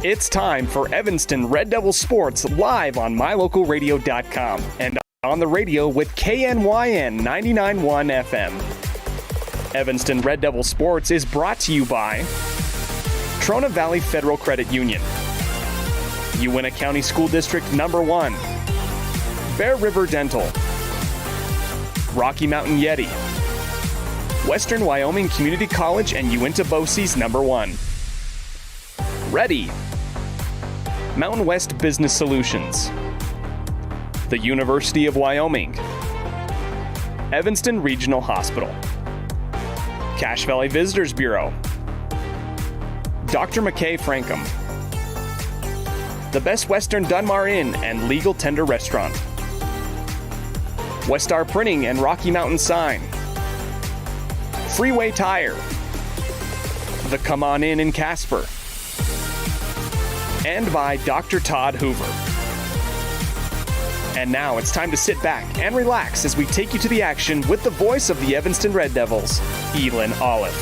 It's time for Evanston Red Devil Sports live on mylocalradio.com and on the radio with KNYN 99.1 FM. Evanston Red Devil Sports is brought to you by Trona Valley Federal Credit Union, Uintah County School District Number 1, Bear River Dental, Rocky Mountain Yeti, Western Wyoming Community College and Uintah BOCES Number 1. Ready. Mountain West Business Solutions, the University of Wyoming, Evanston Regional Hospital, Cache Valley Visitors Bureau, Dr. McKay Frankham, the Best Western Dunmar Inn and Legal Tender Restaurant, Westar Printing and Rocky Mountain Sign, Freeway Tire, the Come On in Casper, and by Dr. Todd Hoover. And now it's time to sit back and relax as we take you to the action with the voice of the Evanston Red Devils, Elan Olliff.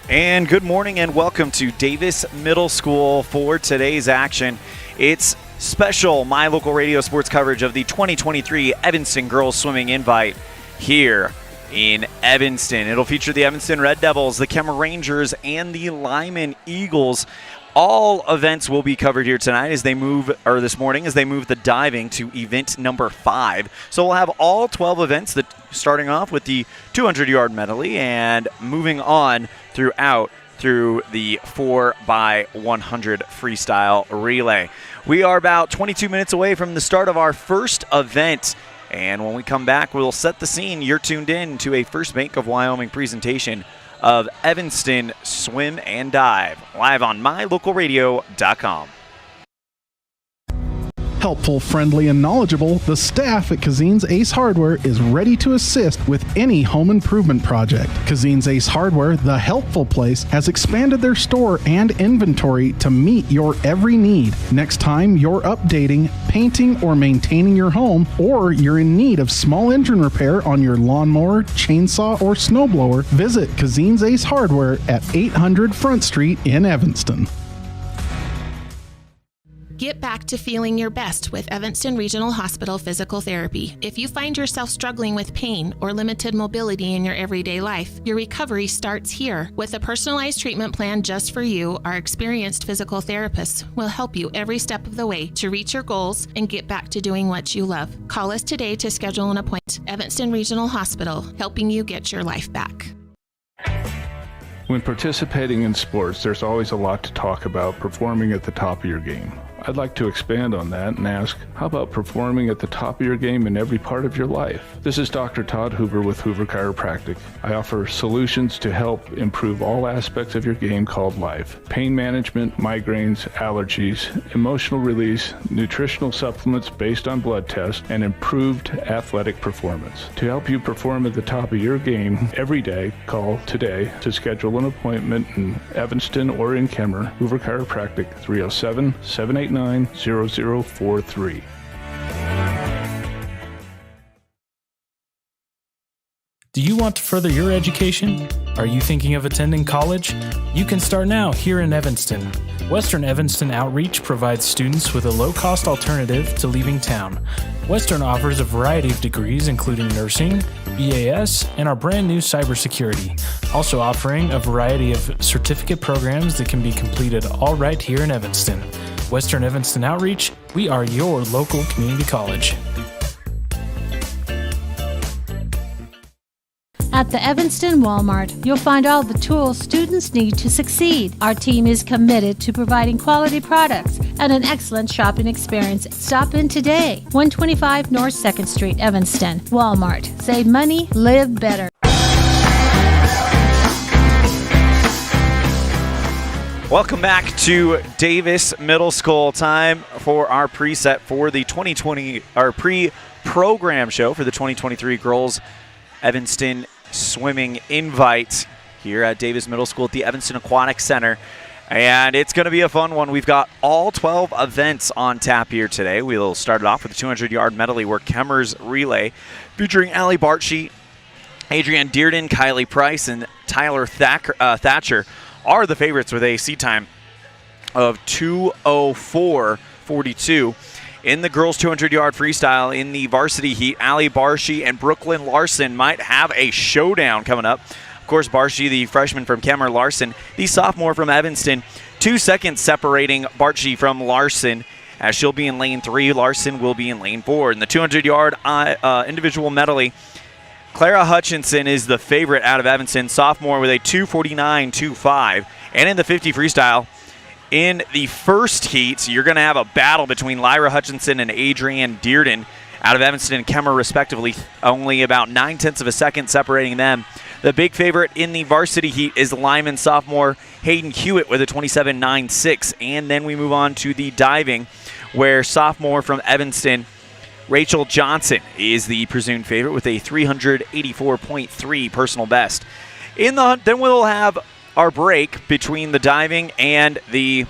And good morning and welcome to Davis Middle School for today's action. It's special My Local Radio Sports coverage of the 2023 Evanston Girls Swimming Invite here in Evanston. It'll feature the Evanston Red Devils, the Kemmer Rangers, and the Lyman Eagles. All events will be covered here tonight this morning as they move the diving to event number 5. So we'll have all 12 events, starting off with the 200-yard medley and moving on through the 4x100 freestyle relay. We are about 22 minutes away from the start of our first event. And when we come back, we'll set the scene. You're tuned in to a First Bank of Wyoming presentation of Evanston Swim and Dive, live on mylocalradio.com. Helpful, friendly, and knowledgeable, the staff at Cazin's Ace Hardware is ready to assist with any home improvement project. Cazin's Ace Hardware, the helpful place, has expanded their store and inventory to meet your every need. Next time you're updating, painting, or maintaining your home, or you're in need of small engine repair on your lawnmower, chainsaw, or snowblower, visit Cazin's Ace Hardware at 800 Front Street in Evanston. Get back to feeling your best with Evanston Regional Hospital Physical Therapy. If you find yourself struggling with pain or limited mobility in your everyday life, your recovery starts here. With a personalized treatment plan just for you, our experienced physical therapists will help you every step of the way to reach your goals and get back to doing what you love. Call us today to schedule an appointment. Evanston Regional Hospital, helping you get your life back. When participating in sports, there's always a lot to talk about performing at the top of your game. I'd like to expand on that and ask, how about performing at the top of your game in every part of your life? This is Dr. Todd Hoover with Hoover Chiropractic. I offer solutions to help improve all aspects of your game called life. Pain management, migraines, allergies, emotional release, nutritional supplements based on blood tests, and improved athletic performance. To help you perform at the top of your game every day, call today to schedule an appointment in Evanston or in Kemmer. Hoover Chiropractic, 307-789-0043. Do you want to further your education? Are you thinking of attending college? You can start now here in Evanston. Western Evanston Outreach provides students with a low-cost alternative to leaving town. Western offers a variety of degrees including nursing, BAS, and our brand new cybersecurity, also offering a variety of certificate programs that can be completed all right here in Evanston. Western Evanston Outreach, we are your local community college. At the Evanston Walmart, you'll find all the tools students need to succeed. Our team is committed to providing quality products and an excellent shopping experience. Stop in today, 125 North 2nd Street, Evanston. Walmart. Save money, live better. Welcome back to Davis Middle School. Time for our preset for the 2020, our pre-program show for the 2023 Girls Evanston Swimming Invite here at Davis Middle School at the Evanston Aquatic Center. And it's going to be a fun one. We've got all 12 events on tap here today. We'll start it off with the 200-yard medley where Kemmer's relay featuring Allie Bartshe Adrienne Dearden, Kylie Price, and Tyler Thatcher are the favorites with a seat time of 2:04.42. In the girls' 200-yard freestyle in the varsity heat, Allie Barshi and Brooklyn Larson might have a showdown coming up. Of course, Barshi, the freshman from Kemmer, Larson, the sophomore from Evanston. 2 seconds separating Barshi from Larson, as she'll be in lane 3. Larson will be in lane 4. In the 200-yard individual medley, Clara Hutchinson is the favorite out of Evanston, sophomore with a 2:49.25. And in the 50 freestyle, in the first heat, you're going to have a battle between Lyra Hutchinson and Adrienne Dearden out of Evanston and Kemmer, respectively. Only about 0.9 of a second separating them. The big favorite in the varsity heat is Lyman sophomore Hayden Hewitt with a 27.96. And then we move on to the diving, where sophomore from Evanston, Rachel Johnson, is the presumed favorite with a 384.3 personal best. Then we'll have our break between the diving and the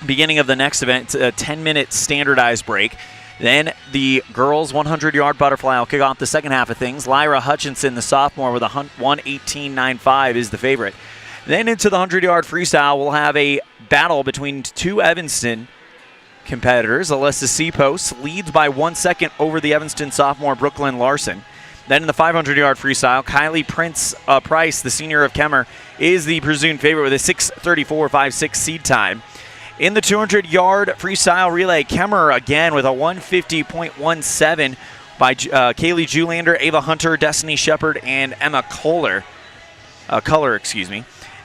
beginning of the next event. It's a 10-minute standardized break. Then the girls' 100-yard butterfly will kick off the second half of things. Lyra Hutchinson, the sophomore, with a 1:18.95 is the favorite. Then into the 100-yard freestyle, we'll have a battle between two Evanston competitors. Alyssa Seapost leads by 1 second over the Evanston sophomore Brooklyn Larson. Then in the 500-yard freestyle, Kylie Price, the senior of Kemmer, is the presumed favorite with a 6:34.56 seed time. In the 200-yard freestyle relay, Kemmer again with a 150.17 by Kaylee Julander, Ava Hunter, Destiny Shepard, and Emma Culler.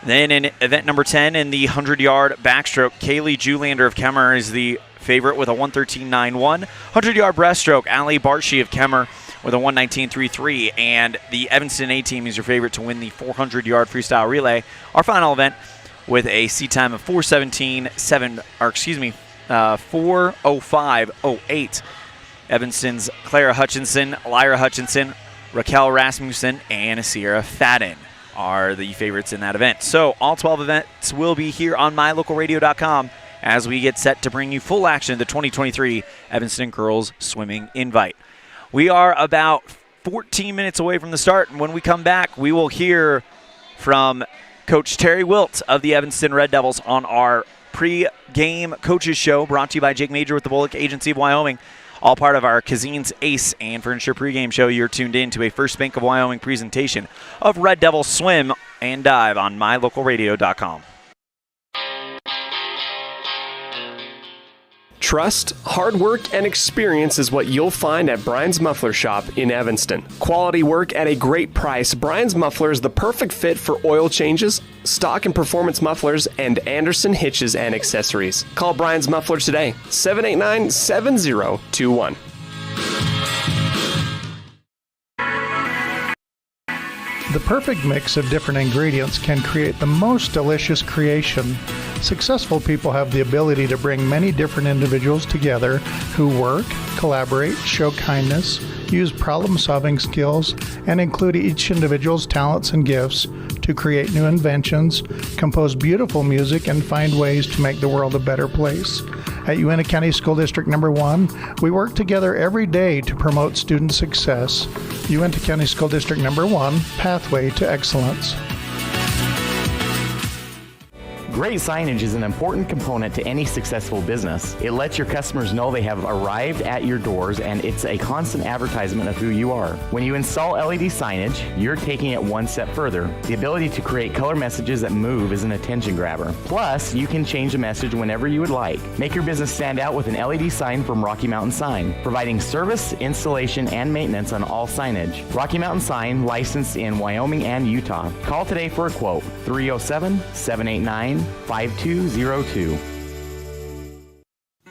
Then in event number 10, in the 100-yard backstroke, Kaylee Julander of Kemmer is the favorite with a 113.91. 100-yard breaststroke, Allie Barshi of Kemmer with a 119.33. And the Evanston A-team is your favorite to win the 400-yard freestyle relay. Our final event with a seat time of 4:05.08. Evanston's Clara Hutchinson, Lyra Hutchinson, Raquel Rasmussen, and Sierra Fadden are the favorites in that event. So all 12 events will be here on mylocalradio.com as we get set to bring you full action the 2023 Evanston Girls Swimming Invite. We are about 14 minutes away from the start, and when we come back, we will hear from Coach Terry Wilt of the Evanston Red Devils on our pre-game coaches show, brought to you by Jake Major with the Bullock Agency of Wyoming. All part of our Cazin's Ace and Furniture pregame show. You're tuned in to a First Bank of Wyoming presentation of Red Devil Swim and Dive on mylocalradio.com. Trust, hard work, and experience is what you'll find at Brian's Muffler Shop in Evanston. Quality work at a great price. Brian's Muffler is the perfect fit for oil changes, stock and performance mufflers, and Anderson hitches and accessories. Call Brian's Muffler today, 789-7021. The perfect mix of different ingredients can create the most delicious creation. Successful people have the ability to bring many different individuals together who work, collaborate, show kindness, use problem-solving skills, and include each individual's talents and gifts to create new inventions, compose beautiful music, and find ways to make the world a better place. At Uintah County School District Number 1, we work together every day to promote student success. Uintah County School District Number 1, Pathway to Excellence. Great signage is an important component to any successful business. It lets your customers know they have arrived at your doors, and it's a constant advertisement of who you are. When you install LED signage, you're taking it one step further. The ability to create color messages that move is an attention grabber. Plus, you can change the message whenever you would like. Make your business stand out with an LED sign from Rocky Mountain Sign, providing service, installation, and maintenance on all signage. Rocky Mountain Sign, licensed in Wyoming and Utah. Call today for a quote, 307-789-5202.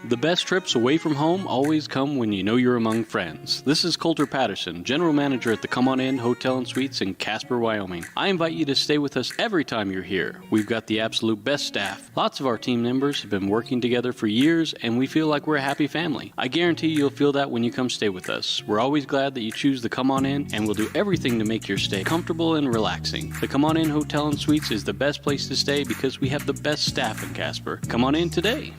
The best trips away from home always come when you know you're among friends. This is Coulter Patterson, General Manager at the Come On In Hotel and Suites in Casper, Wyoming. I invite you to stay with us every time you're here. We've got the absolute best staff. Lots of our team members have been working together for years, and we feel like we're a happy family. I guarantee you'll feel that when you come stay with us. We're always glad that you choose the Come On In, and we'll do everything to make your stay comfortable and relaxing. The Come On In Hotel and Suites is the best place to stay because we have the best staff in Casper. Come on in today.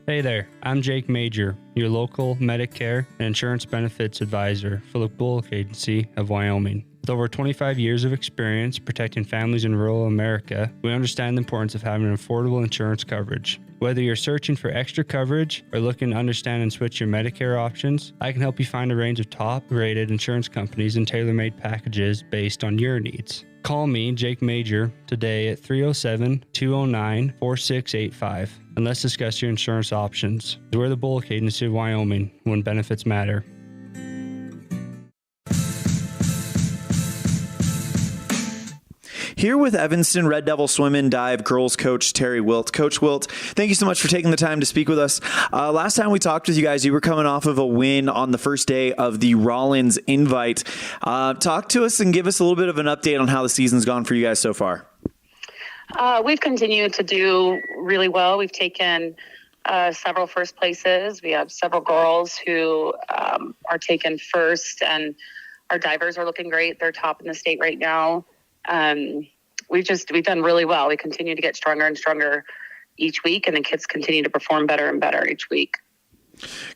Hey there, I'm Jake Major, your local Medicare and insurance benefits advisor for the Bullock Agency of Wyoming. With over 25 years of experience protecting families in rural America, we understand the importance of having an affordable insurance coverage. Whether you're searching for extra coverage or looking to understand and switch your Medicare options, I can help you find a range of top-rated insurance companies and tailor-made packages based on your needs. Call me, Jake Major, today at 307-209-4685 and let's discuss your insurance options. We're the Bullock Agency of Wyoming when benefits matter. Here with Evanston Red Devil Swim and Dive girls coach Terry Wilt. Coach Wilt, thank you so much for taking the time to speak with us. Last time we talked with you guys, you were coming off of a win on the first day of the Rollins Invite. Talk to us and give us a little bit of an update on how the season's gone for you guys so far. We've continued to do really well. We've taken several first places. We have several girls who are taken first, and our divers are looking great. They're top in the state right now. We've done really well. We continue to get stronger and stronger each week, and the kids continue to perform better and better each week.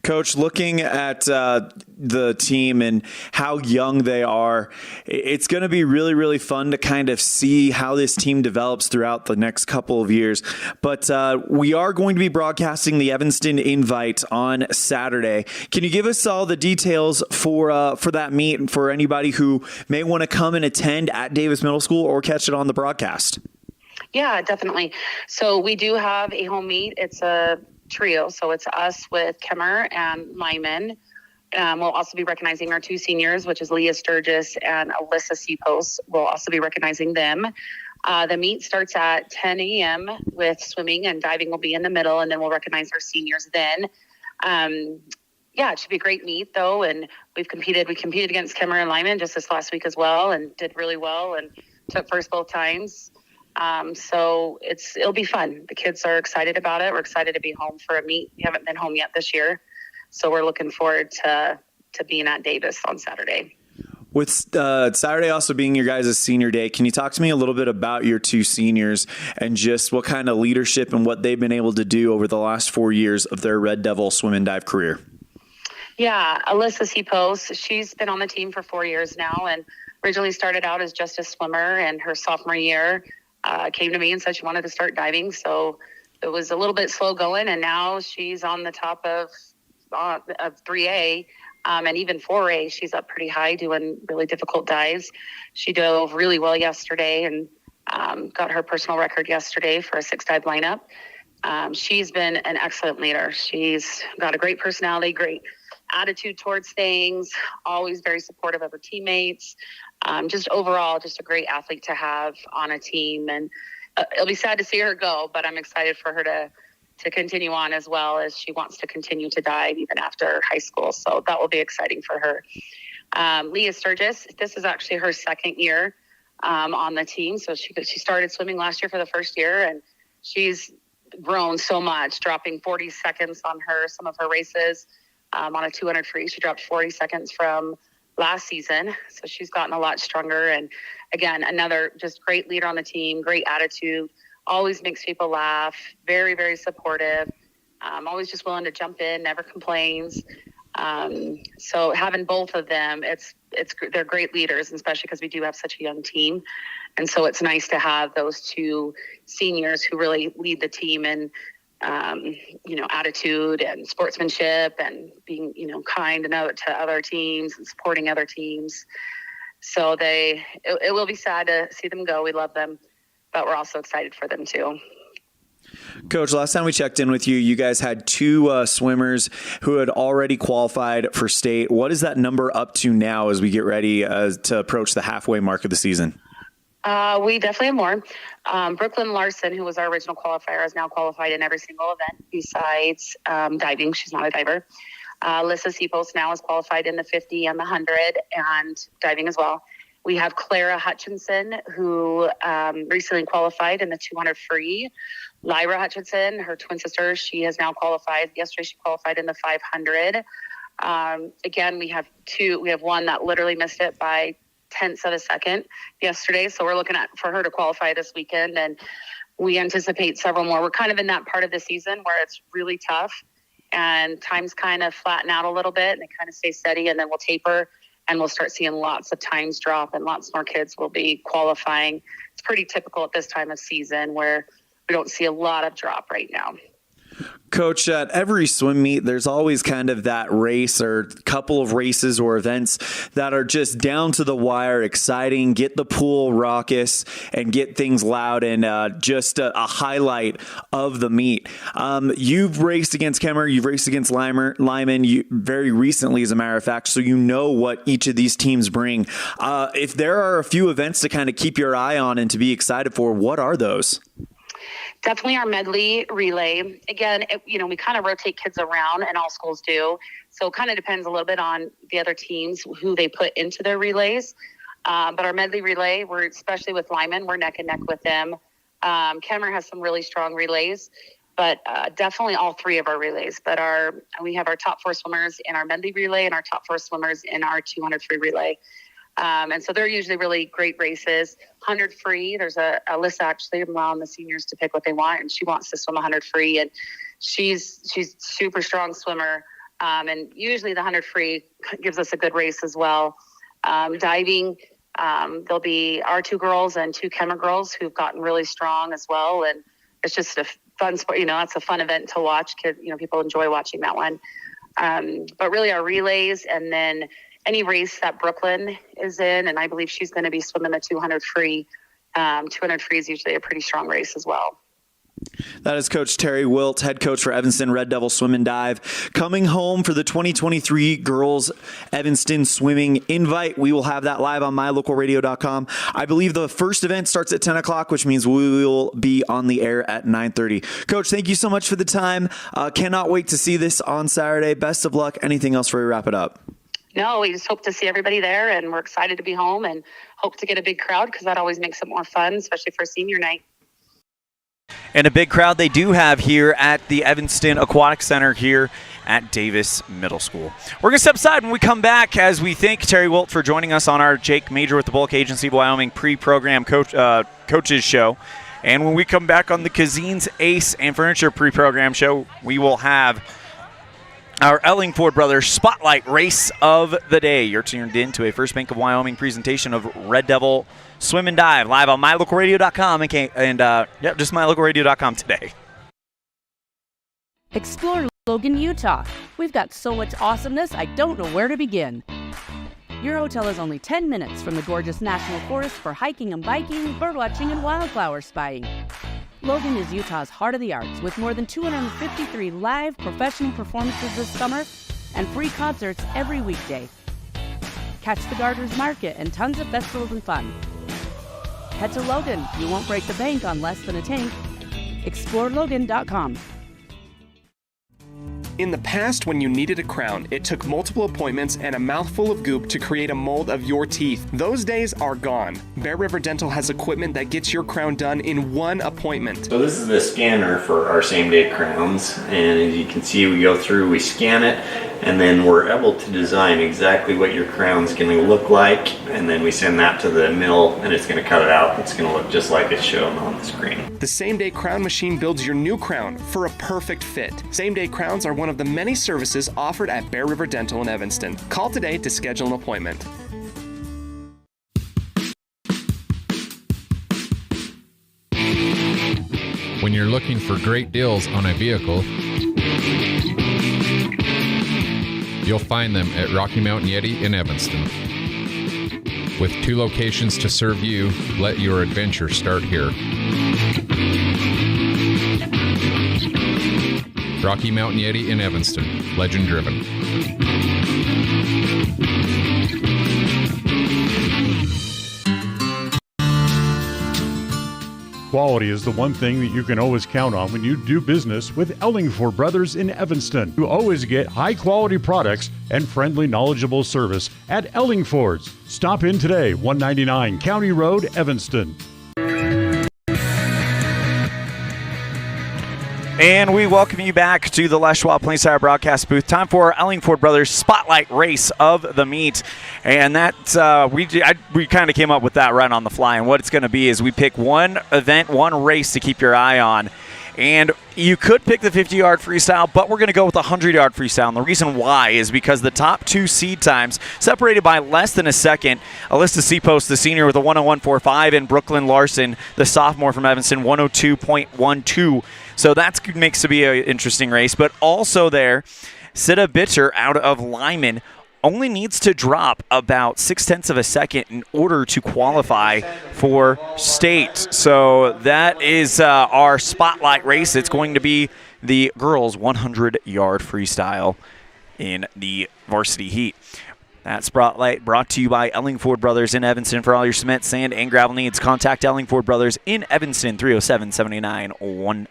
Coach, looking at the team and how young they are, it's going to be really, really fun to kind of see how this team develops throughout the next couple of years. But we are going to be broadcasting the Evanston Invite on Saturday. Can you give us all the details for that meet and for anybody who may want to come and attend at Davis Middle School or catch it on the broadcast? Yeah, definitely. So we do have a home meet. It's a trio. So it's us with Kemmer and Lyman. We'll also be recognizing our two seniors, which is Leah Sturgis and Alyssa Seapost. We'll also be recognizing them. The meet starts at 10 a.m. with swimming, and diving will be in the middle, and then we'll recognize our seniors then. Yeah, it should be a great meet though. And we competed against Kemmer and Lyman just this last week as well, and did really well and took first both times. So it'll be fun. The kids are excited about it. We're excited to be home for a meet. We haven't been home yet this year, so we're looking forward to being at Davis on Saturday. With Saturday also being your guys' senior day, can you talk to me a little bit about your two seniors and just what kind of leadership and what they've been able to do over the last 4 years of their Red Devil swim and dive career? Yeah, Alyssa Seapost, she's been on the team for 4 years now, and originally started out as just a swimmer, and her sophomore year came to me and said she wanted to start diving. So it was a little bit slow going, and now she's on the top of 3A, and even 4A. She's up pretty high doing really difficult dives. She dove really well yesterday and got her personal record yesterday for a 6-dive lineup. She's been an excellent leader. She's got a great personality, great attitude towards things, always very supportive of her teammates. Just overall, just a great athlete to have on a team. And it'll be sad to see her go, but I'm excited for her to continue on, as well as she wants to continue to dive even after high school. So that will be exciting for her. Leah Sturgis, this is actually her second year on the team. So she started swimming last year for the first year, and she's grown so much, dropping 40 seconds on some of her races. On a 200 free, she dropped 40 seconds from last season. So she's gotten a lot stronger. And again, another just great leader on the team, great attitude, always makes people laugh, very, very supportive, always just willing to jump in, never complains. So having both of them, they're great leaders, especially because we do have such a young team. And so it's nice to have those two seniors who really lead the team in, attitude and sportsmanship and being, kind to other teams and supporting other teams. So it will be sad to see them go. We love them, but we're also excited for them too. Coach, last time we checked in with you, you guys had two swimmers who had already qualified for state. What is that number up to now as we get ready to approach the halfway mark of the season? We definitely have more. Brooklyn Larson, who was our original qualifier, is now qualified in every single event besides diving. She's not a diver. Alyssa Seapost now is qualified in the 50 and the 100 and diving as well. We have Clara Hutchinson, who recently qualified in the 200 free. Lyra Hutchinson, her twin sister, she has now qualified. Yesterday she qualified in the 500. Again, we have two. We have one that literally missed it by tenths of a second yesterday. So we're looking for her to qualify this weekend. And we anticipate several more. We're kind of in that part of the season where it's really tough and times kind of flatten out a little bit and they kind of stay steady, and then we'll taper and we'll start seeing lots of times drop and lots more kids will be qualifying. It's pretty typical at this time of season where we don't see a lot of drop right now. Coach, at every swim meet, there's always kind of that race or couple of races or events that are just down to the wire, exciting, get the pool raucous, and get things loud, and just a highlight of the meet. You've raced against Kemmer, you've raced against Lyman very recently, as a matter of fact, so you know what each of these teams bring. If there are a few events to kind of keep your eye on and to be excited for, what are those? Definitely our medley relay. Again, we kind of rotate kids around, and all schools do. So it kind of depends a little bit on the other teams, who they put into their relays. But our medley relay, we're especially with Lyman, we're neck and neck with them. Kemmer has some really strong relays, but definitely all three of our relays. But we have our top 4 swimmers in our medley relay and our top 4 swimmers in our 200 free relay. And so they're usually really great races. 100 free, there's a list actually allowing the seniors to pick what they want, and she wants to swim 100 free, and she's super strong swimmer. And usually the 100 free gives us a good race as well. Diving, there'll be our 2 girls and 2 Kemmer girls who've gotten really strong as well, and it's just a fun sport. It's a fun event to watch. People enjoy watching that one. But really our relays, and then any race that Brooklyn is in, and I believe she's going to be swimming the 200 free. 200 free is usually a pretty strong race as well. That is Coach Terry Wilt, head coach for Evanston Red Devil Swim and Dive, coming home for the 2023 Girls Evanston Swimming Invite. We will have that live on mylocalradio.com. I believe the first event starts at 10 o'clock, which means we will be on the air at 9:30. Coach, thank you so much for the time. Cannot wait to see this on Saturday. Best of luck. Anything else before we wrap it up? No, we just hope to see everybody there, and we're excited to be home and hope to get a big crowd because that always makes it more fun, especially for senior night. And a big crowd they do have here at the Evanston Aquatic Center here at Davis Middle School. We're going to step aside when we come back as we thank Terry Wilt for joining us on our Jake Major with the Bullock Agency of Wyoming pre-program coaches show. And when we come back on the Cazin's Ace and Furniture pre-program show, we will have our Ellingford Brothers Spotlight Race of the Day. You're tuned in to a First Bank of Wyoming presentation of Red Devil Swim and Dive live on mylocalradio.com and just mylocalradio.com today. Explore Logan, Utah. We've got so much awesomeness, I don't know where to begin. Your hotel is only 10 minutes from the gorgeous National Forest for hiking and biking, birdwatching, and wildflower spying. Logan is Utah's heart of the arts with more than 253 live professional performances this summer and free concerts every weekday. Catch the Garters Market and tons of festivals and fun. Head to Logan. You won't break the bank on less than a tank. ExploreLogan.com. In the past, when you needed a crown, it took multiple appointments and a mouthful of goop to create a mold of your teeth. Those days are gone. Bear River Dental has equipment that gets your crown done in one appointment. So this is the scanner for our same-day crowns, and as you can see, we go through, we scan it, and then we're able to design exactly what your crown's going to look like, and then we send that to the mill, and it's going to cut it out. It's going to look just like it's shown on the screen. The same-day crown machine builds your new crown for a perfect fit. Same-day crowns are one of the many services offered at Bear River Dental in Evanston. Call today to schedule an appointment. When you're looking for great deals on a vehicle, you'll find them at Rocky Mountain Yeti in Evanston. With 2 locations to serve you, let your adventure start here. Rocky Mountain Yeti in Evanston, legend driven. Quality is the one thing that you can always count on when you do business with Ellingford Brothers in Evanston. You always get high-quality products and friendly, knowledgeable service at Ellingford's. Stop in today, 199 County Road, Evanston. And we welcome you back to the Les Schwab Plains-Sire broadcast booth. Time for our Ellingford Brothers Spotlight Race of the Meet. And that we kind of came up with that right on the fly. And what it's going to be is we pick one event, one race to keep your eye on. And you could pick the 50-yard freestyle, but we're going to go with the 100-yard freestyle. And the reason why is because the top two seed times, separated by less than a second, Alyssa Seapost, the senior, with a 101.45, and Brooklyn Larson, the sophomore from Evanston, 102.12. So that makes to be an interesting race. But also there, Sita Bitter out of Lyman only needs to drop about 0.6 of a second in order to qualify for state. So that is our spotlight race. It's going to be the girls' 100-yard freestyle in the varsity heat. That spotlight brought to you by Ellingford Brothers in Evanston. For all your cement, sand, and gravel needs, contact Ellingford Brothers in Evanston, 307-79-1515.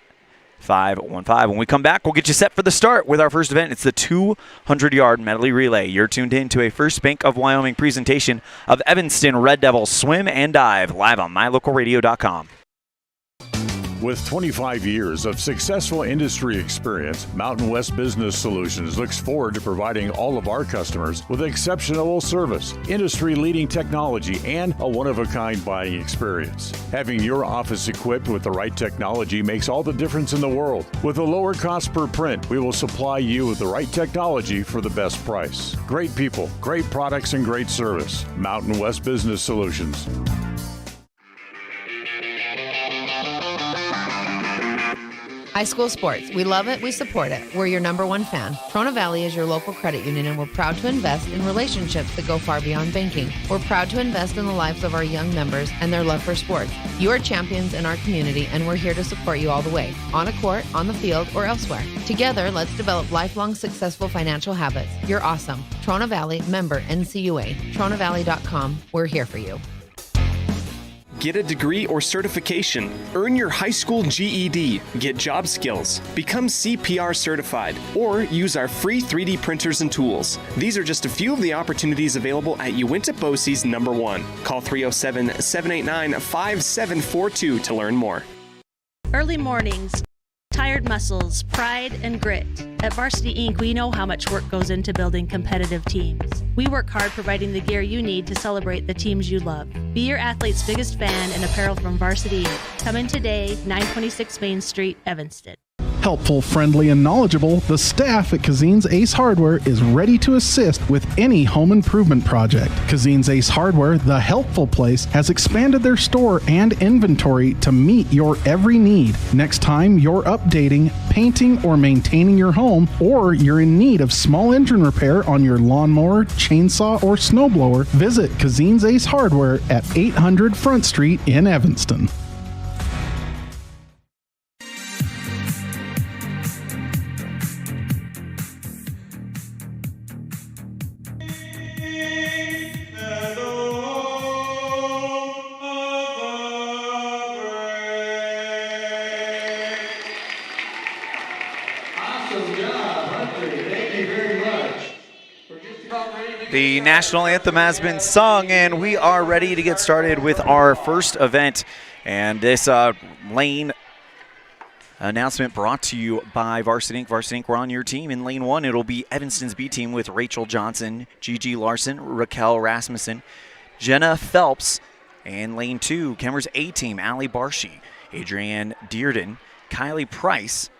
When we come back, we'll get you set for the start with our first event. It's the 200-yard medley relay. You're tuned in to a First Bank of Wyoming presentation of Evanston Red Devils Swim and Dive, live on mylocalradio.com. With 25 years of successful industry experience, Mountain West Business Solutions looks forward to providing all of our customers with exceptional service, industry-leading technology, and a one-of-a-kind buying experience. Having your office equipped with the right technology makes all the difference in the world. With a lower cost per print, we will supply you with the right technology for the best price. Great people, great products, and great service. Mountain West Business Solutions. High school sports. We love it. We support it. We're your #1 fan. Trona Valley is your local credit union, and we're proud to invest in relationships that go far beyond banking. We're proud to invest in the lives of our young members and their love for sports. You are champions in our community, and we're here to support you all the way, on a court, on the field, or elsewhere. Together, let's develop lifelong successful financial habits. You're awesome. Trona Valley, member NCUA. TronaValley.com. We're here for you. Get a degree or certification. Earn your high school GED. Get job skills. Become CPR certified. Or use our free 3D printers and tools. These are just a few of the opportunities available at Uinta BOCES #1. Call 307-789-5742 to learn more. Early mornings, tired muscles, pride, and grit. At Varsity Inc., we know how much work goes into building competitive teams. We work hard providing the gear you need to celebrate the teams you love. Be your athlete's biggest fan in apparel from Varsity Inc. Come in today, 926 Main Street, Evanston. Helpful, friendly, and knowledgeable, the staff at Cazin's Ace Hardware is ready to assist with any home improvement project. Cazin's Ace Hardware, the helpful place, has expanded their store and inventory to meet your every need. Next time you're updating, painting, or maintaining your home, or you're in need of small engine repair on your lawnmower, chainsaw, or snowblower, visit Cazin's Ace Hardware at 800 Front Street in Evanston. The national anthem has been sung, and we are ready to get started with our first event. And this lane announcement brought to you by Varsity Inc. Varsity Inc., we're on your team. In lane 1, it'll be Evanston's B team with Rachel Johnson, Gigi Larson, Raquel Rasmussen, Jenna Phelps. And lane 2, Kemmer's A team, Allie Barshi, Adrienne Dearden, Kylie Price,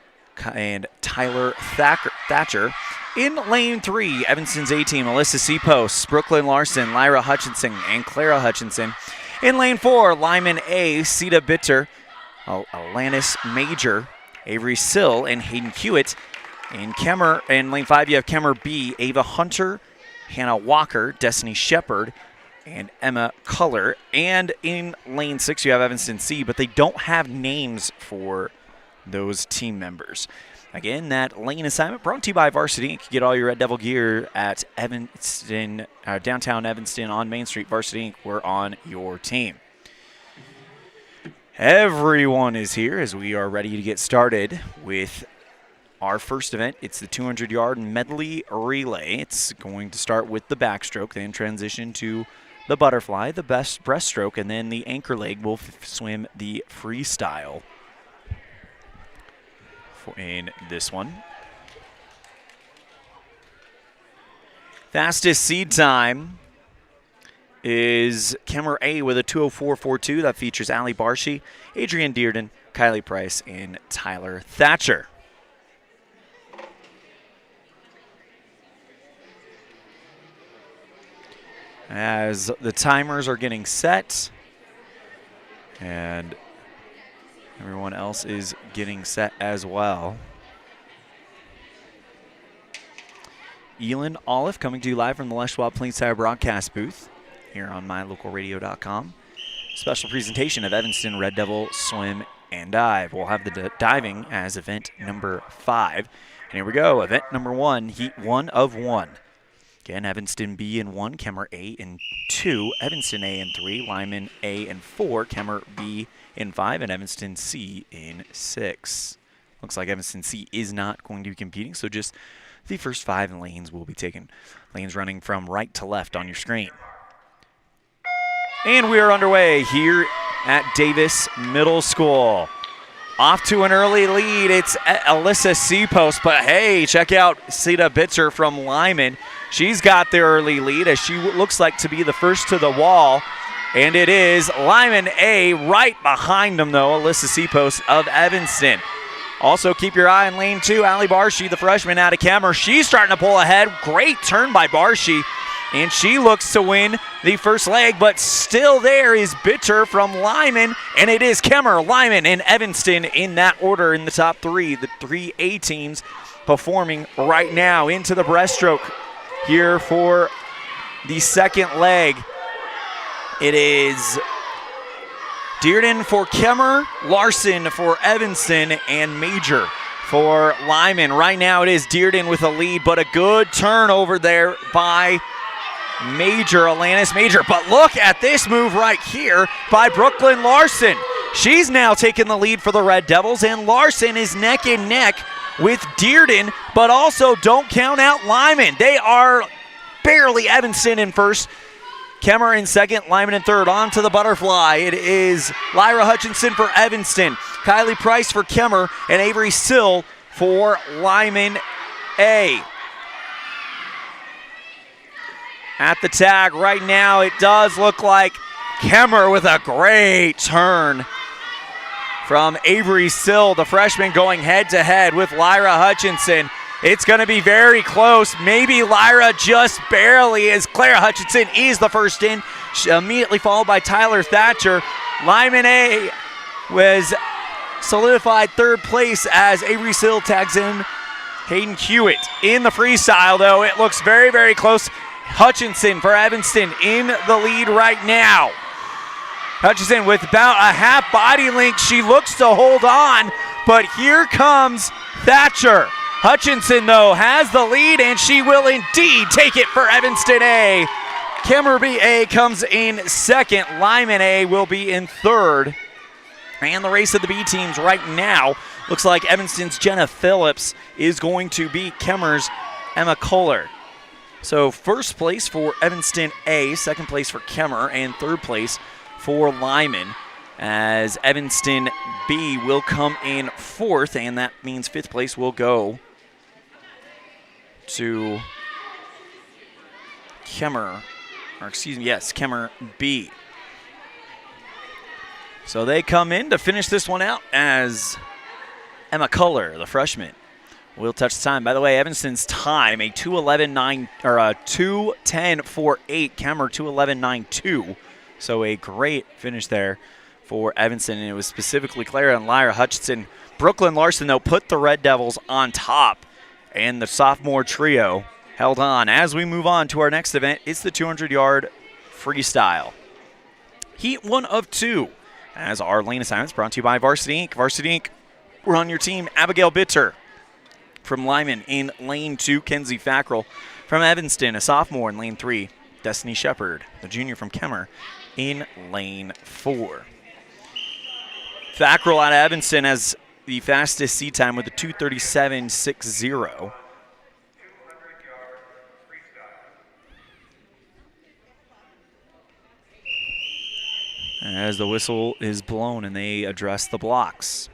and Tyler Thatcher. In lane 3, Evanston's A-team, Alyssa Seapost, Brooklyn Larson, Lyra Hutchinson, and Clara Hutchinson. In lane 4, Lyman A, Sita Bitter, Alanis Major, Avery Sill, and Hayden Hewitt. In lane 5, you have Kemmer B, Ava Hunter, Hannah Walker, Destiny Shepard, and Emma Culler. And in lane 6, you have Evanston C, but they don't have names for those team members. Again, that lane assignment brought to you by Varsity Inc. Get all your Red Devil gear at Evanston, downtown Evanston on Main Street. Varsity Inc. We're on your team. Everyone is here as we are ready to get started with our first event. It's the 200-yard medley relay. It's going to start with the backstroke, then transition to the butterfly, the best breaststroke, and then the anchor leg will swim the freestyle. in this one. Fastest seed time is Kemmer A with a 2:04.42. That features Allie Barshi, Adrian Dearden, Kylie Price, and Tyler Thatcher. As the timers are getting set and everyone else is getting set as well. Elan, Olliff coming to you live from the Les Schwab Plainside broadcast booth here on mylocalradio.com. Special presentation of Evanston Red Devil Swim and Dive. We'll have the diving as event number 5. And here we go, event number 1, heat 1 of 1. Again, Evanston B in 1, Kemmer A in 2, Evanston A in 3, Lyman A in 4, Kemmer B in 5, and Evanston C in 6. Looks like Evanston C is not going to be competing, so just the first 5 lanes will be taken. Lanes running from right to left on your screen. And we are underway here at Davis Middle School. Off to an early lead, it's Alyssa Seapost, but hey, check out Sita Bitzer from Lyman. She's got the early lead as she looks like to be the first to the wall, and it is Lyman A right behind them though, Alyssa Seapost of Evanston. Also keep your eye on lane 2, Allie Barshi, the freshman out of Kemmer. She's starting to pull ahead, great turn by Barshi. And she looks to win the first leg, but still there is Bitter from Lyman, and it is Kemmer, Lyman, and Evanston in that order in the top 3. The 3 A teams performing right now into the breaststroke here for the second leg. It is Dearden for Kemmer, Larson for Evanston, and Major for Lyman. Right now it is Dearden with a lead, but a good turn over there by Major, Alanis Major. But look at this move right here by Brooklyn Larson. She's now taking the lead for the Red Devils, and Larson is neck and neck with Dearden, but also don't count out Lyman. They are barely Evanston in first, Kemmer in second, Lyman in third. On to the butterfly. It is Lyra Hutchinson for Evanston, Kylie Price for Kemmer, and Avery Sill for Lyman A. At the tag right now, it does look like Kemmer with a great turn from Avery Sill, the freshman, going head-to-head with Lyra Hutchinson. It's going to be very close. Maybe Lyra just barely, as Clara Hutchinson is the first in, immediately followed by Tyler Thatcher. Lyman A was solidified third place as Avery Sill tags in Hayden Hewitt. In the freestyle, though, it looks very, very close. Hutchinson for Evanston in the lead right now. Hutchinson with about a half body length. She looks to hold on, but here comes Thatcher. Hutchinson, though, has the lead, and she will indeed take it for Evanston A. Kemmer B A comes in second. Lyman A will be in third. And the race of the B teams right now looks like Evanston's Jenna Phillips is going to beat Kemmer's Emma Kohler. So first place for Evanston A, second place for Kemmer, and third place for Lyman, as Evanston B will come in fourth, and that means fifth place will go to Kemmer, or excuse me, yes, Kemmer B. So they come in to finish this one out as Emma Kohler, the freshman, will touch the time. By the way, Evanston's time, a 2:11.9 or a 2:10.48. Kemmer 2:11.92. So a great finish there for Evanston, and it was specifically Clara and Lyra Hutchinson. Brooklyn Larson, though, put the Red Devils on top, and the sophomore trio held on. As we move on to our next event, it's the 200-yard freestyle. Heat 1 of 2, as our lane assignments brought to you by Varsity Inc. Varsity Inc., we're on your team. Abigail Bitter from Lyman in lane 2, Kenzie Fackrell from Evanston, a sophomore in lane 3, Destiny Shepard, the junior from Kemmer, in lane 4. Fackrell out of Evanston has the fastest seat time with a 2:37.60. As the whistle is blown and they address the blocks.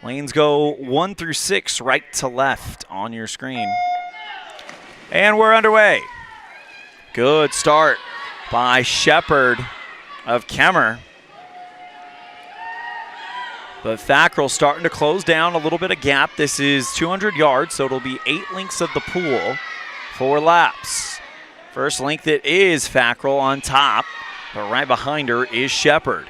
Lanes go 1 through 6, right to left on your screen. And we're underway. Good start by Shepard of Kemmer. But Fackrell starting to close down a little bit of gap. This is 200 yards, so it'll be 8 lengths of the pool, 4 laps. First length it is Fackrell on top, but right behind her is Shepard.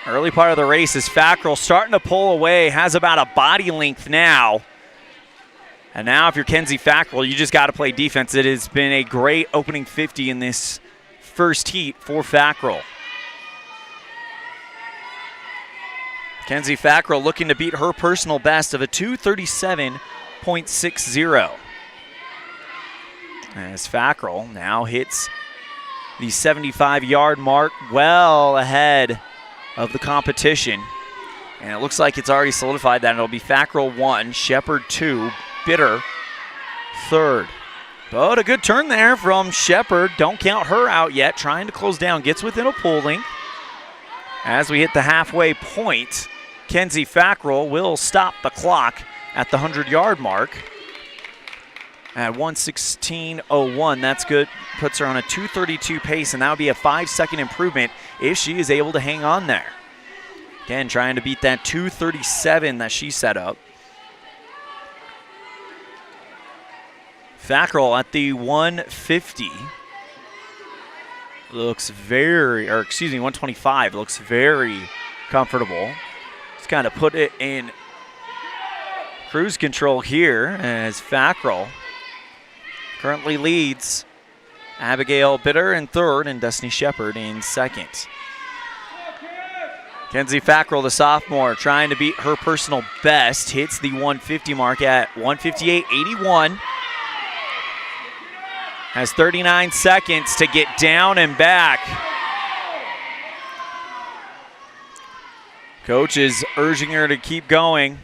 Early part of the race is Fackrell starting to pull away, has about a body length now. And now if you're Kenzie Fackrell, you just got to play defense. It has been a great opening 50 in this first heat for Fackrell. Kenzie Fackrell looking to beat her personal best of a 2:37.60. As Fackrell now hits the 75-yard mark, well ahead of the competition. And it looks like it's already solidified that it'll be Fackrell 1, Shepard 2, Bitter 3rd. But a good turn there from Shepard. Don't count her out yet. Trying to close down. Gets within a pole length. As we hit the halfway point, Kenzie Fackrell will stop the clock at the 100-yard mark at 1:16.01. That's good. Puts her on a 2:32 pace, and that would be a 5-second improvement if she is able to hang on there. Again, trying to beat that 2:37 that she set up. Fackrell at the 150 looks 125 looks very comfortable. Just kind of put it in cruise control here as Fackrell currently leads Abigail Bitter in 3rd and Destiny Shepard in 2nd. Kenzie Fackrell, the sophomore, trying to beat her personal best, hits the 150 mark at 158.81. Has 39 seconds to get down and back. Coach is urging her to keep going.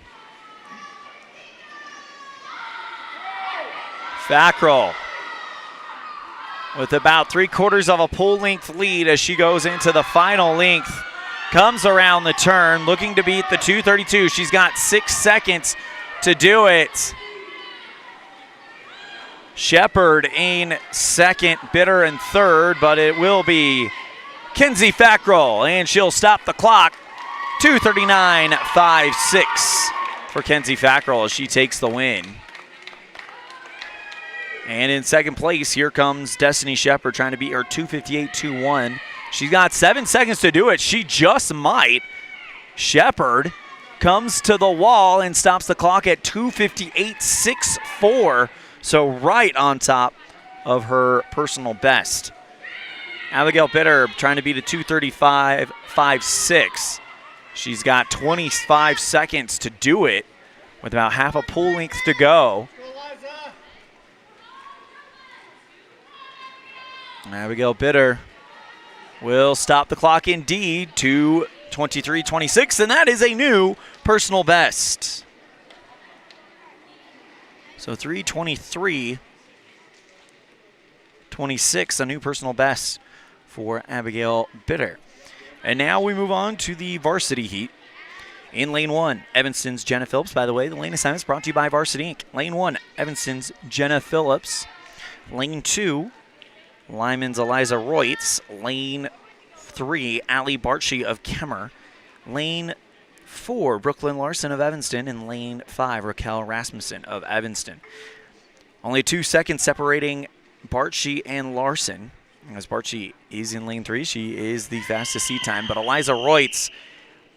Fackrell with about 3/4 of a pole length lead as she goes into the final length. Comes around the turn, looking to beat the 2:32. She's got 6 seconds to do it. Shepard in 2nd, Bitter in 3rd, but it will be Kenzie Fackrell, and she'll stop the clock. 2:39.56 for Kenzie Fackrell as she takes the win. And in 2nd place, here comes Destiny Shepard trying to beat her 2:58.21. She's got 7 seconds to do it. She just might. Shepard comes to the wall and stops the clock at 2:58.64. So right on top of her personal best. Abigail Bitter trying to beat a 2:35.56. She's got 25 seconds to do it with about half a pole length to go. Abigail Bitter will stop the clock indeed to 23:26, and that is a new personal best. So 3:23.26, a new personal best for Abigail Bitter. And now we move on to the varsity heat. In lane 1, Evanston's Jenna Phillips. By the way, the lane assignment is brought to you by Varsity Inc. Lane 1, Evanston's Jenna Phillips. Lane 2, Lyman's Eliza Reutz. Lane 3, Allie Bartshee of Kemmer. Lane 4, Brooklyn Larson of Evanston, and lane 5, Raquel Rasmussen of Evanston. Only 2 seconds separating Bartshee and Larson. As Bartshee is in lane 3, she is the fastest seat time, but Eliza Reutz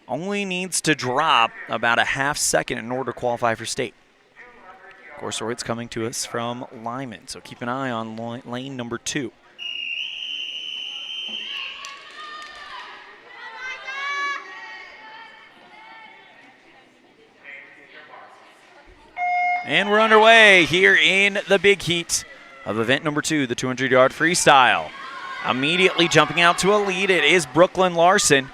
only needs to drop about a half second in order to qualify for state. Of course, Reutz coming to us from Lyman, so keep an eye on lane number 2. And we're underway here in the big heat of event number 2, the 200-yard freestyle. Immediately jumping out to a lead, it is Brooklyn Larson.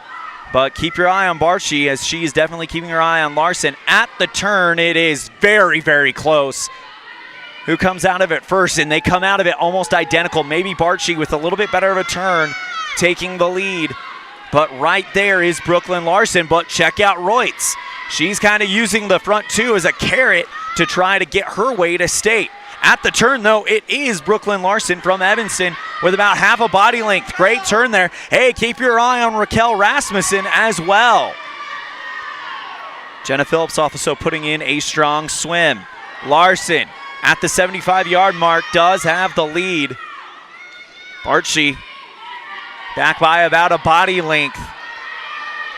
But keep your eye on Bartshee, as she is definitely keeping her eye on Larson. At the turn, it is very, very close. Who comes out of it first? And they come out of it almost identical. Maybe Bartshee with a little bit better of a turn taking the lead. but right there is Brooklyn Larson. But check out Royce. She's kind of using the front two as a carrot to try to get her way to state. At the turn, though, it is Brooklyn Larson from Evanston with about half a body length. Great turn there. Hey, keep your eye on Raquel Rasmussen as well. Jenna Phillips also putting in a strong swim. Larson at the 75-yard mark does have the lead. Barchi back by about a body length.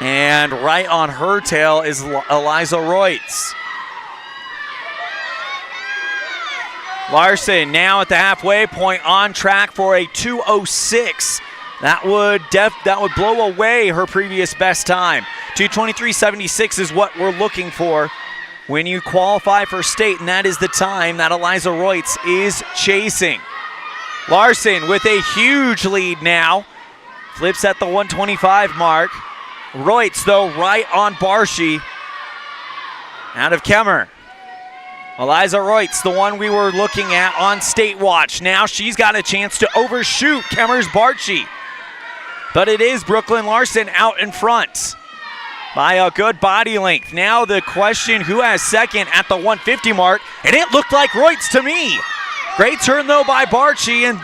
And right on her tail is Eliza Royce. Larson now at the halfway point on track for a 2:06. That would blow away her previous best time. 2:23.76 is what we're looking for when you qualify for state, and that is the time that Eliza Royce is chasing. Larson with a huge lead now. Flips at the 125 mark. Royce, though, right on Barshi. Out of Kemmer. Eliza Royce, the one we were looking at on State Watch. Now she's got a chance to overshoot Kemmer's Barchi. But it is Brooklyn Larson out in front by a good body length. Now the question, who has second at the 150 mark? And it looked like Royce to me. Great turn, though, by Barchi, and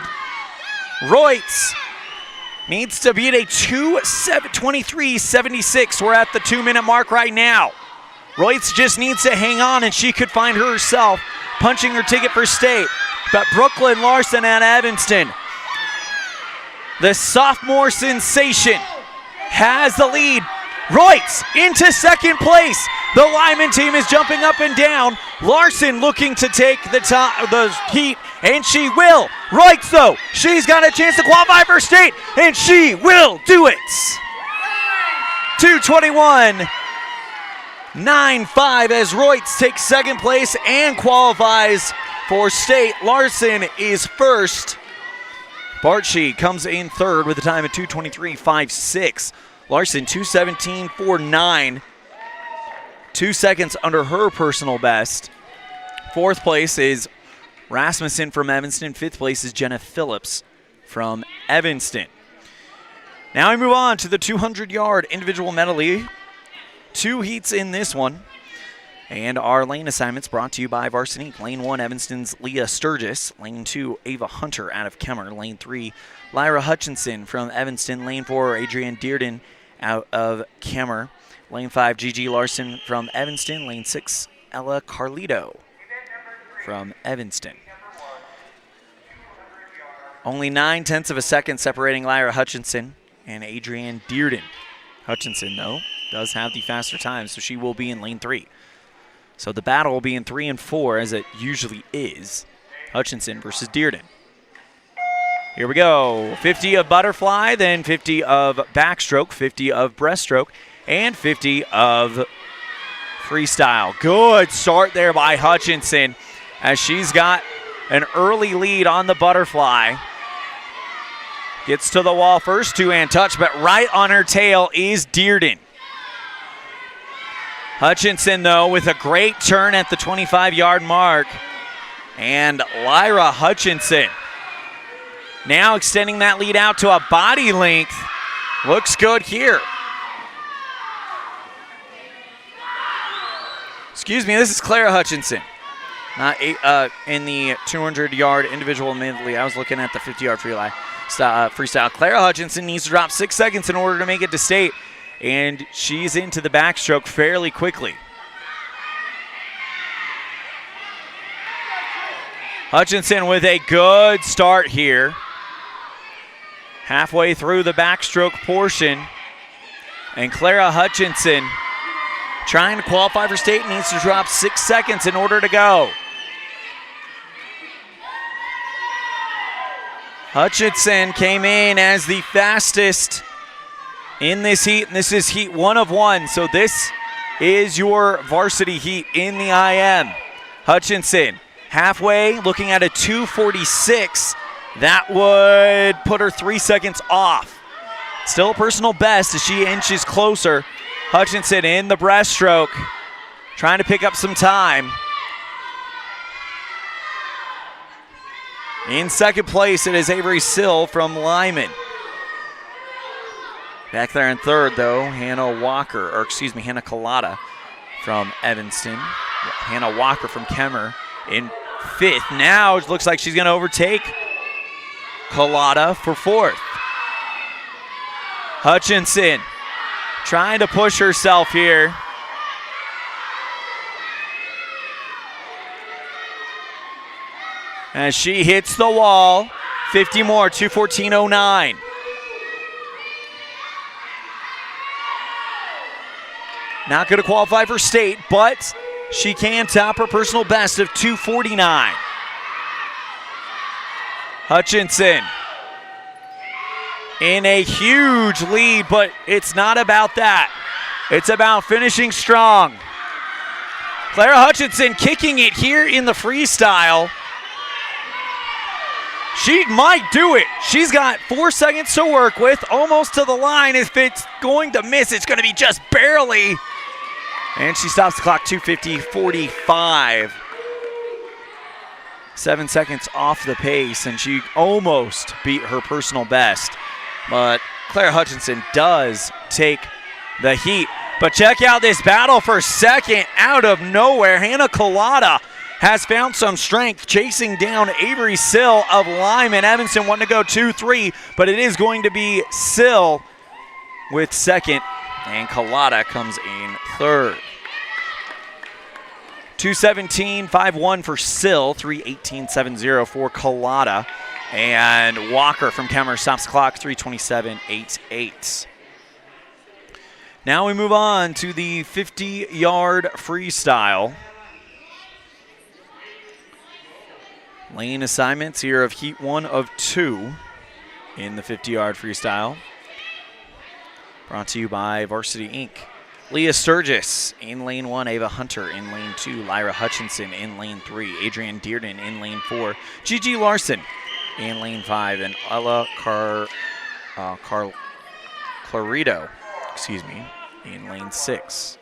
Royce needs to beat a 2:23.76. We're at the 2-minute mark right now. Royce just needs to hang on, and she could find herself punching her ticket for state. But Brooklyn Larson at Evanston, the sophomore sensation, has the lead. Royce into second place. The Lyman team is jumping up and down. Larson looking to take the heat, and she will. Royce, though, she's got a chance to qualify for state, and she will do it. 2:21.95 as Royce takes second place and qualifies for state. Larson is first. Barchi comes in third with a time of 2:23.56. Larson 2:17.49. 2 seconds under her personal best. Fourth place is Rasmussen from Evanston. Fifth place is Jenna Phillips from Evanston. Now we move on to the 200-yard individual medley. 2 heats in this one. And our lane assignments brought to you by Varsity. Lane 1, Evanston's Leah Sturgis. Lane 2, Ava Hunter out of Kemmer. Lane 3, Lyra Hutchinson from Evanston. Lane 4, Adrienne Dearden out of Kemmer. Lane 5, Gigi Larson from Evanston. Lane 6, Ella Carlito from Evanston. Only 9/10 of a second separating Lyra Hutchinson and Adrienne Dearden. Hutchinson, though, does have the faster time, so she will be in lane 3. So the battle will be in 3 and 4, as it usually is. Hutchinson versus Dearden. Here we go. 50 of butterfly, then 50 of backstroke, 50 of breaststroke, and 50 of freestyle. Good start there by Hutchinson, as she's got an early lead on the butterfly. Gets to the wall first, two-hand touch, but right on her tail is Dearden. Hutchinson, though, with a great turn at the 25-yard mark. And Lyra Hutchinson now extending that lead out to a body length. Looks good here. Excuse me, this is Clara Hutchinson. Not in the 200-yard individual medley. I was looking at the 50-yard freestyle. Clara Hutchinson needs to drop 6 seconds in order to make it to state, and she's into the backstroke fairly quickly. Hutchinson with a good start here. Halfway through the backstroke portion, and Clara Hutchinson trying to qualify for state needs to drop 6 seconds in order to go. Hutchinson came in as the fastest in this heat, and this is heat 1 of 1, so this is your varsity heat in the IM. Hutchinson halfway, looking at a 2:46. That would put her 3 seconds off. Still a personal best as she inches closer. Hutchinson in the breaststroke, trying to pick up some time. In second place, it is Avery Sill from Lyman. Back there in third, though, Hannah Collada from Evanston. Hannah Walker from Kemmer in fifth. Now it looks like she's going to overtake Collada for fourth. Hutchinson trying to push herself here. As she hits the wall. 50 more, 2:14.09. Not going to qualify for state, but she can top her personal best of 2:49. Hutchinson in a huge lead, but it's not about that. It's about finishing strong. Clara Hutchinson kicking it here in the freestyle. She might do it. She's got 4 seconds to work with, almost to the line. If it's going to miss, it's going to be just barely. And she stops the clock, 2:50.45. 7 seconds off the pace, and she almost beat her personal best. But Clara Hutchinson does take the heat. But check out this battle for second out of nowhere. Hannah Collada has found some strength chasing down Avery Sill of Lyman. Evanston wanting to go 2-3, but it is going to be Sill with second, and Collada comes in third. 2:17.51 for Sill, 3:18.70 for Collada. And Walker from Kemmer stops the clock, 3:27.88. Now we move on to the 50-yard freestyle. Lane assignments here of heat 1 of 2 in the 50-yard freestyle. Brought to you by Varsity Inc. Leah Sturgis in lane 1, Ava Hunter in lane 2, Lyra Hutchinson in lane 3, Adrienne Dearden in lane 4, Gigi Larson in lane 5, and Ella Clarito, in lane 6.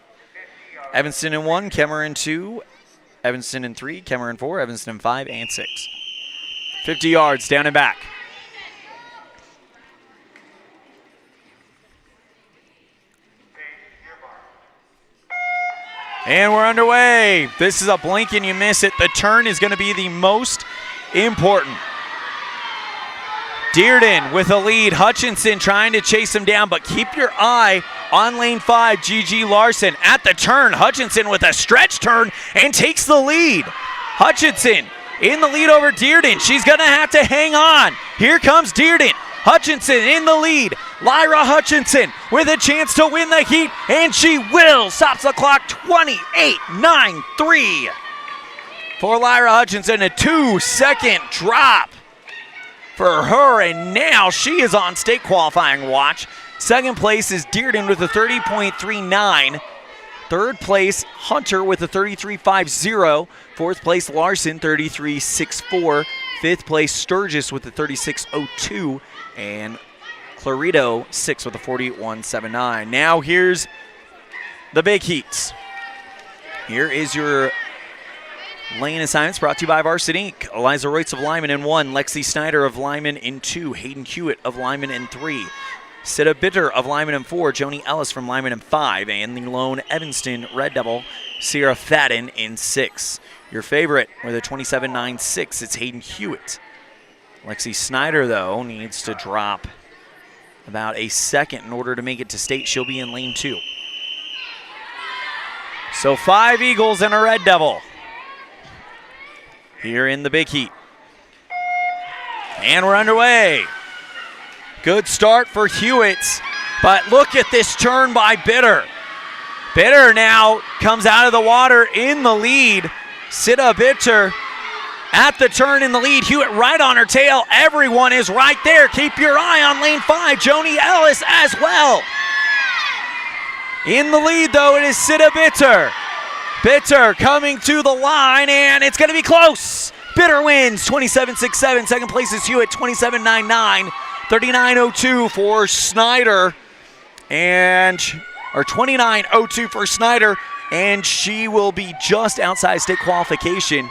Evanston in 1, Kemmer in 2, Evanston in 3, Kemmer in 4, Evanston in 5, and 6. 50 yards, down and back. And we're underway. This is a blink and you miss it. The turn is going to be the most important. Dearden with a lead. Hutchinson trying to chase him down, but keep your eye on lane 5, Gigi Larson. At the turn, Hutchinson with a stretch turn and takes the lead. Hutchinson in the lead over Dearden. She's going to have to hang on. Here comes Dearden. Hutchinson in the lead. Lyra Hutchinson with a chance to win the heat, and she will. Stops the clock, 28.93 for Lyra Hutchinson. A 2-second drop for her, and now she is on state qualifying watch. Second place is Dearden with a 30.39. Third place, Hunter with a 33.50. Fourth place, Larson, 33.64. Fifth place, Sturgis with a 36.02. And Clarito, 6 with a 41.79. Now here's the big heats. Here is your lane assignments brought to you by Varsity Inc. Eliza Reutz of Lyman in 1, Lexi Snyder of Lyman in 2, Hayden Hewitt of Lyman in 3, Sita Bitter of Lyman in 4, Joni Ellis from Lyman in 5, and the lone Evanston Red Devil, Sierra Fadden in 6. Your favorite with a 27.96, it's Hayden Hewitt. Lexi Snyder, though, needs to drop about a second in order to make it to state. She'll be in lane 2. So 5 Eagles and a Red Devil here in the big heat. And we're underway. Good start for Hewitt, but look at this turn by Bitter. Bitter now comes out of the water in the lead. Sita Bitter at the turn in the lead. Hewitt right on her tail. Everyone is right there. Keep your eye on lane 5. Joni Ellis as well. In the lead, though, it is Sita Bitter. Bitter coming to the line, and it's going to be close. Bitter wins, 27.67. Second place is Hewitt, 27.99. 39.02 for Snyder, or 29.02 for Snyder, and she will be just outside state qualification.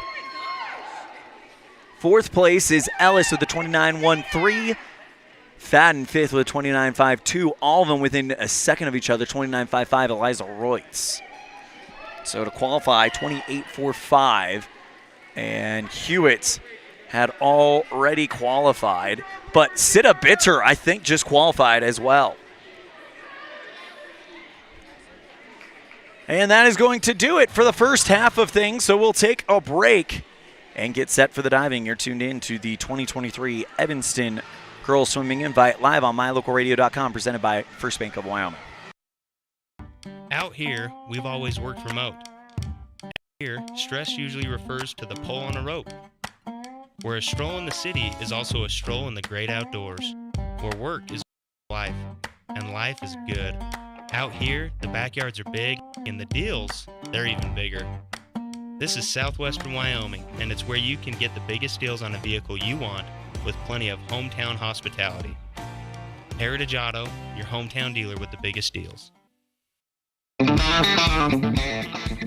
Fourth place is Ellis with the 29.13. Fadden fifth with 29.52. All of them within a second of each other. 29.55 Eliza Royce. So to qualify, 28.45. And Hewitt had already qualified. But Sita Bitter, I think, just qualified as well. And that is going to do it for the first half of things. So we'll take a break and get set for the diving. You're tuned in to the 2023 Evanston Girls Swimming Invite live on mylocalradio.com, presented by First Bank of Wyoming. Out here, we've always worked remote. Here, stress usually refers to the pull on a rope. Where a stroll in the city is also a stroll in the great outdoors. Where work is life, and life is good. Out here, the backyards are big, and the deals, they're even bigger. This is southwestern Wyoming, and it's where you can get the biggest deals on a vehicle you want with plenty of hometown hospitality. Heritage Auto, your hometown dealer with the biggest deals.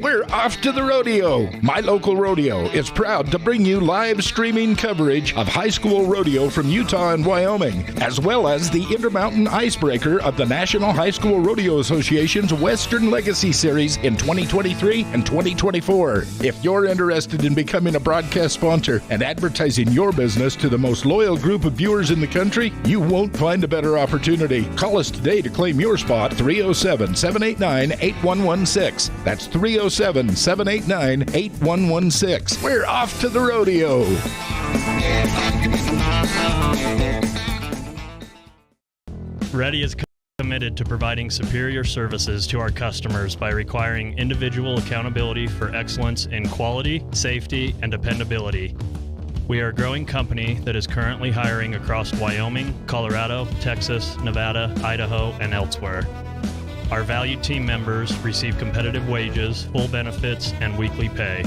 We're off to the rodeo. My Local Rodeo is proud to bring you live streaming coverage of high school rodeo from Utah and Wyoming, as well as the Intermountain Icebreaker of the National High School Rodeo Association's Western Legacy Series in 2023 and 2024. If you're interested in becoming a broadcast sponsor and advertising your business to the most loyal group of viewers in the country, you won't find a better opportunity. Call us today to claim your spot, 307-789-8116. That's 307-789-8116. We're off to the rodeo. Ready is committed to providing superior services to our customers by requiring individual accountability for excellence in quality, safety, and dependability. We are a growing company that is currently hiring across Wyoming, Colorado, Texas, Nevada, Idaho, and elsewhere. Our valued team members receive competitive wages, full benefits, and weekly pay.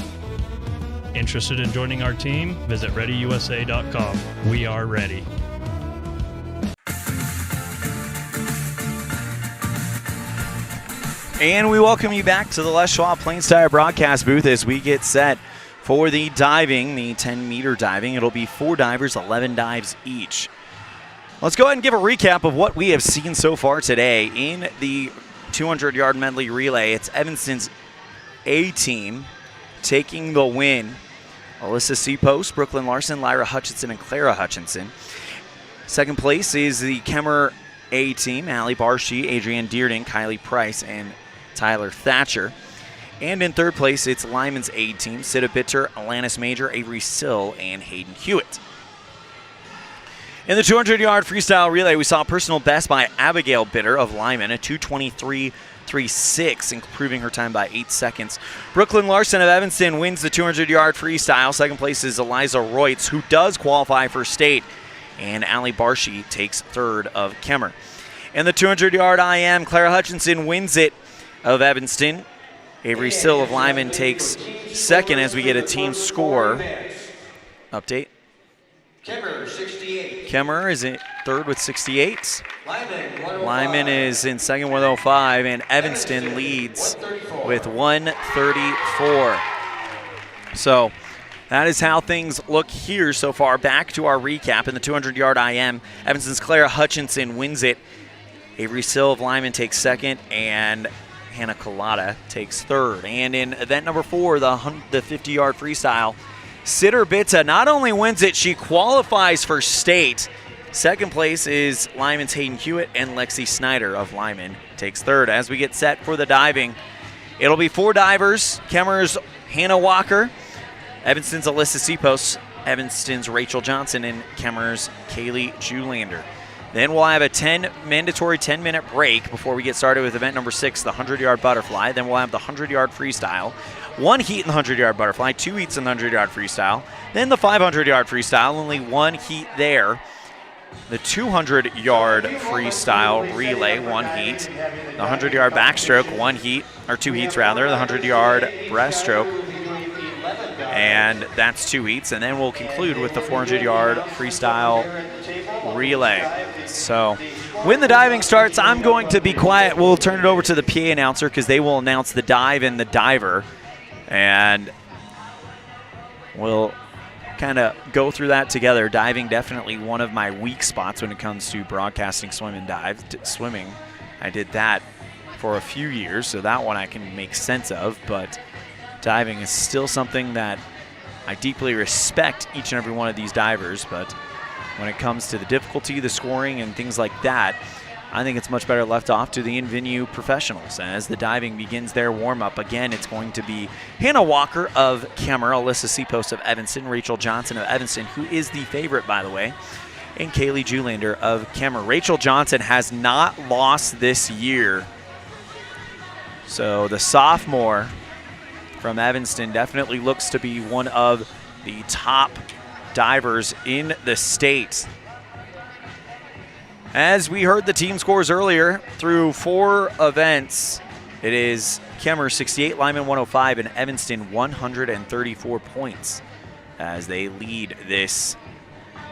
Interested in joining our team? Visit ReadyUSA.com. We are ready. And we welcome you back to the Les Schwab Plains Tire broadcast booth as we get set for the diving, the 10-meter diving. It'll be 4 divers, 11 dives each. Let's go ahead and give a recap of what we have seen so far today in the 200-yard medley relay. It's Evanston's A team taking the win. Alyssa Seapost, Brooklyn Larson, Lyra Hutchinson, and Clara Hutchinson. Second place is the Kemmer A team, Allie Barshee, Adrienne Dearden, Kylie Price, and Tyler Thatcher. And in third place, it's Lyman's A team, Sita Bitter, Alanis Major, Avery Sill, and Hayden Hewitt. In the 200-yard freestyle relay, we saw a personal best by Abigail Bitter of Lyman, a 2:23.36, improving her time by 8 seconds. Brooklyn Larson of Evanston wins the 200-yard freestyle. Second place is Eliza Royce, who does qualify for state, and Allie Barshee takes third of Kemmer. In the 200-yard IM, Clara Hutchinson wins it of Evanston. Avery Sill of Lyman takes second as we get a team score update. Kemmer, 68. Kemmer is in third with 68. Lyman is in second with 05, and Evanston leads with 134. So that is how things look here so far. Back to our recap in the 200-yard IM. Evanston's Clara Hutchinson wins it. Avery Sill of Lyman takes second, and Hannah Collada takes third. And in event number 4, the 50-yard freestyle, Sita Bitter not only wins it, she qualifies for state. Second place is Lyman's Hayden Hewitt, and Lexi Snyder of Lyman takes third. As we get set for the diving, it'll be 4 divers. Kemmer's Hannah Walker, Evanston's Alyssa Seapost, Evanston's Rachel Johnson, and Kemmer's Kaylee Julander. Then we'll have a mandatory 10-minute break before we get started with event number 6, the 100-yard butterfly. Then we'll have the 100-yard freestyle. 1 heat in the 100-yard butterfly, 2 heats in the 100-yard freestyle. Then the 500-yard freestyle, only 1 heat there. The 200-yard freestyle relay, 1 heat. The 100-yard backstroke, 1 heat, or 2 heats rather. The 100-yard breaststroke, and that's 2 heats. And then we'll conclude with the 400-yard freestyle relay. So when the diving starts, I'm going to be quiet. We'll turn it over to the PA announcer because they will announce the dive and the diver. And we'll kind of go through that together. Diving, definitely one of my weak spots when it comes to broadcasting swim and dive. Swimming, I did that for a few years, so that one I can make sense of, but diving is still something that I deeply respect each and every one of these divers, but when it comes to the difficulty, the scoring, and things like that, I think it's much better left off to the in-venue professionals. As the diving begins their warm-up, again, it's going to be Hannah Walker of Kemmer, Alyssa Seapost of Evanston, Rachel Johnson of Evanston, who is the favorite, by the way, and Kaylee Julander of Kemmer. Rachel Johnson has not lost this year, so the sophomore from Evanston definitely looks to be one of the top divers in the state. As we heard the team scores earlier, through 4 events, it is Kemmer 68, Lyman 105, and Evanston 134 points as they lead this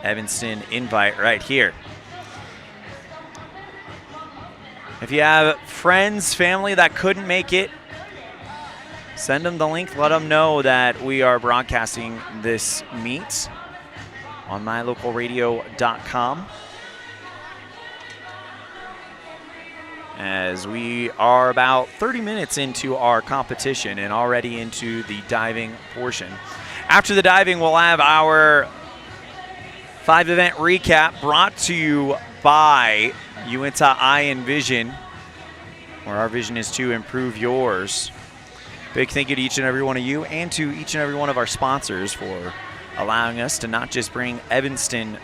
Evanston invite right here. If you have friends, family that couldn't make it, send them the link. Let them know that we are broadcasting this meet on mylocalradio.com. As we are about 30 minutes into our competition and already into the diving portion. After the diving, we'll have our 5-event recap brought to you by Uinta Eye and Vision, where our vision is to improve yours. Big thank you to each and every one of you and to each and every one of our sponsors for allowing us to not just bring Evanston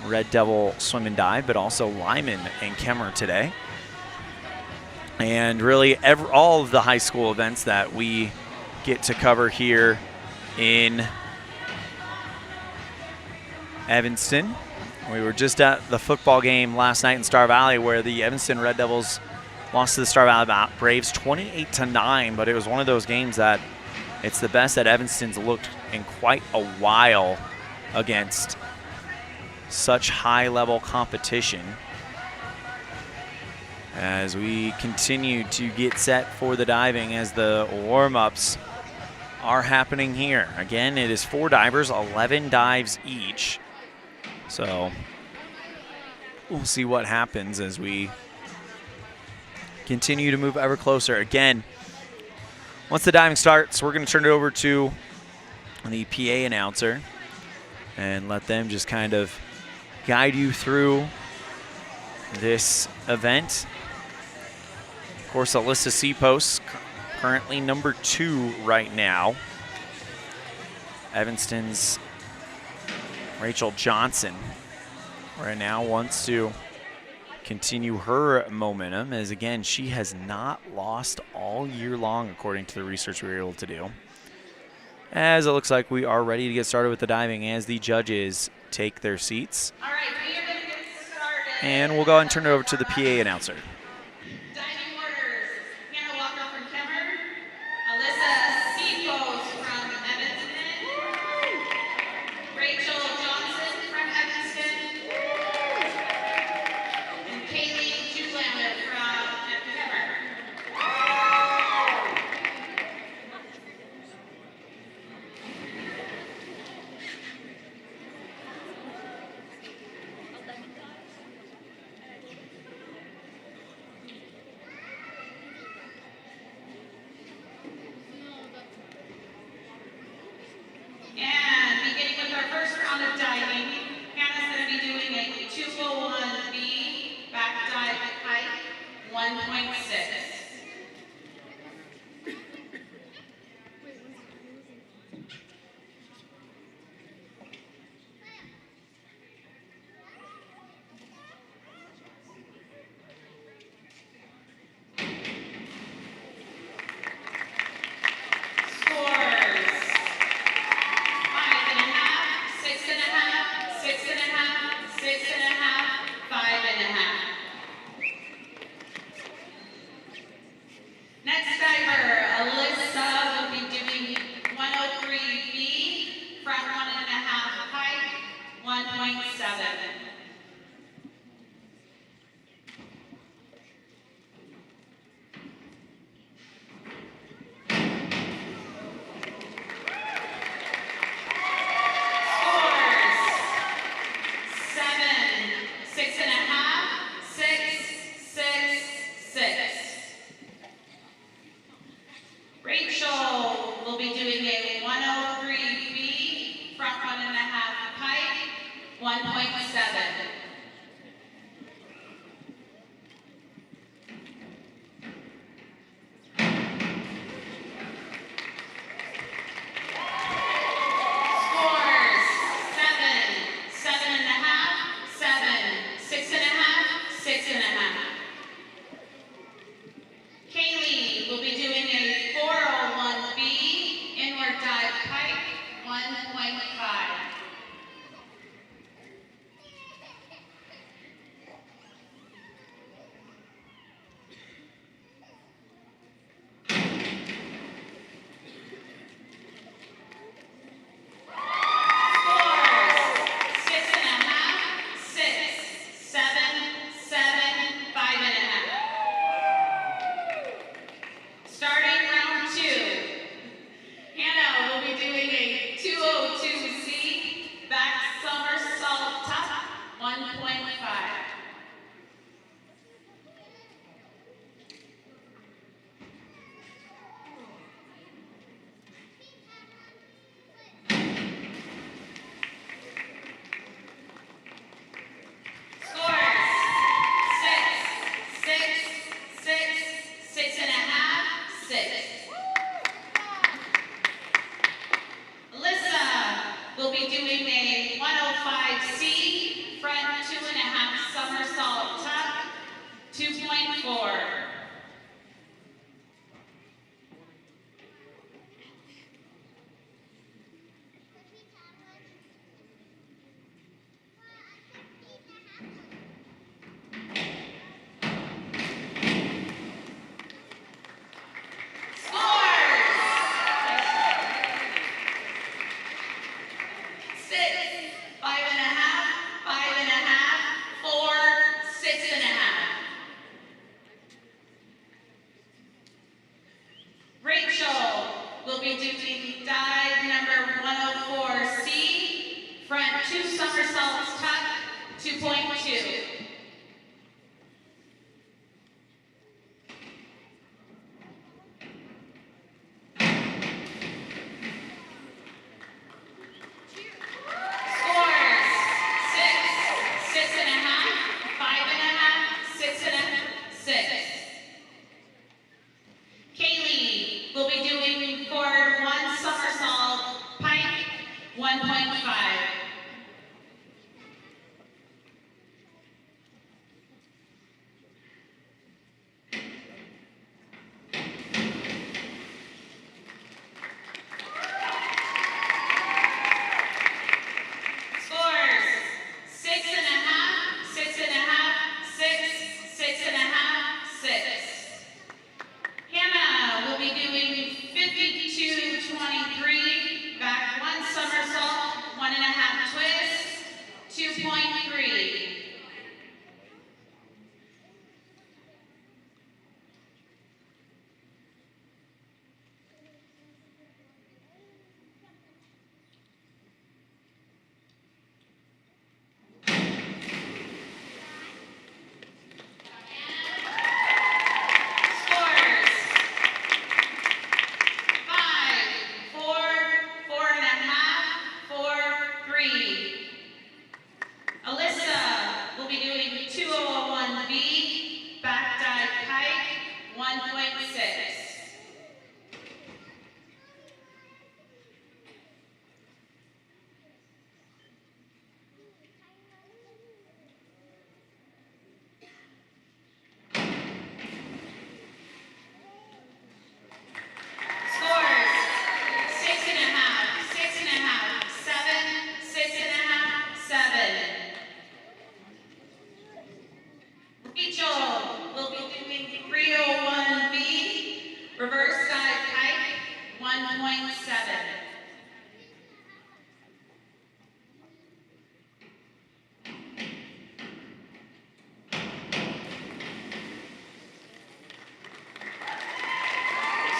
Red Devil Swim and Dive, but also Lyman and Kemmer today. And really all of the high school events that we get to cover here in Evanston. We were just at the football game last night in Star Valley where the Evanston Red Devils lost to the Star Valley Braves 28-9, but it was one of those games that it's the best that Evanston's looked in quite a while against such high-level competition. As we continue to get set for the diving as the warm-ups are happening here. Again, it is 4 divers, 11 dives each. So we'll see what happens as we continue to move ever closer. Again, once the diving starts, we're going to turn it over to the PA announcer and let them just kind of guide you through this event. Of course, Alyssa Seapost, currently number 2 right now. Evanston's Rachel Johnson right now wants to continue her momentum, as again, she has not lost all year long, according to the research we were able to do. As it looks like we are ready to get started with the diving as the judges take their seats. All right, we are going to get started. And we'll go ahead and turn it over to the PA announcer. Diving orders: Hannah Walker from Kemmer, Alyssa Seapost from Evanston, Rachel Johnson from Evanston, and Kaylee Julander from Kemmer. And beginning with our first round of diving, Hannah's going to be doing a 201B back dive height 1.6.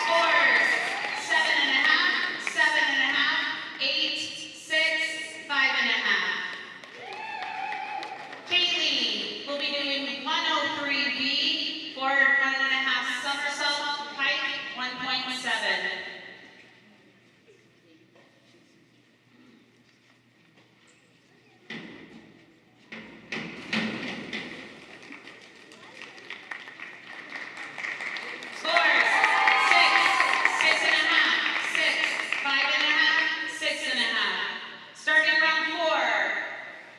Scores 7.5, 7.5, 8, 6, 5.5. Kaylee will be doing 103B, forward 1.5 somersault, height 1.7. Scores 6, 6.5, 6, 5.5, 6.5. Starting round 4,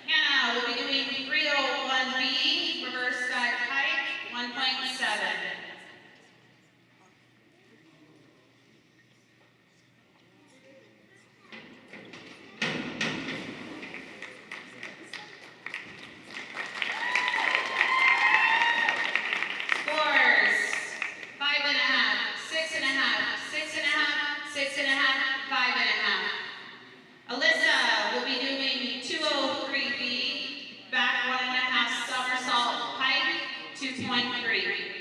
Hannah will be doing 301B, reverse dive height 1.7. Scores 5.5, 6.5, 6.5, 6.5, 5.5. Alyssa will be doing 203B, back 1.5 somersault, height 2.3.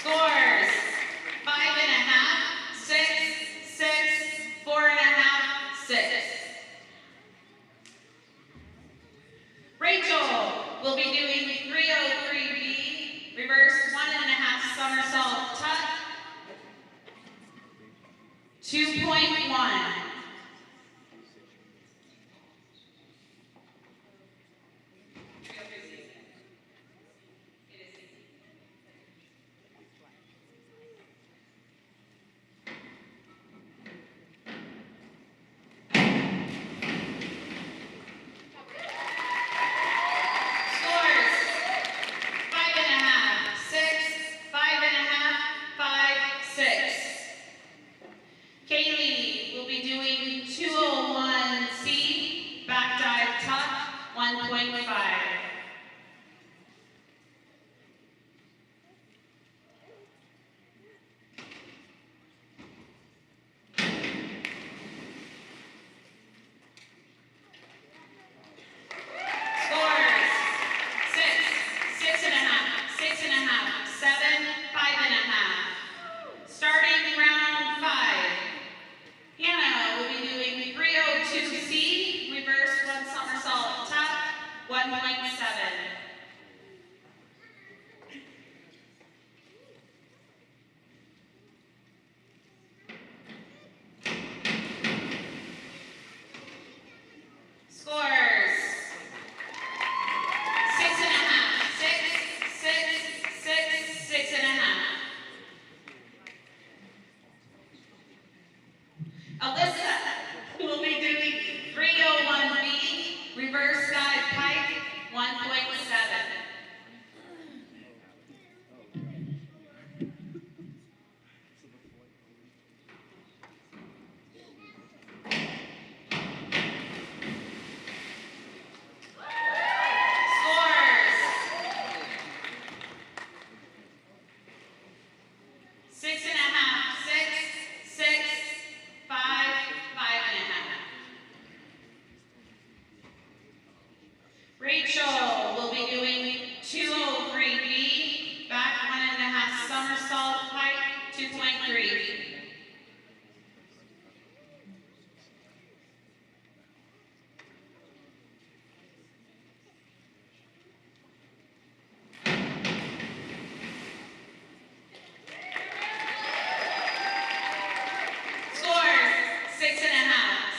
Scores 5.5, 6, 6, 4.5, 6. Rachel will be doing 303B, reverse 1.5 somersault tuck, 2.1. Scores 5.5, 6, 5.5, 5, 6. Kaylee will be doing 201C, back dive tuck 1.5. Scores 6, 6.5, 6.5, 7, 5.5. Starting round 5, Hannah will be doing 302C, reverse 1 somersault tuck 1.7. Scores 6.5, 6, 6, 6, 6.5. Alyssa will be doing 301B, reverse dive pike 1.7. Scores 6.5, 6, 6, 5, 5.5. Rachel will be doing 203B, back 1.5 somersault height 2.3. Scores 6.5,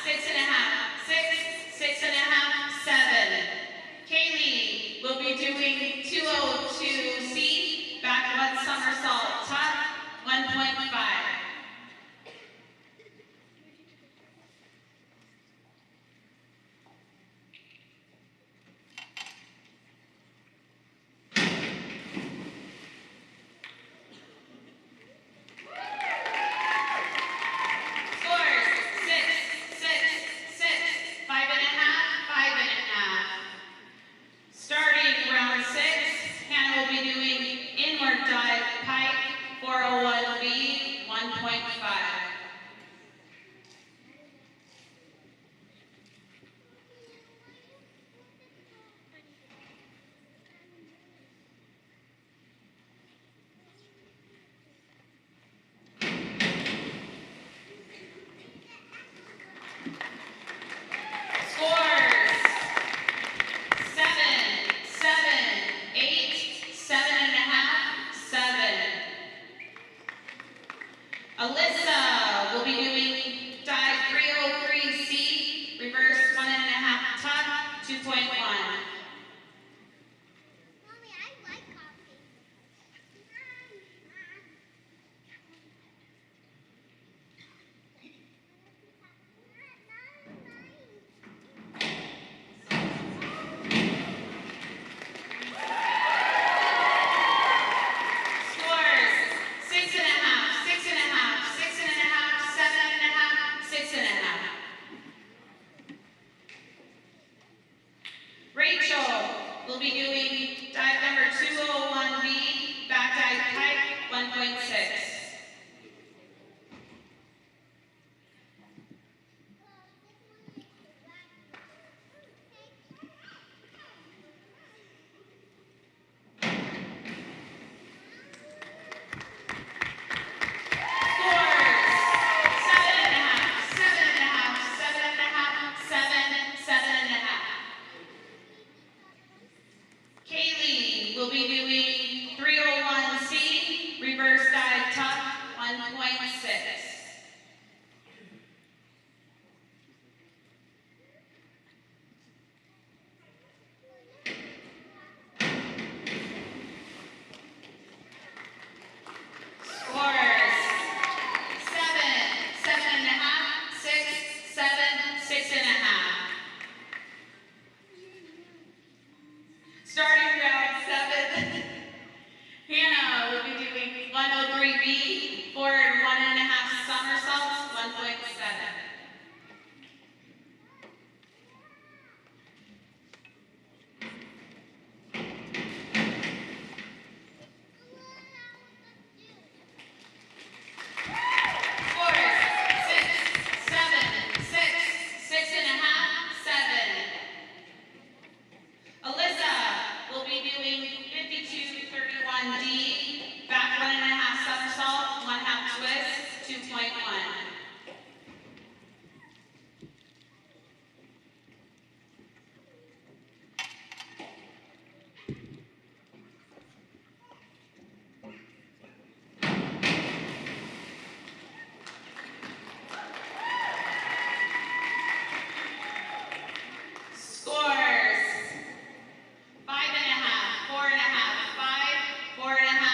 6.5, 6, 6.5, 7. Kaylee will be doing 202C, back 1 somersault tuck 1.5. Alyssa will be doing dive 303C, reverse 1.5 tuck, 2.1. Rachel will be doing dive number 201B, back dive pike, 1.6. Kaylee will be doing 301C, reverse dive tuck, 1.6. Scores 7, 7.5, 6, 7, 6.5. Starting round 7, Hannah will be doing 103B, forward 1.5 somersaults, 1.7. Scores 6, 7, 6, 6.5, 7. Alyssa will be doing 52-31D, back 1.5 somersault, 1/2 twist, 2.1. Scores 5.5, 4.5, 5, 4.5,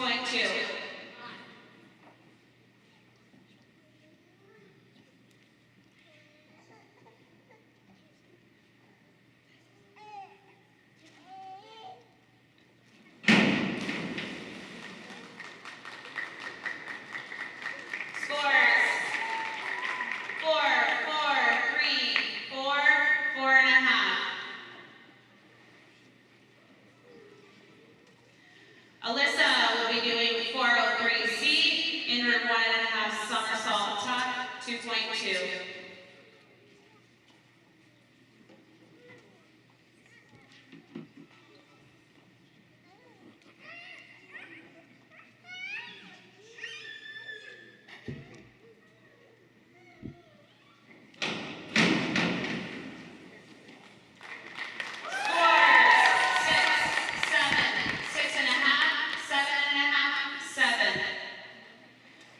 2.2. Alyssa will be doing 403C, inward 1.5 somersault tuck, 2.2.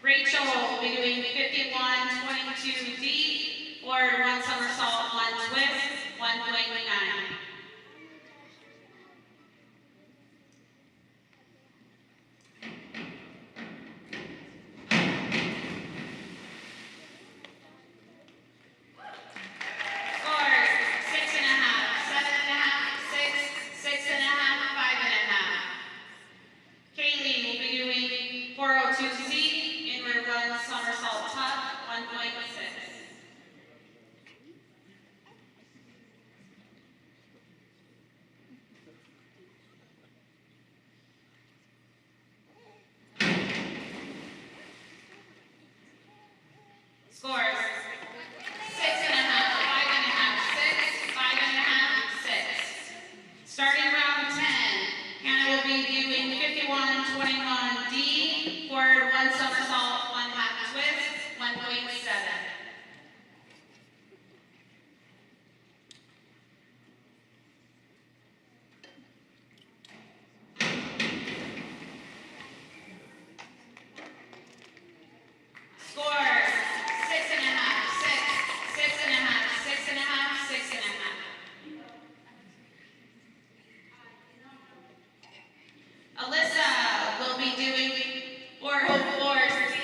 Rachel will be doing 51.22D, forward 1 somersault, 1 twist, 1.9. Scores 6.5, 7.5, 6, 6.5, 5.5. Kaylee will be doing 402C, inward 1 somersault tuck, 1.6. Scores 6.5, 5.5, 6, 5.5, 6. Starting round 10, Hannah will be doing 51.21D, forward 1 somersault, 1 half twist, 1.7. Scores 6.5, 6, 6.5, 6.5, 6.5. Alyssa will be doing 404C,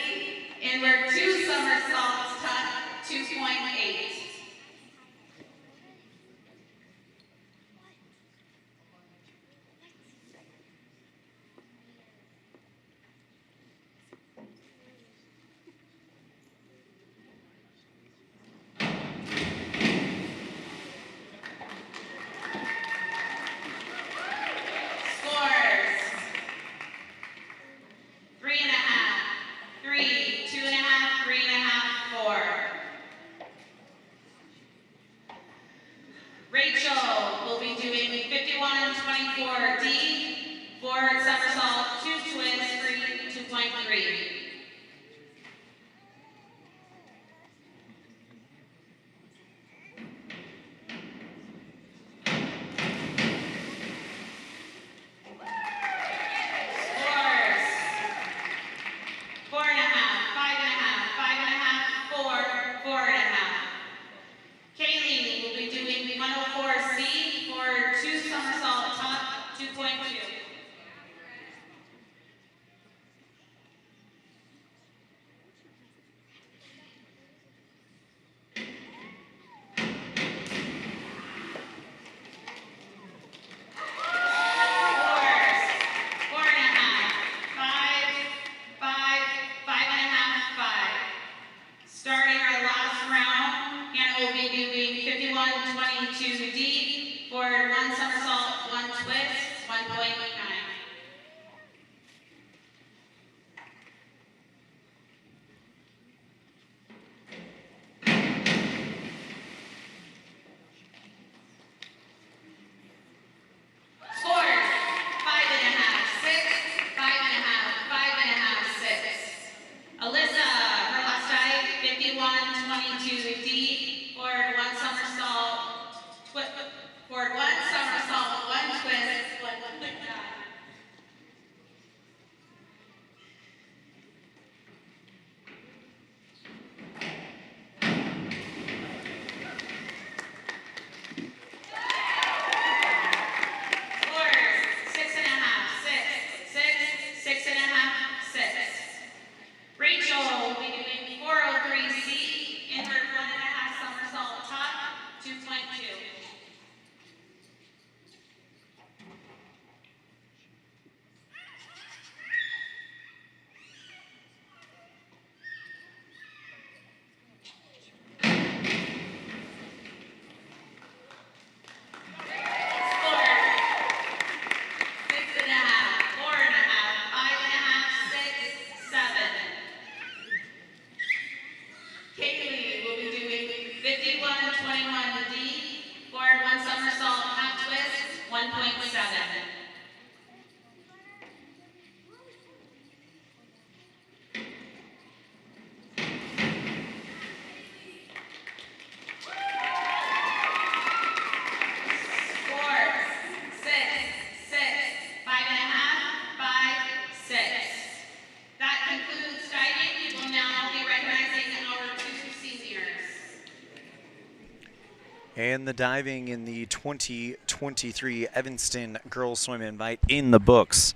And the diving in the 2023 Evanston Girls Swim Invite in the books.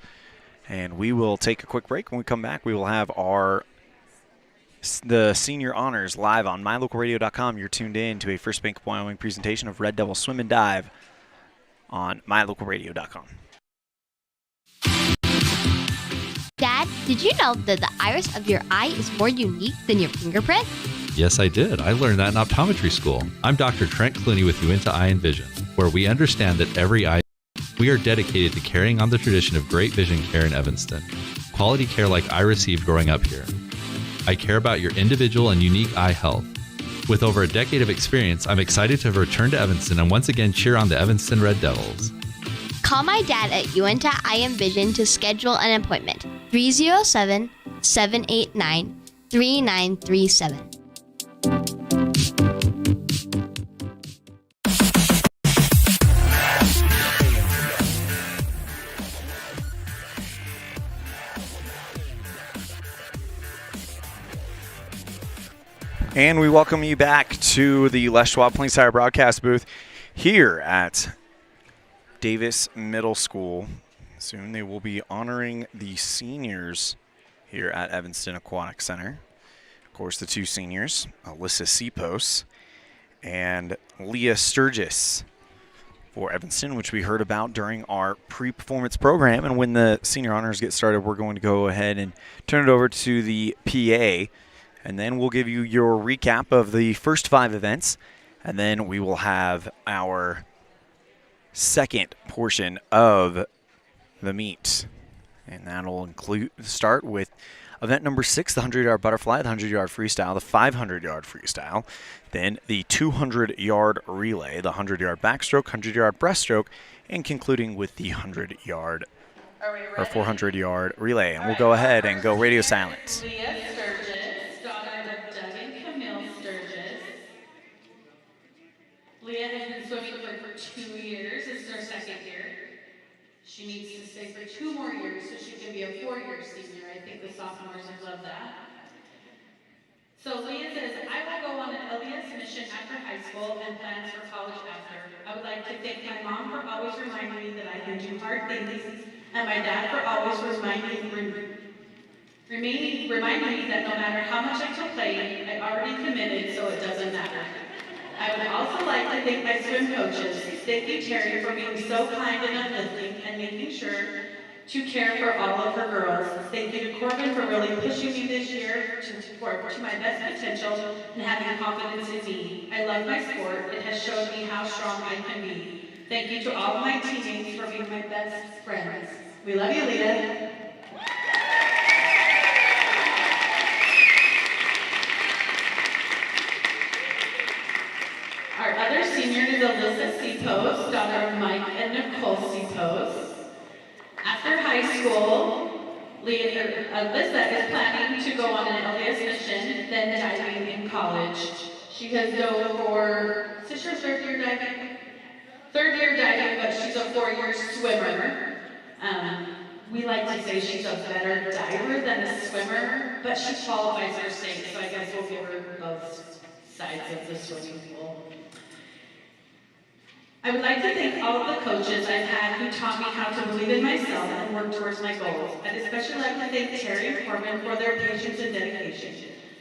And we will take a quick break. When we come back, we will have the senior honors live on mylocalradio.com. You're tuned in to a First Bank of Wyoming presentation of Red Devil Swim and Dive on mylocalradio.com. Dad, did you know that the iris of your eye is more unique than your fingerprint? Yes, I did. I learned that in optometry school. I'm Dr. Trent Clooney with Uinta Eye and Vision, where we understand that every eye. We are dedicated to carrying on the tradition of great vision care in Evanston. Quality care like I received growing up here. I care about your individual and unique eye health. With over a decade of experience, I'm excited to return to Evanston and once again cheer on the Evanston Red Devils. Call my dad at Uinta Eye and Vision to schedule an appointment. 307-789-3937. And we welcome you back to the Les Schwab Plains Tire broadcast booth here at Davis Middle School. Soon they will be honoring the seniors here at Evanston Aquatic Center. Of course, the two seniors, Alyssa Cepos and Leah Sturgis for Evanston, which we heard about during our pre-performance program. And when the senior honors get started, we're going to go ahead and turn it over to the PA. And then we'll give you your recap of the first 5 events. And then we will have our second portion of the meet. And that'll start with event number 6, the 100-yard butterfly, the 100-yard freestyle, the 500-yard freestyle. Then the 200-yard relay, the 100-yard backstroke, 100-yard breaststroke, and concluding with the 100-yard or 400-yard relay. And we'll go ahead and go radio silence. Leah has been swimming for 2 years. This is her second year. She needs to stay for 2 more years so she can be a 4-year senior. I think the sophomores would love that. So Leah says, I will go on an LDS mission after high school and plans for college after. I would like to thank my mom for always reminding me that I can do hard things, and my dad for always reminding me that no matter how much I complain, I already committed, so it doesn't matter. I would also like to thank my swim coaches. Thank you, Terry, for being so kind and uplifting and making sure to care for all of her girls. Thank you to Corbin for really pushing me this year to my best potential and having confidence in me. I love my sport. It has shown me how strong I can be. Thank you to all of my teammates for being my best friends. We love you, Leah. Our other senior is Alyssa Cepos, daughter of Mike and Nicole Cepos. After high school, Alyssa is planning to go on an LDS mission, then diving in college. She has dove for, is this your 3rd year diving? 3rd year diving, but she's a 4-year swimmer. We like to say she's a better diver than a swimmer, but she qualifies for state, so I guess we'll give her both sides of the swimming pool. I would like to thank all of the coaches I've had who taught me how to believe in myself and work towards my goals. I'd especially like to thank Terry and Corbin for their patience and dedication.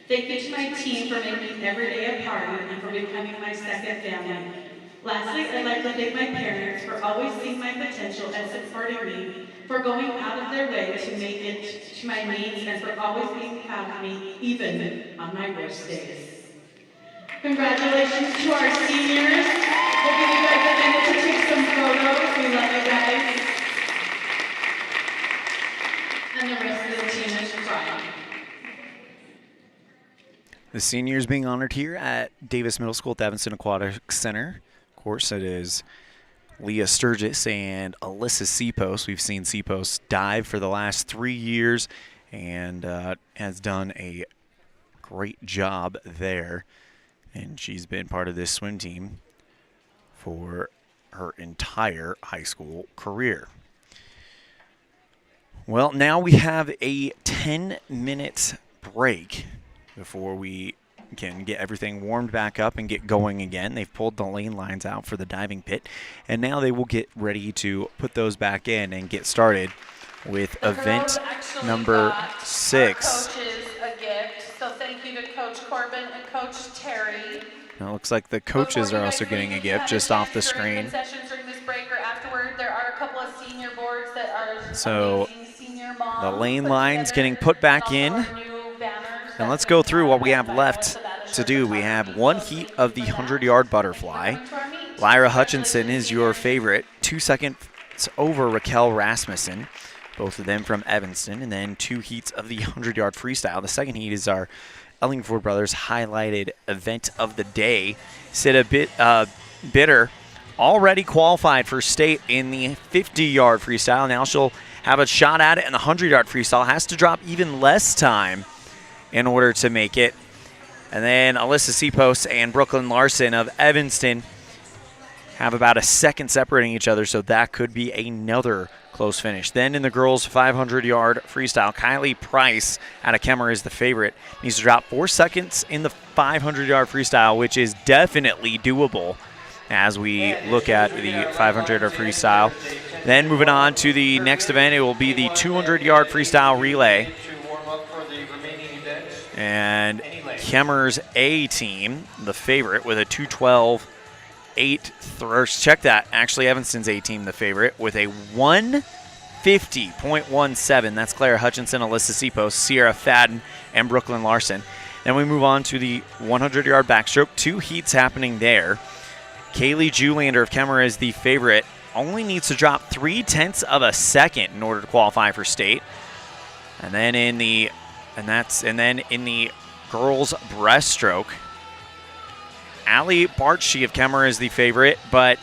Thank you to my team for making every day a party and for becoming my second family. Lastly, I'd like to thank my parents for always seeing my potential and supporting me, for going out of their way to make it to my needs, and for always being proud of me, even on my worst days. Congratulations to our seniors. We'll give you guys a minute to take some photos. We love you guys. And the rest of the team is crying. The seniors being honored here at Davis Middle School at the Evanston Aquatic Center. Of course, it is Leah Sturgis and Alyssa Cepos. We've seen Cepos dive for the last 3 years and has done a great job there. And she's been part of this swim team for her entire high school career. Well, now we have a 10-minute break before we can get everything warmed back up and get going again. They've pulled the lane lines out for the diving pit, and now they will get ready to put those back in and get started with event number 6. Coaches a gift, so thank you to Coach Corbin and Coach Terry. Now it looks like the coaches are also getting a gift just off the screen. Concessions during this break or afterward, there are a couple of senior boards that are So senior moms the lane line's getting put back in. And let's go through what we have left to do. We have one heat of the 100-yard butterfly. Lyra Hutchinson is your favorite, 2 seconds over Raquel Rasmussen, both of them from Evanston. And then 2 heats of the 100-yard freestyle. The second heat is our Ellingford Brothers highlighted event of the day. Sita Bitter already qualified for state in the 50-yard freestyle. Now she'll have a shot at it in the 100-yard freestyle. Has to drop even less time in order to make it. And then Alyssa Seapost and Brooklyn Larson of Evanston have about a second separating each other, so that could be another close finish. Then in the girls' 500-yard freestyle, Kylie Price out of Kemmer is the favorite. Needs to drop 4 seconds in the 500-yard freestyle, which is definitely doable as we look at the 500-yard freestyle. Then moving on to the next event, it will be the 200-yard freestyle relay. And Kemmer's A team, the favorite, with a 2:12.8. Check that. Actually, Evanston's A team, the favorite, with a 1:50.17. That's Clara Hutchinson, Alyssa Seapost, Sierra Fadden, and Brooklyn Larson. Then we move on to the 100-yard backstroke. 2 heats happening there. Kaylee Julander of Kemmer is the favorite. Only needs to drop 0.3 of a second in order to qualify for state. And then in the girls' breaststroke, Allie Bartschy of Kemmer is the favorite, but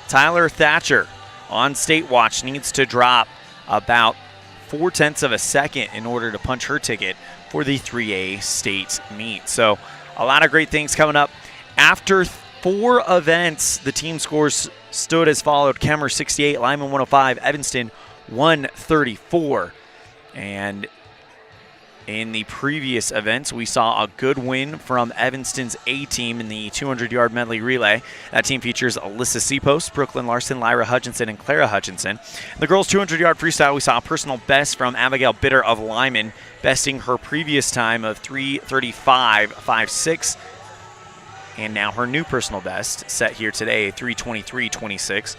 Tyler Thatcher on state watch needs to drop about 0.4 of a second in order to punch her ticket for the 3A state meet. So a lot of great things coming up. After 4 events, the team scores stood as followed: Kemmer 68, Lyman 105, Evanston 134. And in the previous events, we saw a good win from Evanston's A team in the 200-yard medley relay. That team features Alyssa Seapost, Brooklyn Larson, Lyra Hutchinson, and Clara Hutchinson. In the girls' 200-yard freestyle, we saw a personal best from Abigail Bitter of Lyman, besting her previous time of 3:35.56. And now her new personal best, set here today, 3:23.26.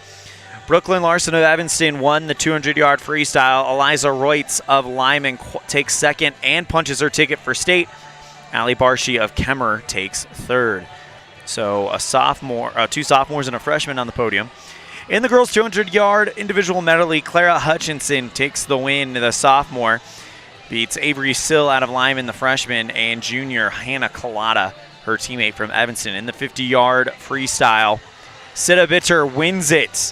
Brooklyn Larson of Evanston won the 200-yard freestyle. Eliza Reutz of Lyman takes second and punches her ticket for state. Allie Bartschy of Kemmer takes third. So a sophomore, 2 sophomores and a freshman on the podium. In the girls' 200-yard individual medley, Clara Hutchinson takes the win. The sophomore beats Avery Sill out of Lyman, the freshman, and junior Hannah Collada, her teammate from Evanston. In the 50-yard freestyle, Sita Bitter wins it.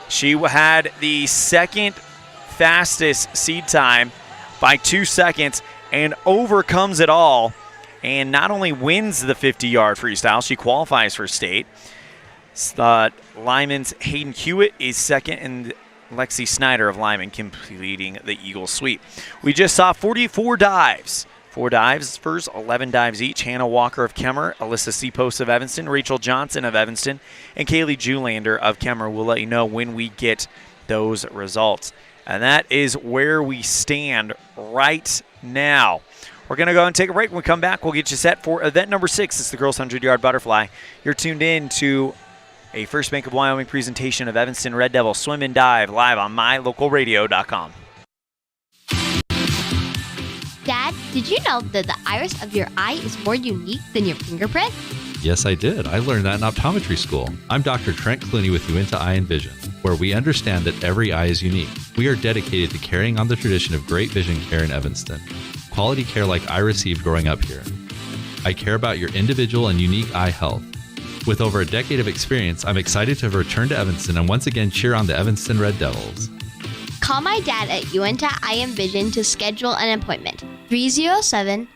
She had the second fastest seed time by 2 seconds and overcomes it all, and not only wins the 50-yard freestyle, she qualifies for state. Lyman's Hayden Hewitt is second, and Lexi Snyder of Lyman completing the Eagle sweep. We just saw 44 dives. 4 dives first, 11 dives each. Hannah Walker of Kemmer, Alyssa Seapost of Evanston, Rachel Johnson of Evanston, and Kaylee Julander of Kemmer. We'll let you know when we get those results. And that is where we stand right now. We're going to go and take a break. When we come back, we'll get you set for event number 6. It's the girls' 100-yard butterfly. You're tuned in to a First Bank of Wyoming presentation of Evanston Red Devil Swim and Dive live on mylocalradio.com. Dad, did you know that the iris of your eye is more unique than your fingerprint? Yes, I did. I learned that in optometry school. I'm Dr. Trent Clooney with Uinta Eye and Vision, where we understand that every eye is unique. We are dedicated to carrying on the tradition of great vision care in Evanston. Quality care like I received growing up here. I care about your individual and unique eye health. With over a decade of experience, I'm excited to return to Evanston and once again cheer on the Evanston Red Devils. Call my dad at Uinta Eye and Vision to schedule an appointment. 307-789-3937.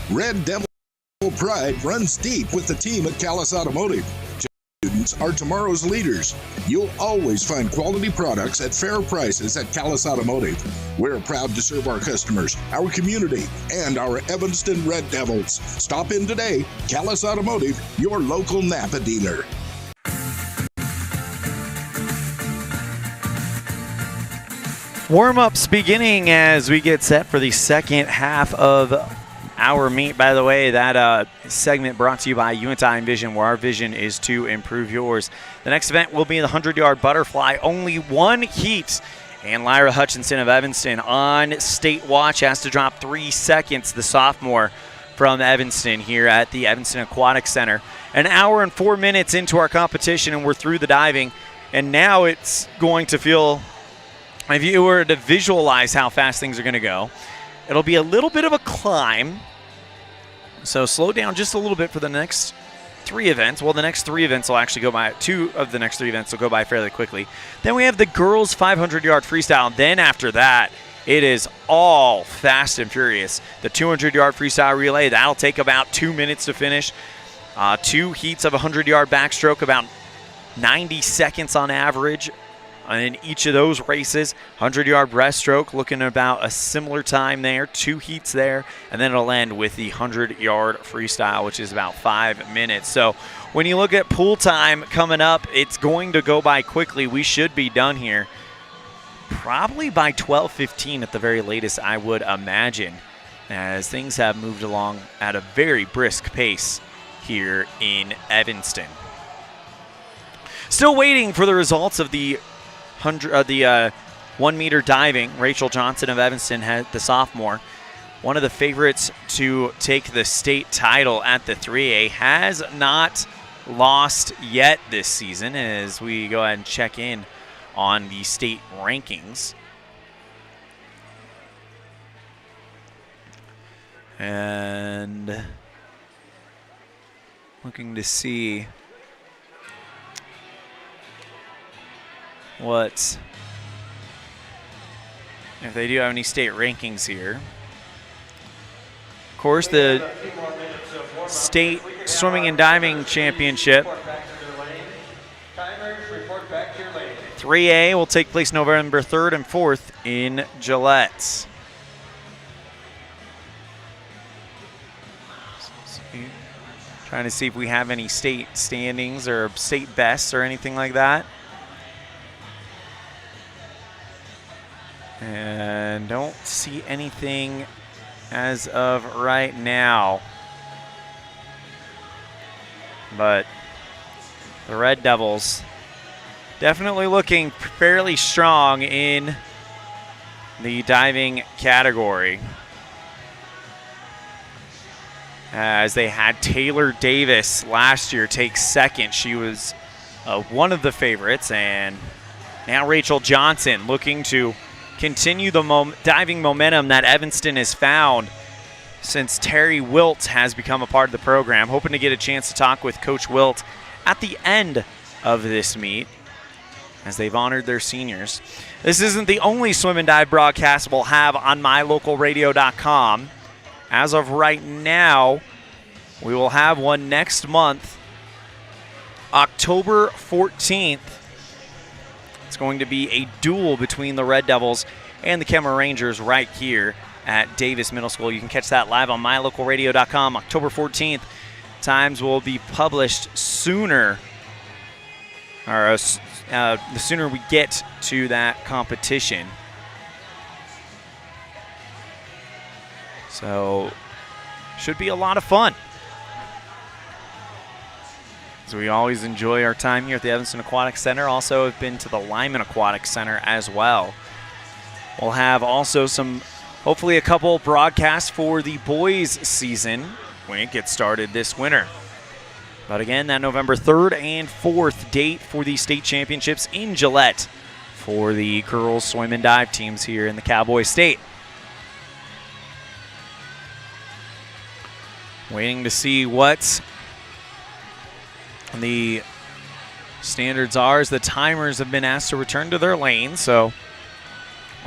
Red Devil pride runs deep with the team at Callis Automotive. Students are tomorrow's leaders. You'll always find quality products at fair prices at Callis Automotive. We're proud to serve our customers, our community, and our Evanston Red Devils. Stop in today. Callis Automotive, your local Napa dealer. Warm-ups beginning as we get set for the second half of our meet. By the way, that segment brought to you by Eye Vision, where our vision is to improve yours. The next event will be the 100-yard butterfly. Only one heat, and Lyra Hutchinson of Evanston on state watch has to drop 3 seconds, the sophomore from Evanston here at the Evanston Aquatic Center. An hour and 4 minutes into our competition, and we're through the diving, and now it's going to feel, if you were to visualize how fast things are going to go, it'll be a little bit of a climb. So slow down just a little bit for the next 3 events. Well, the next 3 events will actually go by, 2 of the next 3 events will go by fairly quickly. Then we have the girls 500-yard freestyle. Then after that, it is all fast and furious. The 200-yard freestyle relay, that'll take about 2 minutes to finish. 2 heats of 100-yard backstroke, about 90 seconds on average in each of those races. 100-yard breaststroke, looking at about a similar time there. 2 heats there, and then it'll end with the 100-yard freestyle, which is about 5 minutes. So when you look at pool time coming up, it's going to go by quickly. We should be done here probably by 12:15 at the very latest, I would imagine, as things have moved along at a very brisk pace here in Evanston. Still waiting for the results of the 1-meter diving. Rachel Johnson of Evanston, had the sophomore, one of the favorites to take the state title at the 3A, has not lost yet this season, as we go ahead and check in on the state rankings. And looking to see what, if they do have any state rankings here. Of course, the state swimming and diving championship 3A will take place November 3rd and 4th in Gillette. Trying to see if we have any state standings or state bests or anything like that. And don't see anything as of right now. But the Red Devils definitely looking fairly strong in the diving category, as they had Taylor Davis last year take second. She was one of the favorites, and now Rachel Johnson looking to continue the diving momentum that Evanston has found since Terry Wilt has become a part of the program. Hoping to get a chance to talk with Coach Wilt at the end of this meet, as they've honored their seniors. This isn't the only swim and dive broadcast we'll have on mylocalradio.com. As of right now, we will have one next month, October 14th. It's going to be a duel between the Red Devils and the Kemmer Rangers right here at Davis Middle School. You can catch that live on mylocalradio.com October 14th. Times will be published sooner, or the sooner we get to that competition. So, should be a lot of fun. So we always enjoy our time here at the Evanston Aquatic Center. Also have been to the Lyman Aquatic Center as well. We'll have also hopefully a couple broadcasts for the boys season when it gets started this winter. But again, that November 3rd and 4th date for the state championships in Gillette for the girls swim and dive teams here in the Cowboy State. Waiting to see what the standards are, as the timers have been asked to return to their lane. So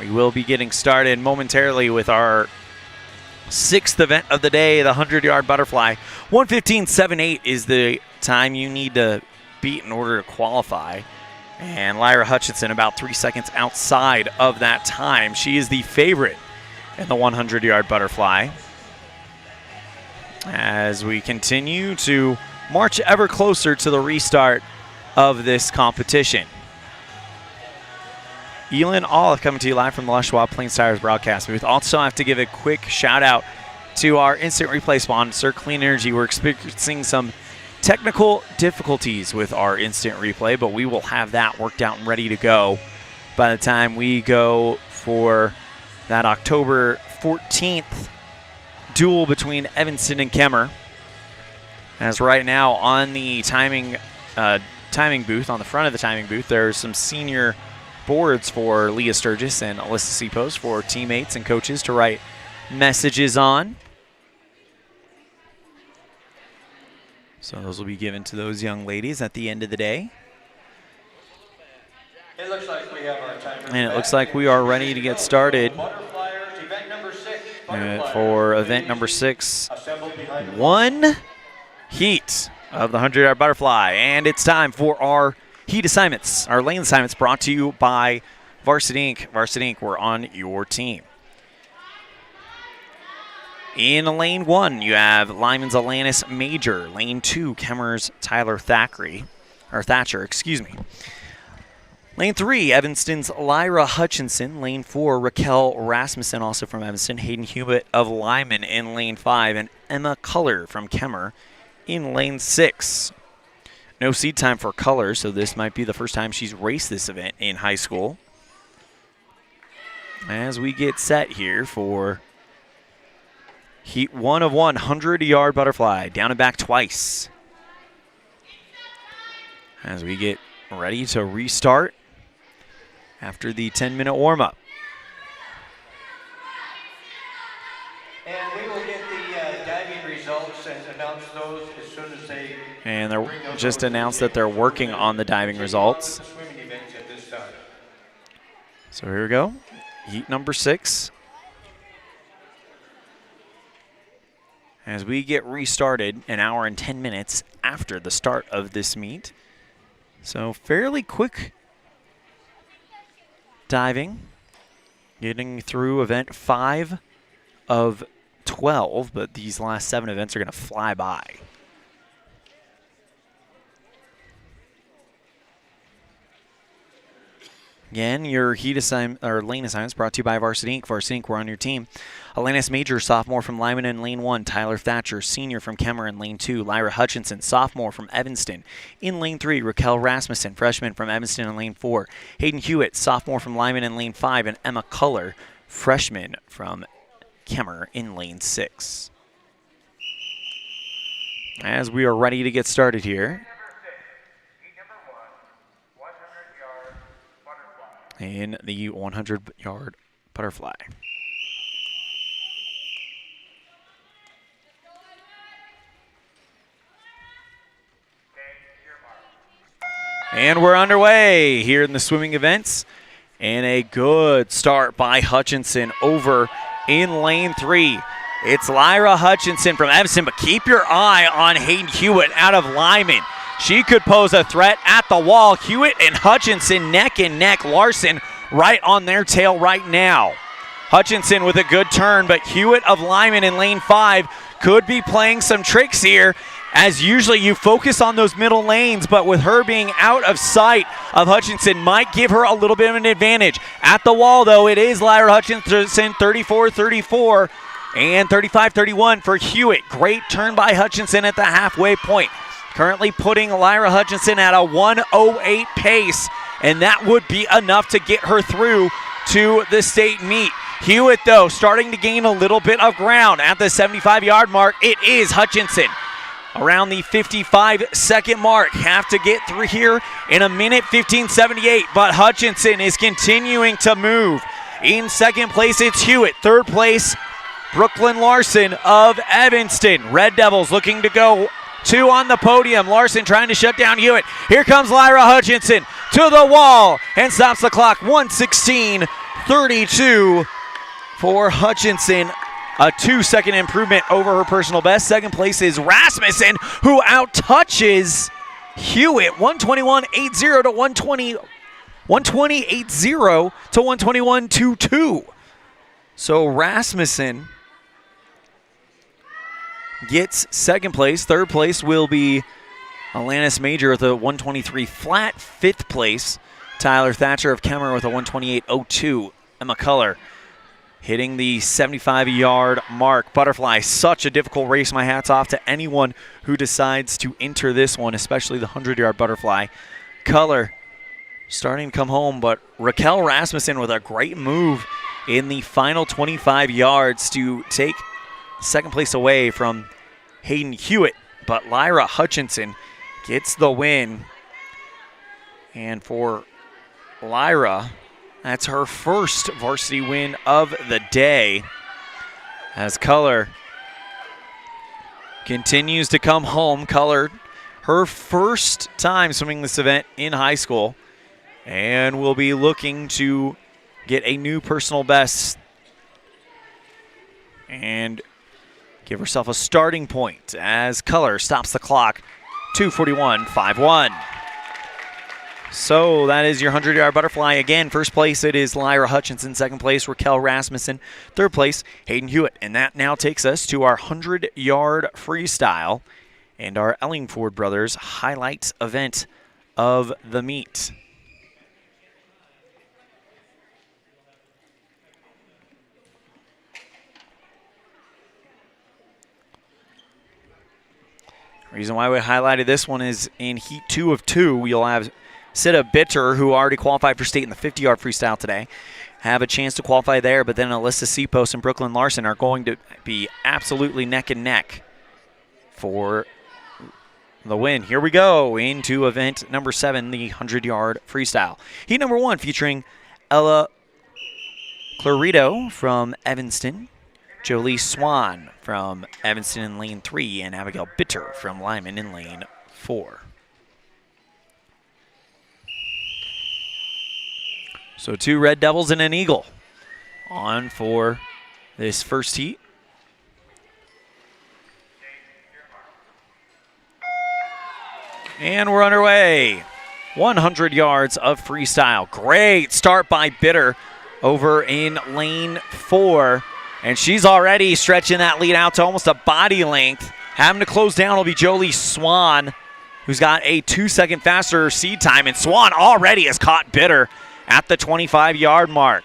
we will be getting started momentarily with our 6th event of the day, the 100-yard butterfly. 1:15.78 is the time you need to beat in order to qualify. And Lyra Hutchinson about 3 seconds outside of that time. She is the favorite in the 100-yard butterfly. As we continue to march ever closer to the restart of this competition. Elan, Olliff coming to you live from the Les Schwab Plains Tires broadcast booth. Also have to give a quick shout out to our instant replay sponsor, Clean Energy. We're experiencing some technical difficulties with our instant replay, but we will have that worked out and ready to go by the time we go for that October 14th duel between Evanston and Kemmer. As right now on the timing booth, on the front of the timing booth, there's some senior boards for Leah Sturgis and Alyssa Sipos for teammates and coaches to write messages on. So those will be given to those young ladies at the end of the day. It looks like we have our timer. And it looks like we are ready to get started for event number 6. One heat of the 100-yard butterfly. And it's time for our heat assignments, our lane assignments, brought to you by Varsity Inc. Varsity Inc., we're on your team. In lane 1, you have Lyman's Alanis Major. Lane 2, Kemmer's Tyler Thatcher. Lane 3, Evanston's Lyra Hutchinson. Lane 4, Raquel Rasmussen, also from Evanston. Hayden Hewitt of Lyman in lane 5. And Emma Culler from Kemmer in lane 6. No seed time for Culler, so this might be the first time she's raced this event in high school. As we get set here for heat 1 of 1, 100-yard butterfly, down and back twice. As we get ready to restart after the 10-minute warm-up. And we will get the diving results and announce those as soon as they... And they just announced that they're working on the diving results. So here we go. Heat number 6. As we get restarted an hour and 10 minutes after the start of this meet. So fairly quick diving. Getting through event 5 of 12, but these last 7 events are going to fly by. Again, your heat assignment or lane assignments brought to you by Varsity Inc. Varsity Inc., we're on your team. Alanis Major, sophomore from Lyman in lane 1. Tyler Thatcher, senior from Kemmer in lane 2. Lyra Hutchinson, sophomore from Evanston in lane 3. Raquel Rasmussen, freshman from Evanston in lane 4. Hayden Hewitt, sophomore from Lyman in lane 5. And Emma Culler, freshman from Kemmer in lane 6. As we are ready to get started here in the 100-yard butterfly. And we're underway here in the swimming events. And a good start by Hutchinson over in lane 3. It's Lyra Hutchinson from Evanston, but keep your eye on Hayden Hewitt out of Lyman. She could pose a threat at the wall. Hewitt and Hutchinson neck and neck. Larson right on their tail right now. Hutchinson with a good turn, but Hewitt of Lyman in lane 5 could be playing some tricks here. As usually you focus on those middle lanes, but with her being out of sight of Hutchinson might give her a little bit of an advantage. At the wall, though, it is Lyra Hutchinson, 34-34 and 35-31 for Hewitt. Great turn by Hutchinson at the halfway point. Currently putting Lyra Hutchinson at a 1:08 pace, and that would be enough to get her through to the state meet. Hewitt, though, starting to gain a little bit of ground at the 75-yard mark. It is Hutchinson around the 55-second mark. Have to get through here in a minute 15:78, but Hutchinson is continuing to move. In second place, it's Hewitt. Third place, Brooklyn Larson of Evanston. Red Devils looking to go 2 on the podium. Larson trying to shut down Hewitt. Here comes Lyra Hutchinson to the wall and stops the clock. 1:16:32 for Hutchinson. A 2-second improvement over her personal best. Second place is Rasmussen, who out-touches Hewitt, 121.80 to 120.80 to 121.22. So Rasmussen gets second place. Third place will be Alanis Major with a 123 flat. Fifth place, Tyler Thatcher of Kemmer with a 128.02. Emma Culler hitting the 75-yard mark. Butterfly, such a difficult race. My hat's off to anyone who decides to enter this one, especially the 100-yard butterfly. Culler starting to come home, but Raquel Rasmussen with a great move in the final 25 yards to take second place away from Hayden Hewitt. But Lyra Hutchinson gets the win. And for Lyra, that's her first varsity win of the day, as Culler continues to come home. Culler, her first time swimming this event in high school, and will be looking to get a new personal best and give herself a starting point as Culler stops the clock. 2:41.51. So that is your 100-yard butterfly. Again, first place it is Lyra Hutchinson. Second place, Raquel Rasmussen. Third place, Hayden Hewitt. And that now takes us to our 100-yard freestyle and our Ellingford Brothers highlight event of the meet. Reason why we highlighted this one is in Heat 2 of 2, you'll have Sita Bitter, who already qualified for state in the 50-yard freestyle today, have a chance to qualify there, but then Alyssa Seapost and Brooklyn Larson are going to be absolutely neck and neck for the win. Here we go into event number 7, the 100-yard freestyle. Heat number 1 featuring Ella Clarito from Evanston, Jolie Swan from Evanston in lane 3, and Abigail Bitter from Lyman in lane 4. So 2 Red Devils and an Eagle on for this first heat. And we're underway. 100 yards of freestyle. Great start by Bitter over in lane 4. And she's already stretching that lead out to almost a body length. Having to close down will be Jolie Swan, who's got a 2-second faster seed time. And Swan already has caught Bitter at the 25-yard mark.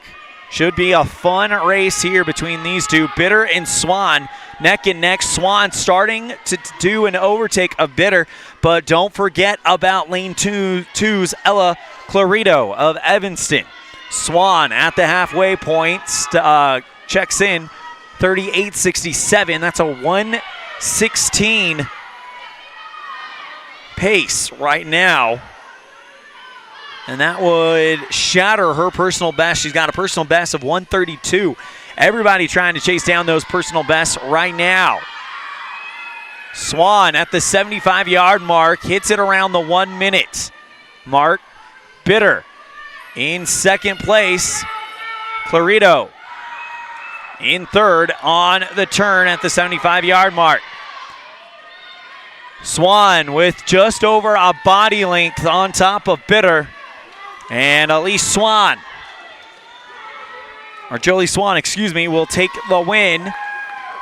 Should be a fun race here between these two. Bitter and Swan neck and neck. Swan starting to do an overtake of Bitter, but don't forget about lane 2's Ella Clarito of Evanston. Swan at the halfway point checks in 38.67. That's a 1:16 pace right now. And that would shatter her personal best. She's got a personal best of 1:32. Everybody trying to chase down those personal bests right now. Swan at the 75-yard mark, hits it around the 1 minute mark. Bitter in second place. Clarito in third on the turn at the 75-yard mark. Swan with just over a body length on top of Bitter. And Elise Swan, or Jolie Swan, excuse me, will take the win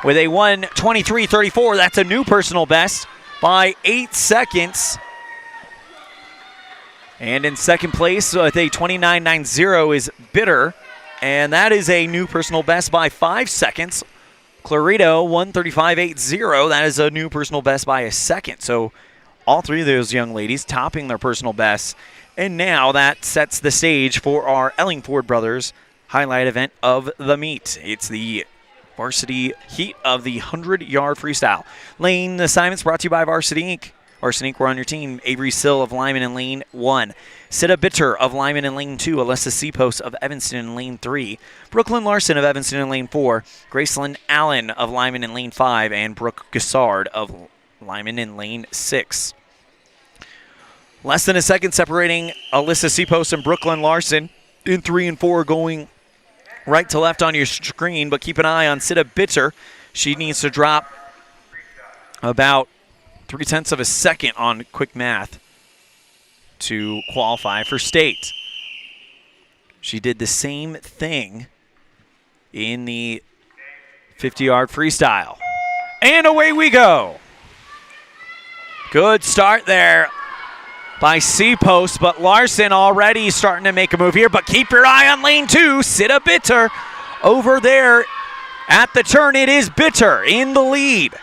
with a 1:23.34. That's a new personal best by 8 seconds. And in second place with a 29.90 is Bitter. And that is a new personal best by 5 seconds. Clarito, 1:35.80. That is a new personal best by a second. So all three of those young ladies topping their personal bests. And now that sets the stage for our Ellingford Brothers highlight event of the meet. It's the varsity heat of the 100-yard freestyle. Lane assignments brought to you by Varsity Inc. Varsity Inc. We're on your team. Avery Sill of Lyman in lane 1. Sita Bitter of Lyman in lane 2. Alyssa Seapost of Evanston in lane 3. Brooklyn Larson of Evanston in lane 4. Gracelyn Allen of Lyman in lane 5. And Brooke Gassard of Lyman in lane 6. Less than a second separating Alyssa Seapost and Brooklyn Larson in 3 and 4, going right to left on your screen, but keep an eye on Sita Bitter. She needs to drop about 0.3 of a second on quick math to qualify for state. She did the same thing in the 50-yard freestyle. And away we go. Good start there by Seapost, but Larson already starting to make a move here. But keep your eye on lane 2. Sita Bitter over there at the turn. It is Bitter in the lead.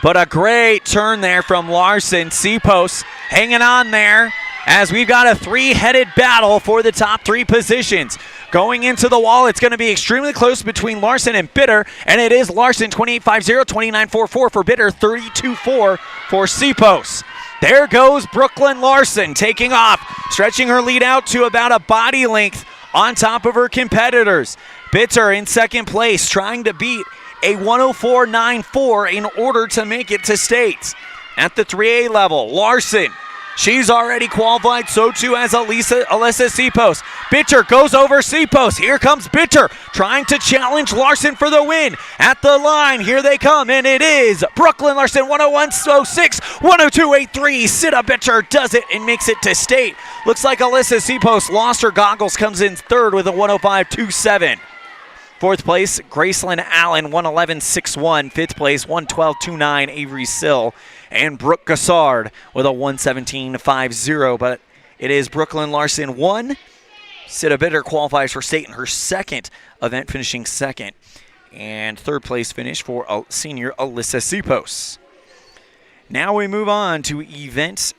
But a great turn there from Larson. Seapost hanging on there as we've got a three-headed battle for the top 3 positions. Going into the wall, it's going to be extremely close between Larson and Bitter, and it is Larson 28.50, 29.44 for Bitter, 32.4 for Seapost. There goes Brooklyn Larson taking off, stretching her lead out to about a body length on top of her competitors. Bitter in second place, trying to beat a 104.94 in order to make it to states. At the 3A level, Larson, she's already qualified, so too has Alyssa Seapost. Bitter goes over Seapost. Here comes Bitter, trying to challenge Larson for the win. At the line, here they come, and it is Brooklyn Larson, 101.06, 102.83. Sita Bitter does it and makes it to state. Looks like Alyssa Seapost lost her goggles, comes in third with a 105.27. Fourth place, Gracelyn Allen, 111.61. Fifth place, 112.29, Avery Sill. And Brooke Gassard with a 117.50. But it is Brooklyn Larson 1. Sita Bitter qualifies for state in her second event, finishing second. And third place finish for senior Alyssa Seapost. Now we move on to event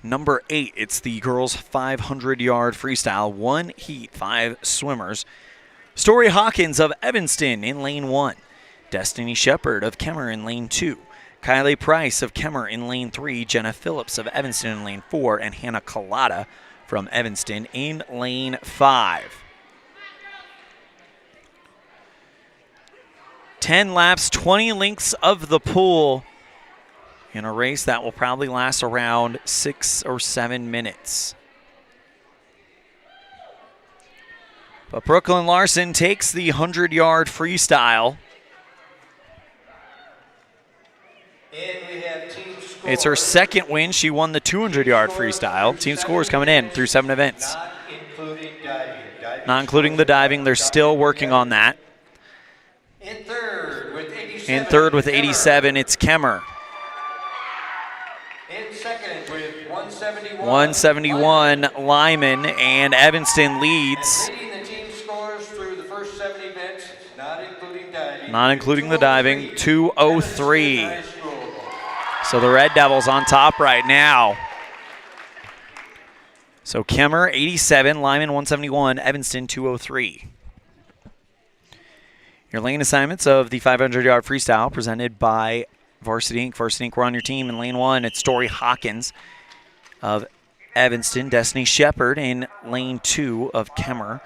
number 8. It's the girls' 500-yard freestyle. One heat, 5 swimmers. Story Hawkins of Evanston in lane 1. Destiny Shepard of Kemmer in lane 2. Kylie Price of Kemmer in lane 3. Jenna Phillips of Evanston in lane 4. And Hannah Collada from Evanston in lane 5. 10 laps, 20 lengths of the pool in a race that will probably last around 6 or 7 minutes. But Brooklyn Larson takes the 100-yard freestyle. It's her second win. She won the 200-yard freestyle. Team scores coming in through 7 events. Not including the diving. They're still working on that. In third with 87, it's Kemmer. In second with 171, Lyman, and Evanston leads. Not including the diving, 2:03. So the Red Devils on top right now. So Kemmer, 87, Lyman, 171, Evanston, 2:03. Your lane assignments of the 500-yard freestyle presented by Varsity Inc. Varsity Inc. We're on your team in lane 1. It's Story Hawkins of Evanston, Destiny Shepard in lane 2 of Kemmer.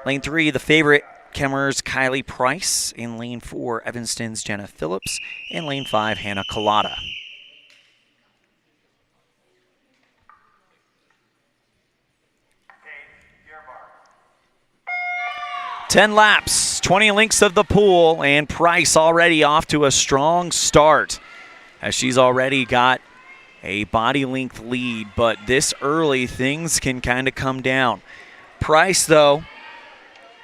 Lane 3, the favorite, Kemmer's Kylie Price. In lane 4, Evanston's Jenna Phillips. In lane 5, Hannah Collada. Ten laps, 20 lengths of the pool, and Price already off to a strong start as she's already got a body length lead, but this early things can kind of come down. Price, though,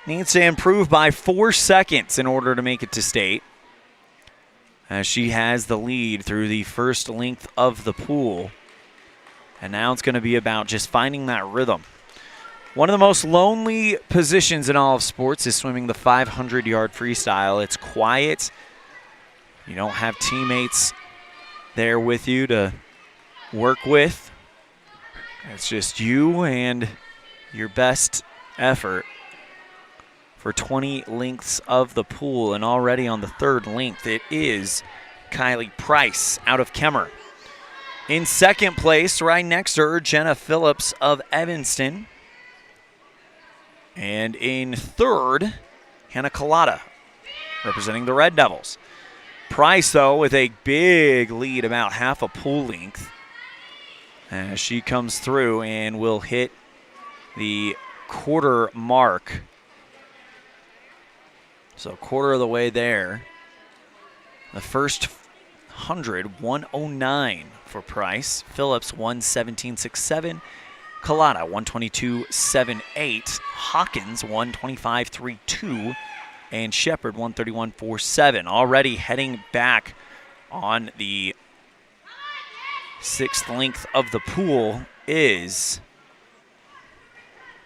needs to improve by 4 seconds in order to make it to state, as she has the lead through the first length of the pool. And now it's going to be about just finding that rhythm. One of the most lonely positions in all of sports is swimming the 500-yard freestyle. It's quiet. You don't have teammates there with you to work with. It's just you and your best effort for 20 lengths of the pool. And already on the third length, it is Kylie Price out of Kemmer. In second place, right next to her, Jenna Phillips of Evanston. And in third, Hannah Collada, representing the Red Devils. Price, though, with a big lead, about half a pool length, as she comes through and will hit the quarter mark. So quarter of the way there. The first 109 for Price. Phillips 117.67. Collada 122.78. Hawkins 125.32. And Shepard 131.47. Already heading back on the 6th length of the pool is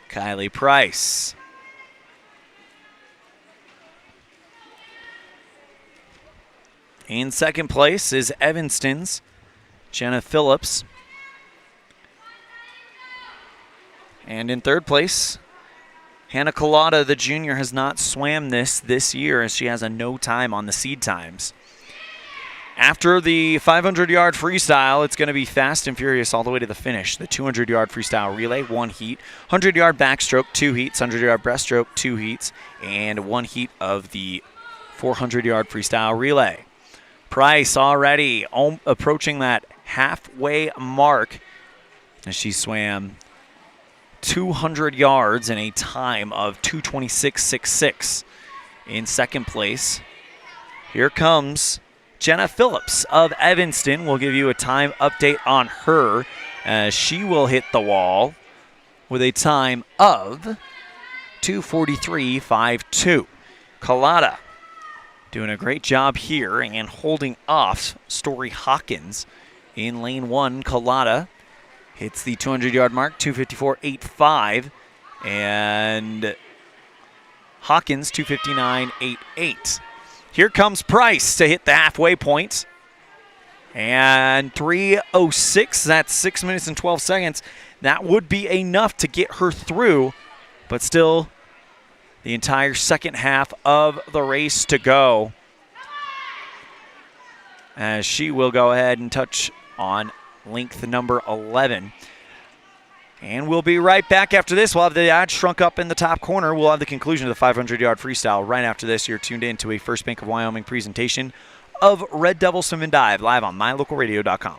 Kylie Price. In second place is Evanston's Jenna Phillips. And in third place, Hannah Collada, the junior, has not swam this year as she has a no time on the seed times. After the 500-yard freestyle, it's going to be fast and furious all the way to the finish. The 200-yard freestyle relay, 1 heat. 100-yard backstroke, 2 heats. 100-yard breaststroke, 2 heats. And 1 heat of the 400-yard freestyle relay. Price already approaching that halfway mark as she swam 200 yards in a time of 2:26.66. In second place, here comes Jenna Phillips of Evanston. We'll give you a time update on her as she will hit the wall with a time of 2:43.52. Collada doing a great job here and holding off Story Hawkins in lane 1. Collada hits the 200-yard mark, 2:54.85, and Hawkins 2:59.88. Here comes Price to hit the halfway point. And 3:06, that's 6 minutes and 12 seconds. That would be enough to get her through, but still the entire second half of the race to go. As she will go ahead and touch on length number 11. And we'll be right back after this. We'll have the ad shrunk up in the top corner. We'll have the conclusion of the 500-yard freestyle right after this. You're tuned in to a First Bank of Wyoming presentation of Red Devil Swim and Dive live on mylocalradio.com.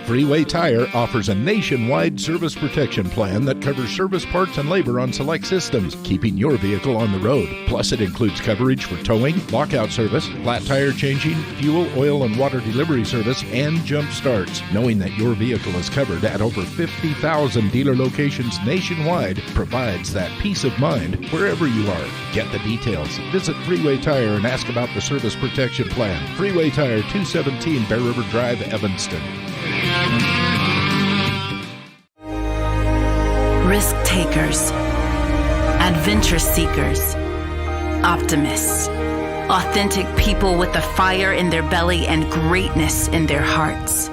Freeway Tire offers a nationwide service protection plan that covers service parts and labor on select systems, keeping your vehicle on the road. Plus, it includes coverage for towing, lockout service, flat tire changing, fuel, oil, and water delivery service, and jump starts. Knowing that your vehicle is covered at over 50,000 dealer locations nationwide provides that peace of mind wherever you are. Get the details. Visit Freeway Tire and ask about the service protection plan. Freeway Tire, 217 Bear River Drive, Evanston. Risk takers, adventure seekers, optimists, authentic people with the fire in their belly and greatness in their hearts.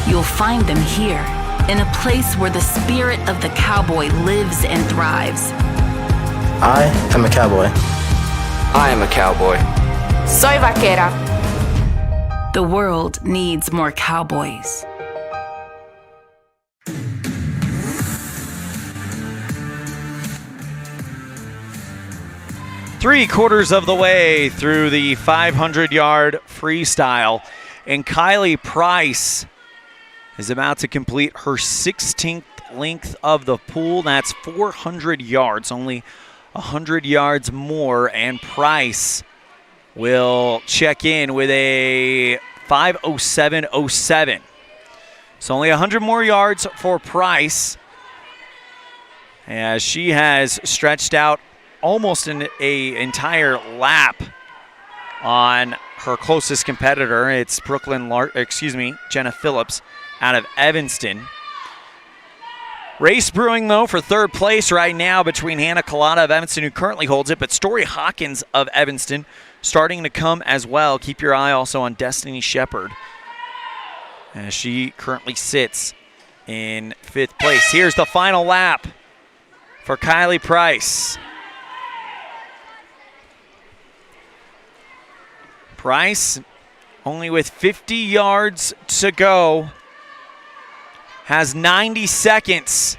You'll find them here, in a place where the spirit of the cowboy lives and thrives. I am a cowboy. I am a cowboy. Soy vaquera. The world needs more cowboys. Three-quarters of the way through the 500-yard freestyle, and Kylie Price is about to complete her 16th length of the pool. That's 400 yards, only 100 yards more, and Price will check in with a 5:07.07. So only 100 more yards for Price, as she has stretched out almost an entire lap on her closest competitor. It's Jenna Phillips out of Evanston. Race brewing, though, for third place right now between Hannah Collada of Evanston, who currently holds it, but Story Hawkins of Evanston starting to come as well. Keep your eye also on Destiny Shepard, as she currently sits in 5th place. Here's the final lap for Kylie Price. Price, only with 50 yards to go, has 90 seconds,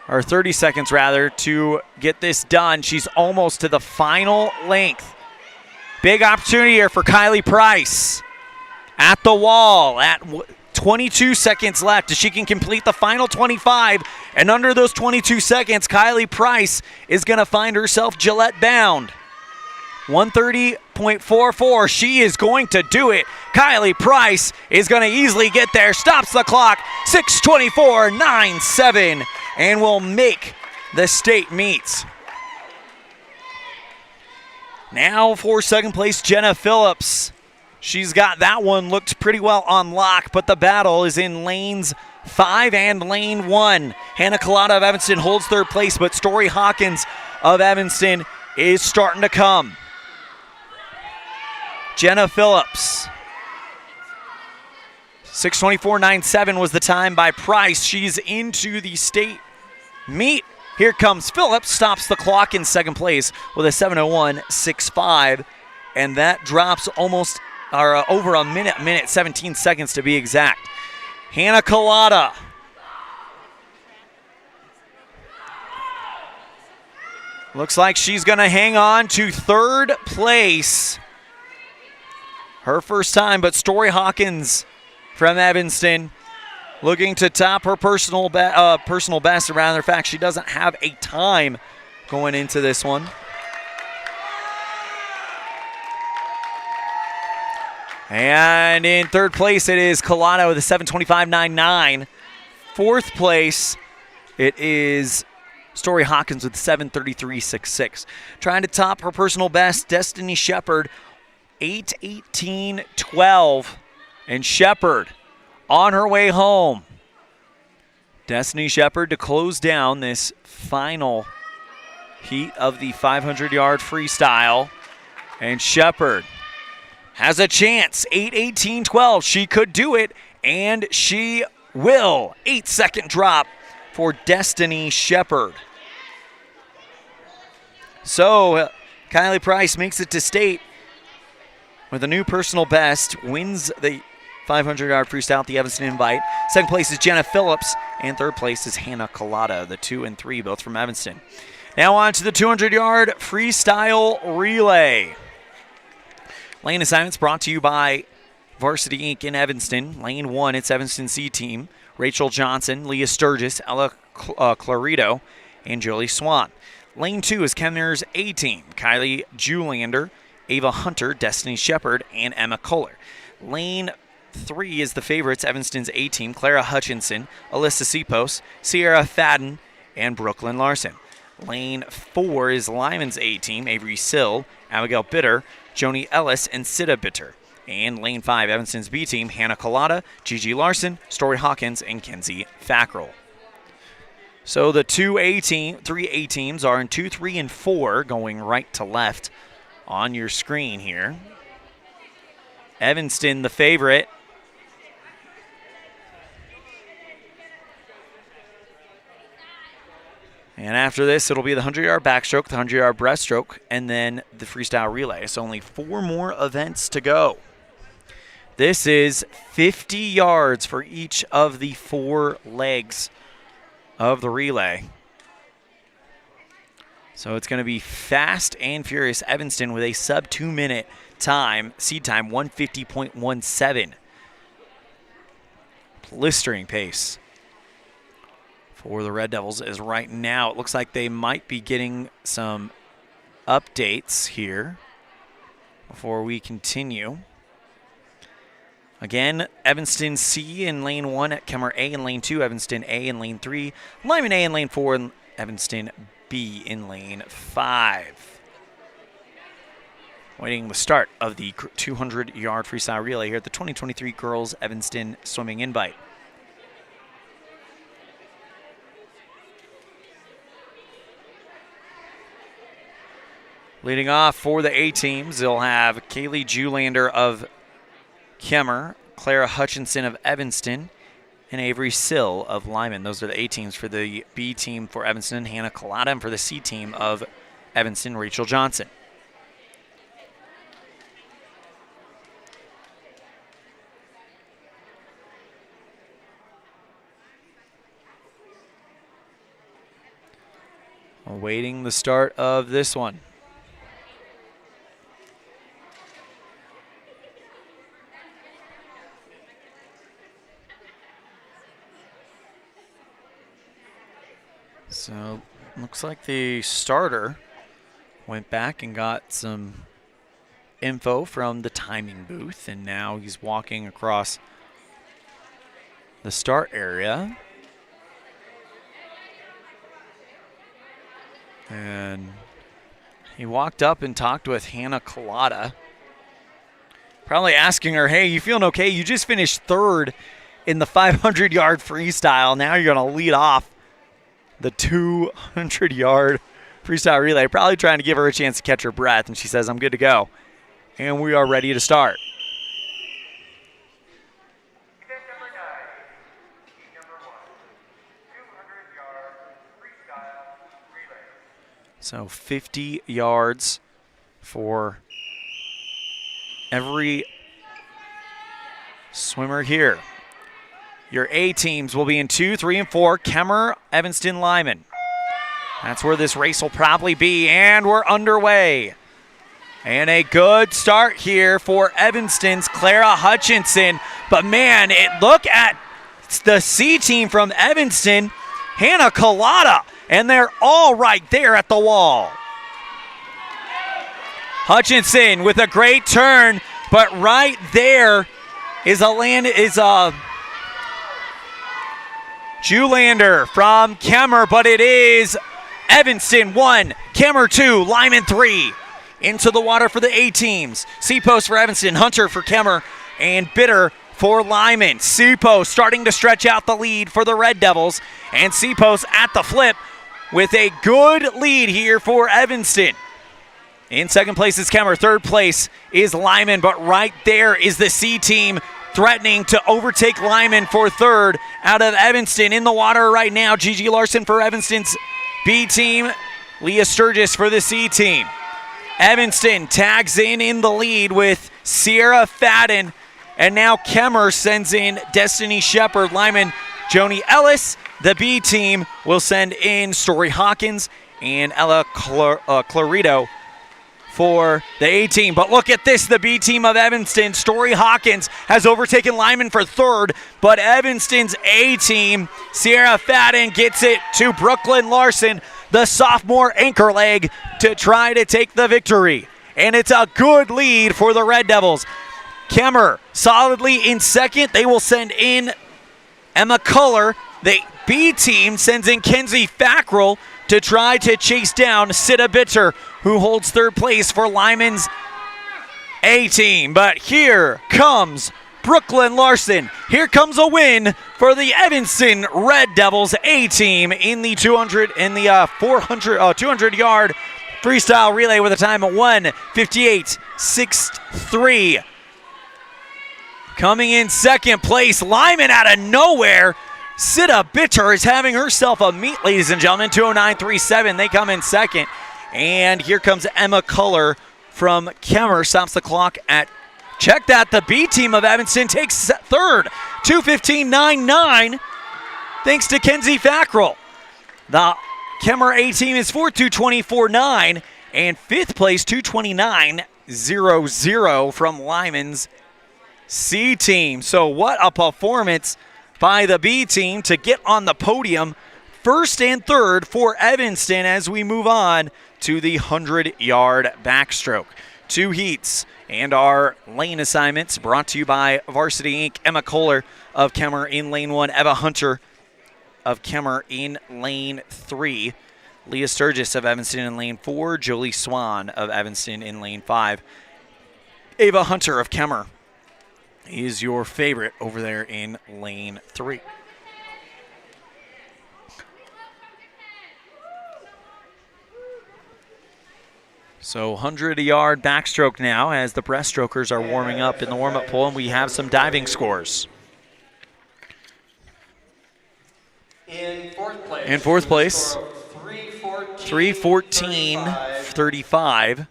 or 30 seconds rather, to get this done. She's almost to the final length. Big opportunity here for Kylie Price. At the wall, at 22 seconds left. If she can complete the final 25, and under those 22 seconds, Kylie Price is going to find herself Gillette bound. 130.44. She is going to do it. Kylie Price is going to easily get there. Stops the clock. 6:24.97 and will make the state meets. Now for second place, Jenna Phillips. She's got that one looked pretty well on lock, but the battle is in lanes 5 and lane 1. Hannah Collada of Evanston holds third place, but Story Hawkins of Evanston is starting to come. Jenna Phillips. 6:24.97 was the time by Price. She's into the state meet. Here comes Phillips, stops the clock in second place with a 7:01.65, and that drops almost over a minute 17 seconds to be exact. Hannah Collada. Looks like she's going to hang on to third place. Her first time, but Story Hawkins from Evanston looking to top her personal best. As a matter of fact, she doesn't have a time going into this one. And in third place, it is Collada with a 7:25.99. Fourth place, it is Story Hawkins with 7:33.66. Trying to top her personal best, Destiny Shepard, 8:18.12. And Shepard on her way home. Destiny Shepard to close down this final heat of the 500-yard freestyle. And Shepard has a chance, 8:18.12. She could do it, and she will. 8-second drop for Destiny Shepard. So Kylie Price makes it to state with a new personal best, wins the 500-yard freestyle at the Evanston Invite. Second place is Jenna Phillips, and third place is Hannah Collada, the 2 and 3, both from Evanston. Now on to the 200-yard freestyle relay. Lane assignments brought to you by Varsity Inc. in Evanston. Lane 1, it's Evanston C team. Rachel Johnson, Leah Sturgis, Ella Clarito, and Jolie Swan. Lane 2 is Kemner's A team. Kylie Julander, Ava Hunter, Destiny Shepard, and Emma Kohler. Lane 3 is the favorites, Evanston's A team. Clara Hutchinson, Alyssa Sipos, Sierra Fadden, and Brooklyn Larson. Lane 4 is Lyman's A team. Avery Sill, Abigail Bitter, Joni Ellis, and Sida Bitter. And Lane 5, Evanston's B team, Hannah Collada, Gigi Larson, Story Hawkins, and Kenzie Fackrell. So the 3 A teams are in 2, 3, and 4, going right to left on your screen here. Evanston, the favorite. And after this, it'll be the 100-yard backstroke, the 100-yard breaststroke, and then the freestyle relay. So only 4 more events to go. This is 50 yards for each of the 4 legs of the relay. So it's going to be fast and furious. Evanston with a sub 2-minute time, seed time 150.17. Blistering pace for the Red Devils is right now. It looks like they might be getting some updates here before we continue. Again, Evanston C in lane 1, Kemmer A in lane 2, Evanston A in lane 3, Lyman A in lane 4, and Evanston B in lane 5. Waiting the start of the 200-yard freestyle relay here at the 2023 Girls Evanston Swimming Invite. Leading off for the A teams, they'll have Kaylee Julander of Kemmer, Clara Hutchinson of Evanston, and Avery Sill of Lyman. Those are the A teams. For the B team for Evanston, Hannah Collada, and for the C team of Evanston, Rachel Johnson. Awaiting the start of this one. So looks like the starter went back and got some info from the timing booth, and now he's walking across the start area. And he walked up and talked with Hannah Collada, probably asking her, hey, you feeling okay? You just finished third in the 500-yard freestyle. Now you're going to lead off the 200-yard freestyle relay. Probably trying to give her a chance to catch her breath. And she says, I'm good to go. And we are ready to start. So 50 yards for every swimmer here. Your A teams will be in 2, 3, and 4. Kemmer, Evanston, Lyman. That's where this race will probably be, and we're underway. And a good start here for Evanston's Clara Hutchinson. But man, look at the C team from Evanston, Hannah Collada, and they're all right there at the wall. Hutchinson with a great turn, but right there is Julander from Kemmer, but it is Evanston 1, Kemmer 2, Lyman 3. Into the water for the A teams. C-post for Evanston, Hunter for Kemmer, and Bitter for Lyman. C-post starting to stretch out the lead for the Red Devils, and C-post at the flip with a good lead here for Evanston. In second place is Kemmer. Third place is Lyman, but right there is the C team threatening to overtake Lyman for third out of Evanston. In the water right now, Gigi Larson for Evanston's B team, Leah Sturgis for the C team. Evanston tags in the lead with Sierra Fadden, and now Kemmer sends in Destiny Shepard. Lyman, Joni Ellis. The B team will send in Story Hawkins and Ella Clarito for the A team. But look at this, the B team of Evanston. Story Hawkins has overtaken Lyman for third, but Evanston's A team, Sierra Fadden, gets it to Brooklyn Larson, the sophomore anchor leg, to try to take the victory. And it's a good lead for the Red Devils. Kemmer solidly in second. They will send in Emma Culler. The B team sends in Kenzie Fackrell to try to chase down Sita Bitter, who holds third place for Lyman's A team. But here comes Brooklyn Larson. Here comes a win for the Evanston Red Devils A team in the 200-yard freestyle relay with a time of 1:58.63. Coming in second place, Lyman out of nowhere. Sita Bitter is having herself a meet, ladies and gentlemen. 209.37. They come in second. And here comes Emma Culler from Kemmer. Stops the clock at, check that, the B team of Evanston takes third. 2:15.99 thanks to Kenzie Fackrell. The Kemmer A team is fourth, 2:24.9. And fifth place, 2:29.00 from Lyman's C team. So what a performance by the B team to get on the podium, first and third for Evanston as we move on to the 100-yard backstroke. 2 heats and our lane assignments brought to you by Varsity Inc. Emma Kohler of Kemmer in lane 1, Eva Hunter of Kemmer in lane 3, Leah Sturgis of Evanston in lane 4, Jolie Swan of Evanston in lane 5. Eva Hunter of Kemmer is your favorite over there in lane 3. So 100-yard backstroke now as the breaststrokers are warming up in the warm-up pool, and we have some diving scores. In fourth place, 3:14.35.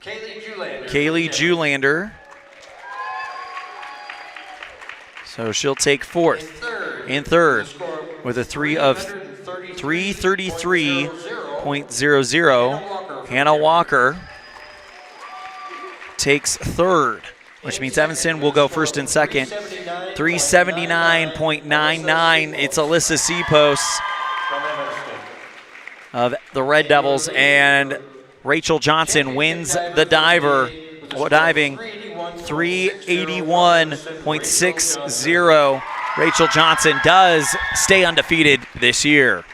Kaylee Julander. So she'll take fourth. In third, with a 3:33.00, Hannah Walker takes third, which means Evanston will go first and second. 3:79.99. It's Alyssa Seapost of the Red Devils, and Rachel Johnson wins the diver diving, 381.60. Rachel Johnson does stay undefeated this year.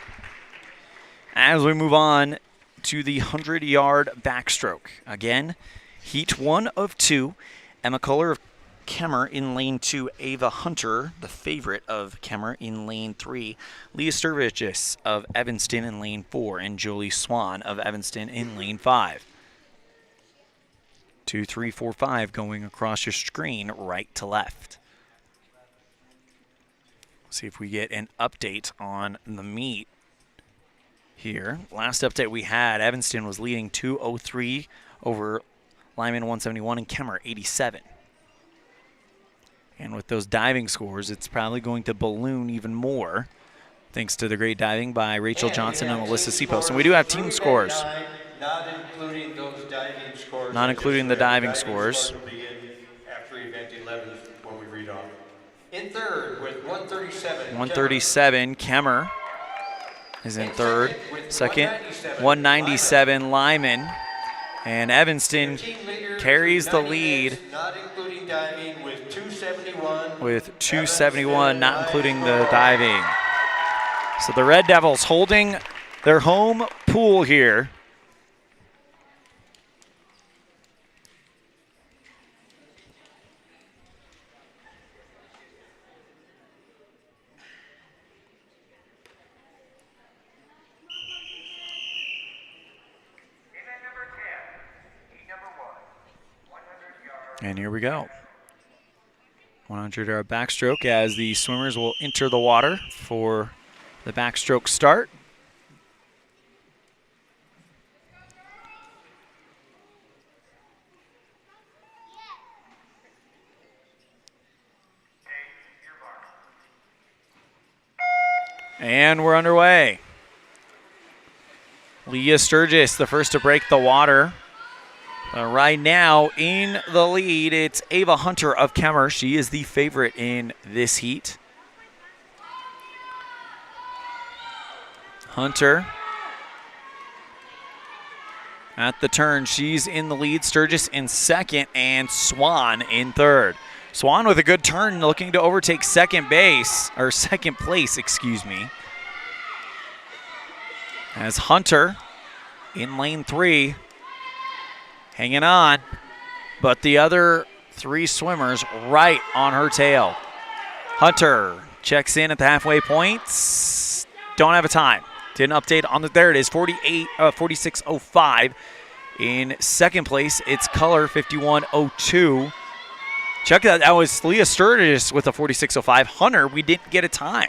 As we move on to the 100-yard backstroke. Again, heat 1 of 2. Emma Kohler of Kemmer in lane 2. Ava Hunter, the favorite of Kemmer, in lane 3. Leah Sturgis of Evanston in lane 4. And Jolie Swan of Evanston in lane 5. 2, 3, 4, 5 going across your screen right to left. See if we get an update on the meet here. Last update we had, Evanston was leading 2:03 over Lyman 171 and Kemmer 87. And with those diving scores, it's probably going to balloon even more, thanks to the great diving by Rachel Johnson and Alyssa Seapost. And we do have team scores. Not including those diving scores. Not including the diving scores. Will begin after event 11 when we read off. In third with 137. 137, Kemmer is in third. Second, 197, Lyman. And Evanston carries the lead Not including diving with 271. with 271, not including the diving. So the Red Devils holding their home pool here. And here we go. 100-yard backstroke as the swimmers will enter the water for the backstroke start. And we're underway. Leah Sturgis, the first to break the water. Right now, in the lead, it's Ava Hunter of Kemmer. She is the favorite in this heat. Hunter at the turn. She's in the lead. Sturgis in second, and Swan in third. Swan with a good turn, looking to overtake second place, excuse me. As Hunter in lane 3. Hanging on, but the other 3 swimmers right on her tail. Hunter checks in at the halfway point. Don't have a time. Didn't update on the, there it is, 46:05. In second place, it's Color, 51:02. Check that, that was Leah Sturgis with a 46:05. Hunter, we didn't get a time.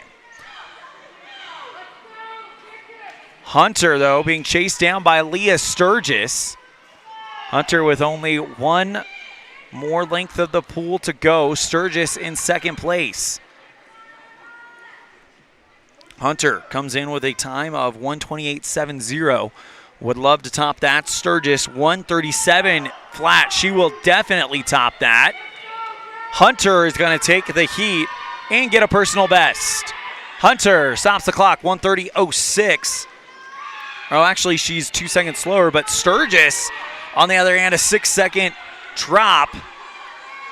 Hunter, though, being chased down by Leah Sturgis. Hunter with only 1 more length of the pool to go. Sturgis in second place. Hunter comes in with a time of 1:28.70. Would love to top that. Sturgis 1:37 flat. She will definitely top that. Hunter is going to take the heat and get a personal best. Hunter stops the clock, 1:30.06. Oh, actually, she's 2 seconds slower, but Sturgis, on the other hand, a 6-second drop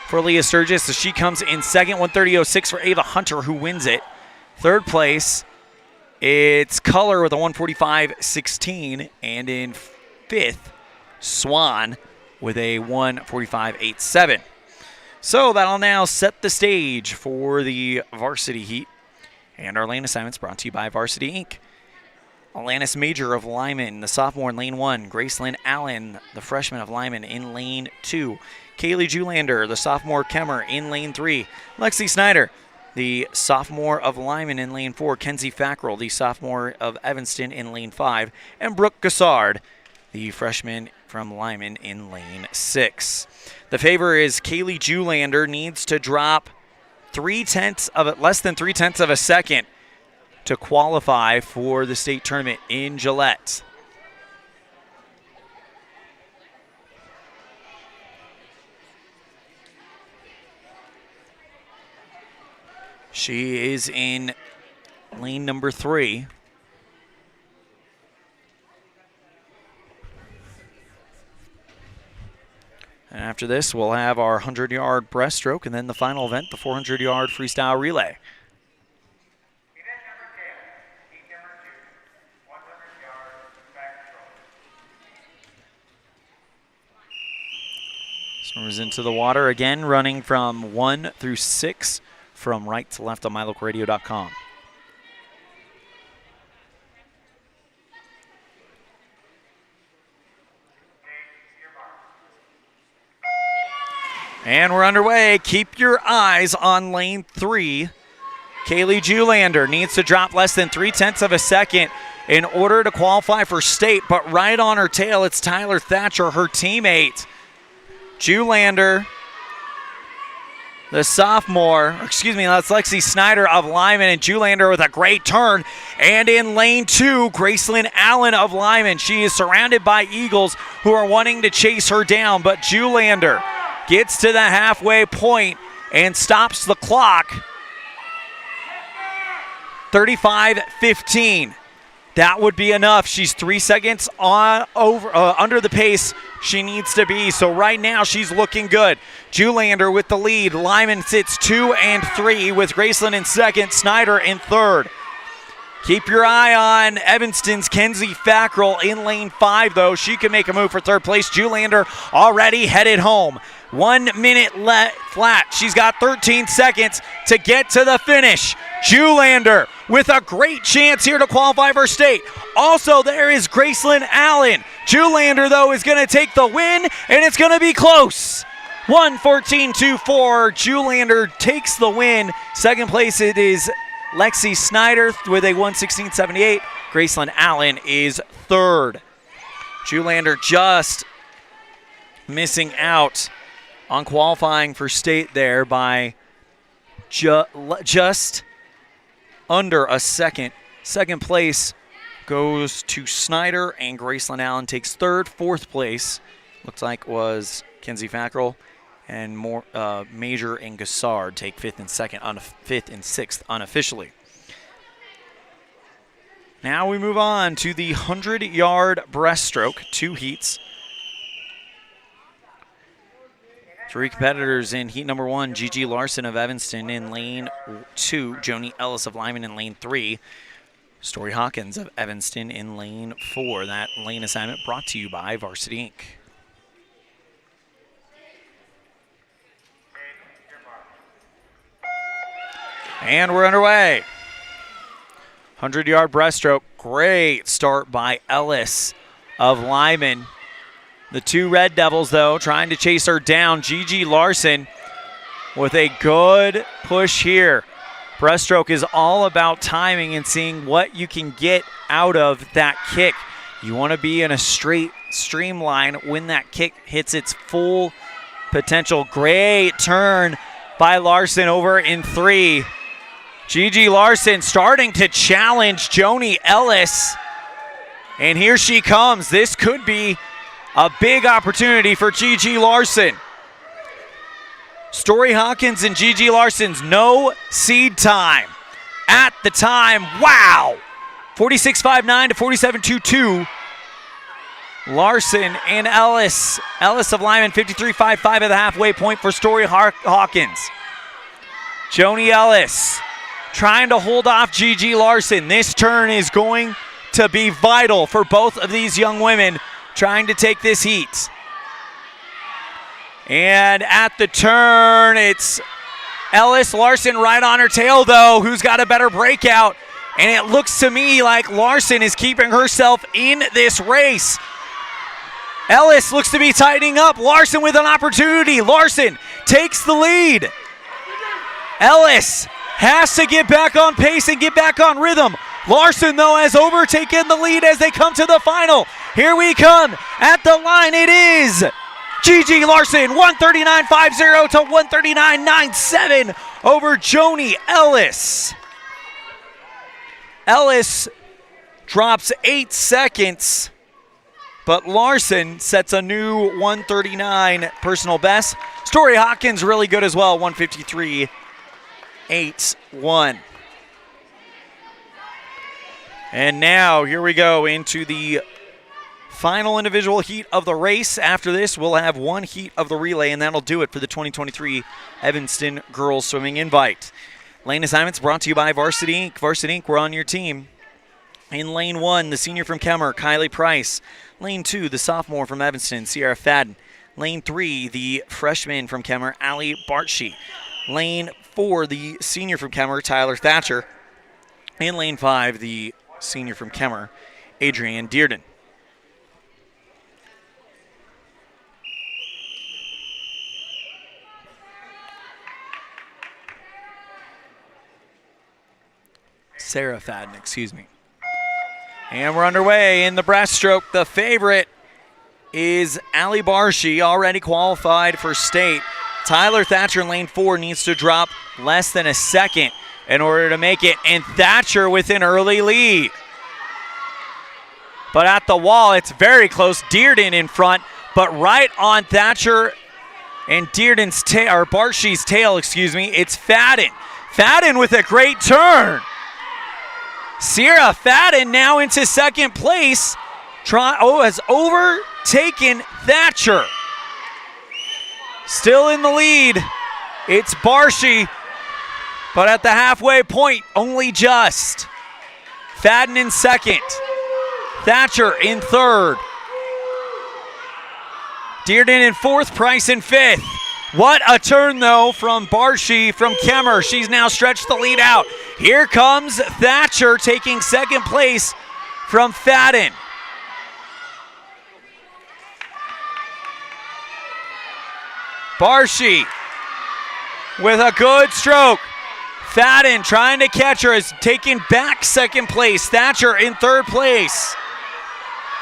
for Leah Sturgis. So she comes in second, 1:30.06 for Ava Hunter, who wins it. Third place, it's Color with a 1:45.16. And in fifth, Swan with a 1:45.87. So that'll now set the stage for the varsity heat. And our lane assignments brought to you by Varsity Inc. Alanis Major of Lyman, the sophomore in lane 1. Gracelyn Allen, the freshman of Lyman, in lane 2. Kaylee Julander, the sophomore Kemmer, in lane 3. Lexi Snyder, the sophomore of Lyman, in lane 4. Kenzie Fackrell, the sophomore of Evanston, in lane 5. And Brooke Gassard, the freshman from Lyman, in lane 6. The favor is Kaylee Julander needs to drop less than 3/10 of a second to qualify for the state tournament in Gillette. She is in lane number 3. And after this, we'll have our 100-yard breaststroke and then the final event, the 400-yard freestyle relay. Swimmers into the water again, running from 1 through 6 from right to left on mylocalradio.com. And we're underway. Keep your eyes on lane 3. Kaylee Julander needs to drop less than 0.3 of a second in order to qualify for state, but right on her tail, it's Tyler Thatcher, her teammate. Julander, the sophomore, that's Lexi Snyder of Lyman, and Julander with a great turn. And in lane 2, Gracelyn Allen of Lyman. She is surrounded by Eagles who are wanting to chase her down, but Julander gets to the halfway point and stops the clock. 35-15. That would be enough. She's 3 seconds under the pace she needs to be. So right now she's looking good. Julander with the lead. Lyman sits 2 and 3 with Gracelyn in second, Snyder in third. Keep your eye on Evanston's Kenzie Fackrell in lane 5, though. She can make a move for third place. Julander already headed home. 1 minute flat. She's got 13 seconds to get to the finish. Julander with a great chance here to qualify for state. Also, there is Gracelyn Allen. Julander, though, is going to take the win, and it's going to be close. 1:14.24. Julander takes the win. Second place, it is Lexi Snyder with a 1:16.78. Gracelyn Allen is third. Julander just missing out on qualifying for state there by just under a second. Second place goes to Snyder, and Gracelyn Allen takes third. Fourth place looks like was Kenzie Fackrell, and Major and Gassard take fifth and sixth unofficially. Now we move on to the 100-yard breaststroke, 2 heats. 3 competitors in heat number 1, Gigi Larson of Evanston in lane 2, Joni Ellis of Lyman in lane 3, Story Hawkins of Evanston in lane 4. That lane assignment brought to you by Varsity Inc. And we're underway. 100-yard breaststroke. Great start by Ellis of Lyman. The 2 Red Devils, though, trying to chase her down. Gigi Larson with a good push here. Breaststroke is all about timing and seeing what you can get out of that kick. You want to be in a straight streamline when that kick hits its full potential. Great turn by Larson over in 3. Gigi Larson starting to challenge Joni Ellis. And here she comes. This could be a big opportunity for Gigi Larson. Story Hawkins and Gigi Larson's no seed time. At the time, wow! 46.59 to 47.22. Larson and Ellis. Ellis of Lyman, 53.55 at the halfway point for Story Hawkins. Joni Ellis trying to hold off Gigi Larson. This turn is going to be vital for both of these young women trying to take this heat. And at the turn, it's Ellis. Larson right on her tail, though. Who's got a better breakout? And it looks to me like Larson is keeping herself in this race. Ellis looks to be tightening up. Larson with an opportunity. Larson takes the lead. Ellis has to get back on pace and get back on rhythm. Larson, though, has overtaken the lead as they come to the final. Here we come. At the line, it is Gigi Larson, 139.50 to 139.97 over Joni Ellis. Ellis drops 8 seconds, but Larson sets a new 139 personal best. Story Hawkins really good as well, 153.81. And now, here we go into the final individual heat of the race. After this, we'll have one heat of the relay, and that'll do it for the 2023 Evanston Girls Swimming Invite. Lane assignments brought to you by Varsity Inc. Varsity Inc., we're on your team. In lane 1, the senior from Kemmer, Kylie Price. Lane 2, the sophomore from Evanston, Sierra Fadden. Lane 3, the freshman from Kemmer, Allie Bartschi. Lane 4, the senior from Kemmer, Tyler Thatcher. In lane 5, the senior from Kemmer, Adrienne Dearden. Sarah Fadden, excuse me. And we're underway in the breaststroke. The favorite is Allie Bartschi, already qualified for state. Tyler Thatcher in lane 4 needs to drop less than a second in order to make it, and Thatcher with an early lead. But at the wall, it's very close. Dearden in front, but right on Thatcher and Dearden's tail, or Bartschi's tail, excuse me, it's Fadden. Fadden with a great turn. Sierra Fadden now into second place. Has overtaken Thatcher. Still in the lead. It's Bartschi, but at the halfway point, only just. Fadden in second. Thatcher in third. Dearden in fourth, Price in fifth. What a turn, though, from Bartschi from Kemmer. She's now stretched the lead out. Here comes Thatcher taking second place from Fadden. Bartschi with a good stroke. Fadden trying to catch her, is taking back second place. Thatcher in third place.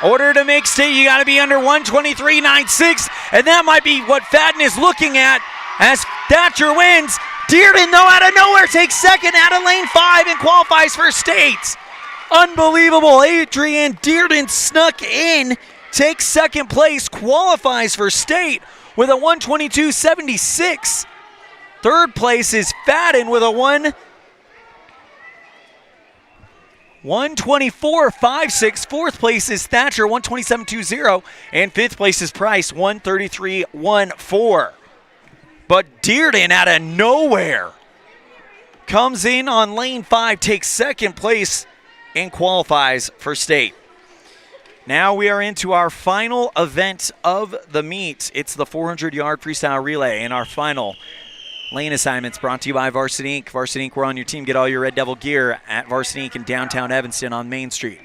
Order to make state, you got to be under 123.96, and that might be what Fadden is looking at as Thatcher wins. Dearden, though, out of nowhere takes second out of lane 5 and qualifies for states. Unbelievable. Adrienne Dearden snuck in, takes second place, qualifies for state with a 122.76. Third place is Fadden with a 124.56. Fourth place is Thatcher, 127.20. And fifth place is Price, 133.14. But Dearden out of nowhere comes in on lane 5, takes second place, and qualifies for state. Now we are into our final event of the meet. It's the 400-yard freestyle relay, and our final lane assignments brought to you by Varsity Inc. Varsity Inc., we're on your team. Get all your Red Devil gear at Varsity Inc. in downtown Evanston on Main Street.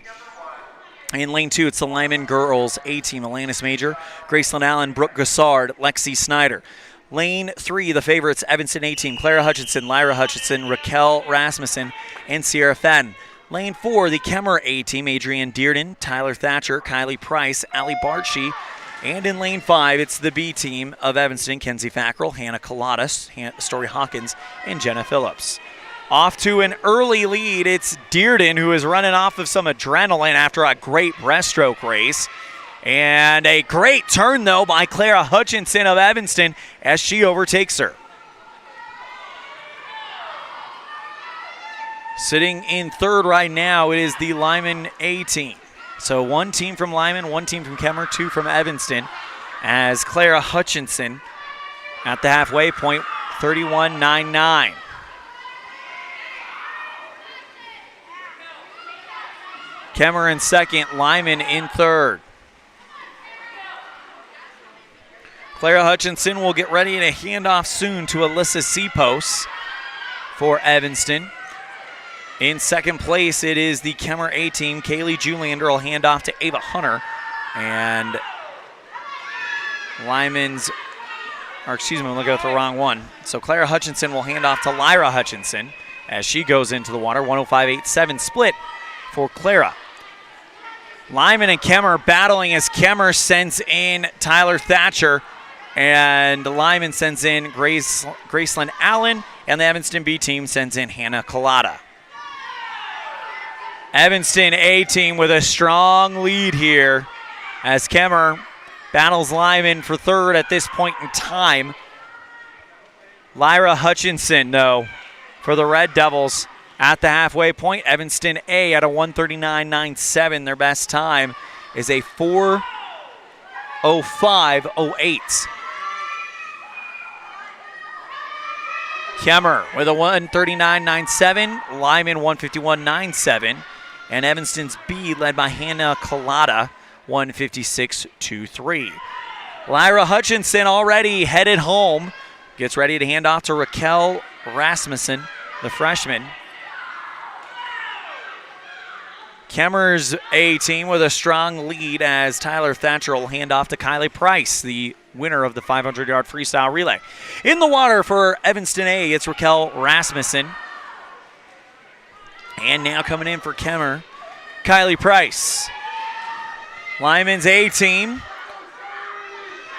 In lane 2, it's the Lyman Girls A-Team, Alanis Major, Graceland Allen, Brooke Gassard, Lexi Snyder. Lane 3, the favorites, Evanston A-Team, Clara Hutchinson, Lyra Hutchinson, Raquel Rasmussen, and Sierra Fadden. Lane 4, the Kemmer A-Team, Adrienne Dearden, Tyler Thatcher, Kylie Price, Allie Bartschi. And in lane 5, it's the B-Team of Evanston, Kenzie Fackrell, Hannah Coladas, Story Hawkins, and Jenna Phillips. Off to an early lead, it's Dearden, who is running off of some adrenaline after a great breaststroke race. And a great turn, though, by Clara Hutchinson of Evanston as she overtakes her. Sitting in third right now, it is the Lyman A-Team. So one team from Lyman, one team from Kemmer, two from Evanston, as Clara Hutchinson at the halfway point, 31.99. Kemmer in second, Lyman in third. Clara Hutchinson will get ready to hand off soon to Alyssa Seapos for Evanston. In second place, it is the Kemmer A-Team. Kaylee Juliander will hand off to Ava Hunter. And Lyman's, or excuse me, I'm looking at the wrong one. So Clara Hutchinson will hand off to Lyra Hutchinson as she goes into the water. 105.87 split for Clara. Lyman and Kemmer battling as Kemmer sends in Tyler Thatcher. And Lyman sends in Graceland Allen. And the Evanston B-Team sends in Hannah Collada. Evanston A-Team with a strong lead here as Kemmer battles Lyman for third at this point in time. Lyra Hutchinson, though, for the Red Devils at the halfway point. Evanston A at a 139.97, their best time. is a 4:05.08. Kemmer with a 1:39.97, Lyman 1:51.97, and Evanston's B led by Hannah Collada 1:56.23. Lyra Hutchinson already headed home, gets ready to hand off to Raquel Rasmussen, the freshman. Kemmer's A team with a strong lead as Tyler Thatcher will hand off to Kylie Price, the winner of the 500-yard freestyle relay. In the water for Evanston A, it's Raquel Rasmussen. And now coming in for Kemmer, Kylie Price. Lyman's A team.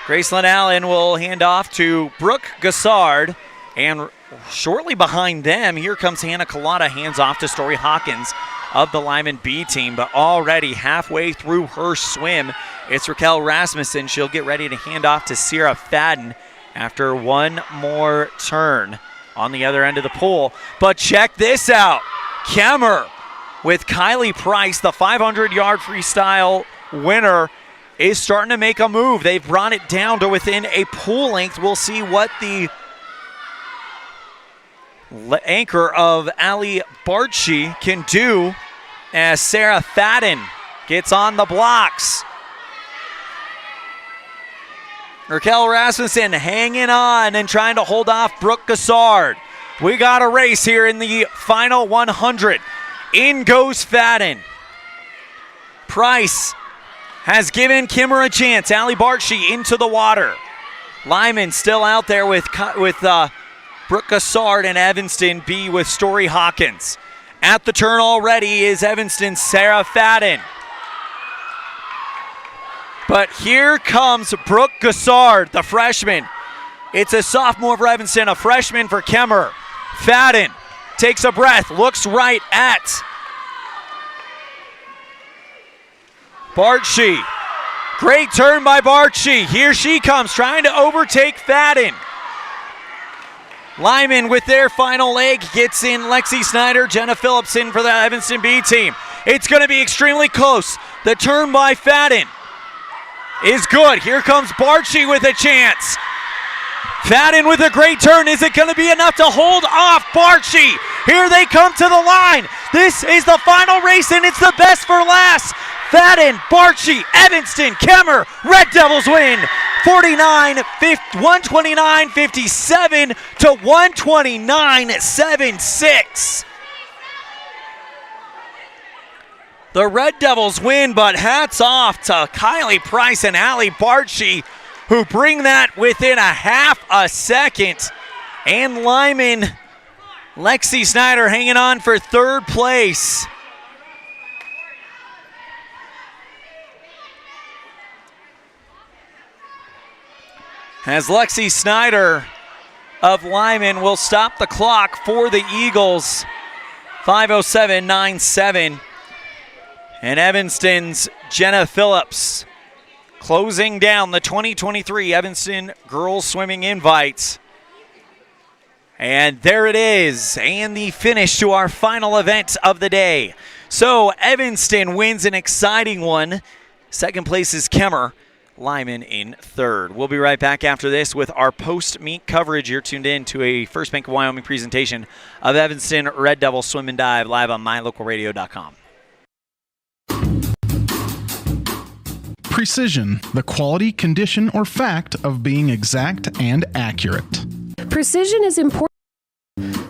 Gracelyn Allen will hand off to Brooke Gassard. And shortly behind them, here comes Hannah Collada, hands off to Story Hawkins of the Lyman B team. But already halfway through her swim, it's Raquel Rasmussen. She'll get ready to hand off to Sierra Fadden after one more turn on the other end of the pool. But check this out. Kemmer with Kylie Price, the 500-yard freestyle winner, is starting to make a move. They've brought it down to within a pool length. We'll see what the anchor of Ali Barchi can do as Sarah Fadden gets on the blocks. Raquel Rasmussen hanging on and trying to hold off Brooke Gassard. We got a race here in the final 100. In goes Fadden. Price has given Kimmer a chance. Ali Barchi into the water. Lyman still out there with Brooke Gassard, and Evanston B with Story Hawkins. At the turn already is Evanston's Sarah Fadden. But here comes Brooke Gassard, the freshman. It's a sophomore for Evanston, a freshman for Kemmer. Fadden takes a breath, looks right at Barchi. Great turn by Barchi. Here she comes, trying to overtake Fadden. Lyman with their final leg gets in Lexi Snyder, Jenna Phillipson for the Evanston B team. It's going to be extremely close. The turn by Fadden is good. Here comes Barchi with a chance. Fadden with a great turn. Is it going to be enough to hold off Barchi? Here they come to the line. This is the final race, and it's the best for last. Fadden, Barchi, Evanston, Kemmer, Red Devils win 129-57 to 129-76. The Red Devils win, but hats off to Kylie Price and Ali Barchi, who bring that within a half a second. And Lyman, Lexi Snyder hanging on for third place. As Lexi Snyder of Lyman will stop the clock for the Eagles. 5:07.97. And Evanston's Jenna Phillips closing down the 2023 Evanston Girls Swimming Invite. And there it is, and the finish to our final event of the day. So Evanston wins an exciting one. Second place is Kemmer. Lyman in third. We'll be right back after this with our post-meet coverage. You're tuned in to a First Bank of Wyoming presentation of Evanston Red Devil Swim and Dive live on mylocalradio.com. Precision, the quality, condition, or fact of being exact and accurate. Precision is important.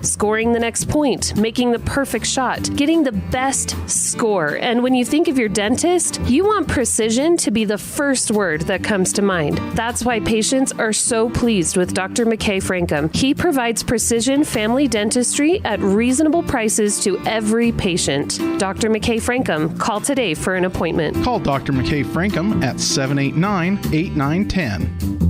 Scoring the next point, making the perfect shot, getting the best score. And when you think of your dentist, you want precision to be the first word that comes to mind. That's why patients are so pleased with Dr. McKay Frankum. He provides precision family dentistry at reasonable prices to every patient. Dr. McKay Frankum, call today for an appointment. Call Dr. McKay Frankum at 789-8910.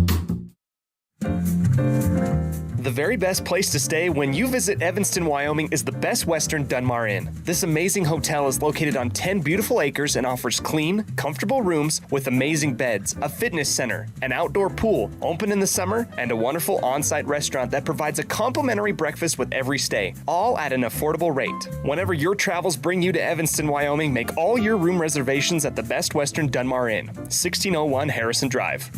The very best place to stay when you visit Evanston, Wyoming is the Best Western Dunmar Inn. This amazing hotel is located on 10 beautiful acres and offers clean, comfortable rooms with amazing beds, a fitness center, an outdoor pool, open in the summer, and a wonderful on-site restaurant that provides a complimentary breakfast with every stay, all at an affordable rate. Whenever your travels bring you to Evanston, Wyoming, make all your room reservations at the Best Western Dunmar Inn, 1601 Harrison Drive.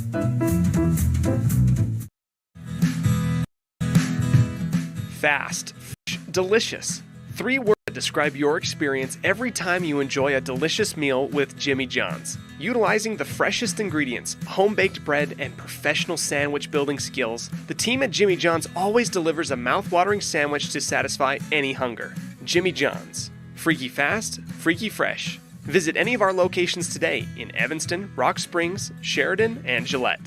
Fast, fresh, delicious. 3 words that describe your experience every time you enjoy a delicious meal with Jimmy John's. Utilizing the freshest ingredients, home-baked bread, and professional sandwich building skills, the team at Jimmy John's always delivers a mouth-watering sandwich to satisfy any hunger. Jimmy John's. Freaky fast, freaky fresh. Visit any of our locations today in Evanston, Rock Springs, Sheridan, and Gillette.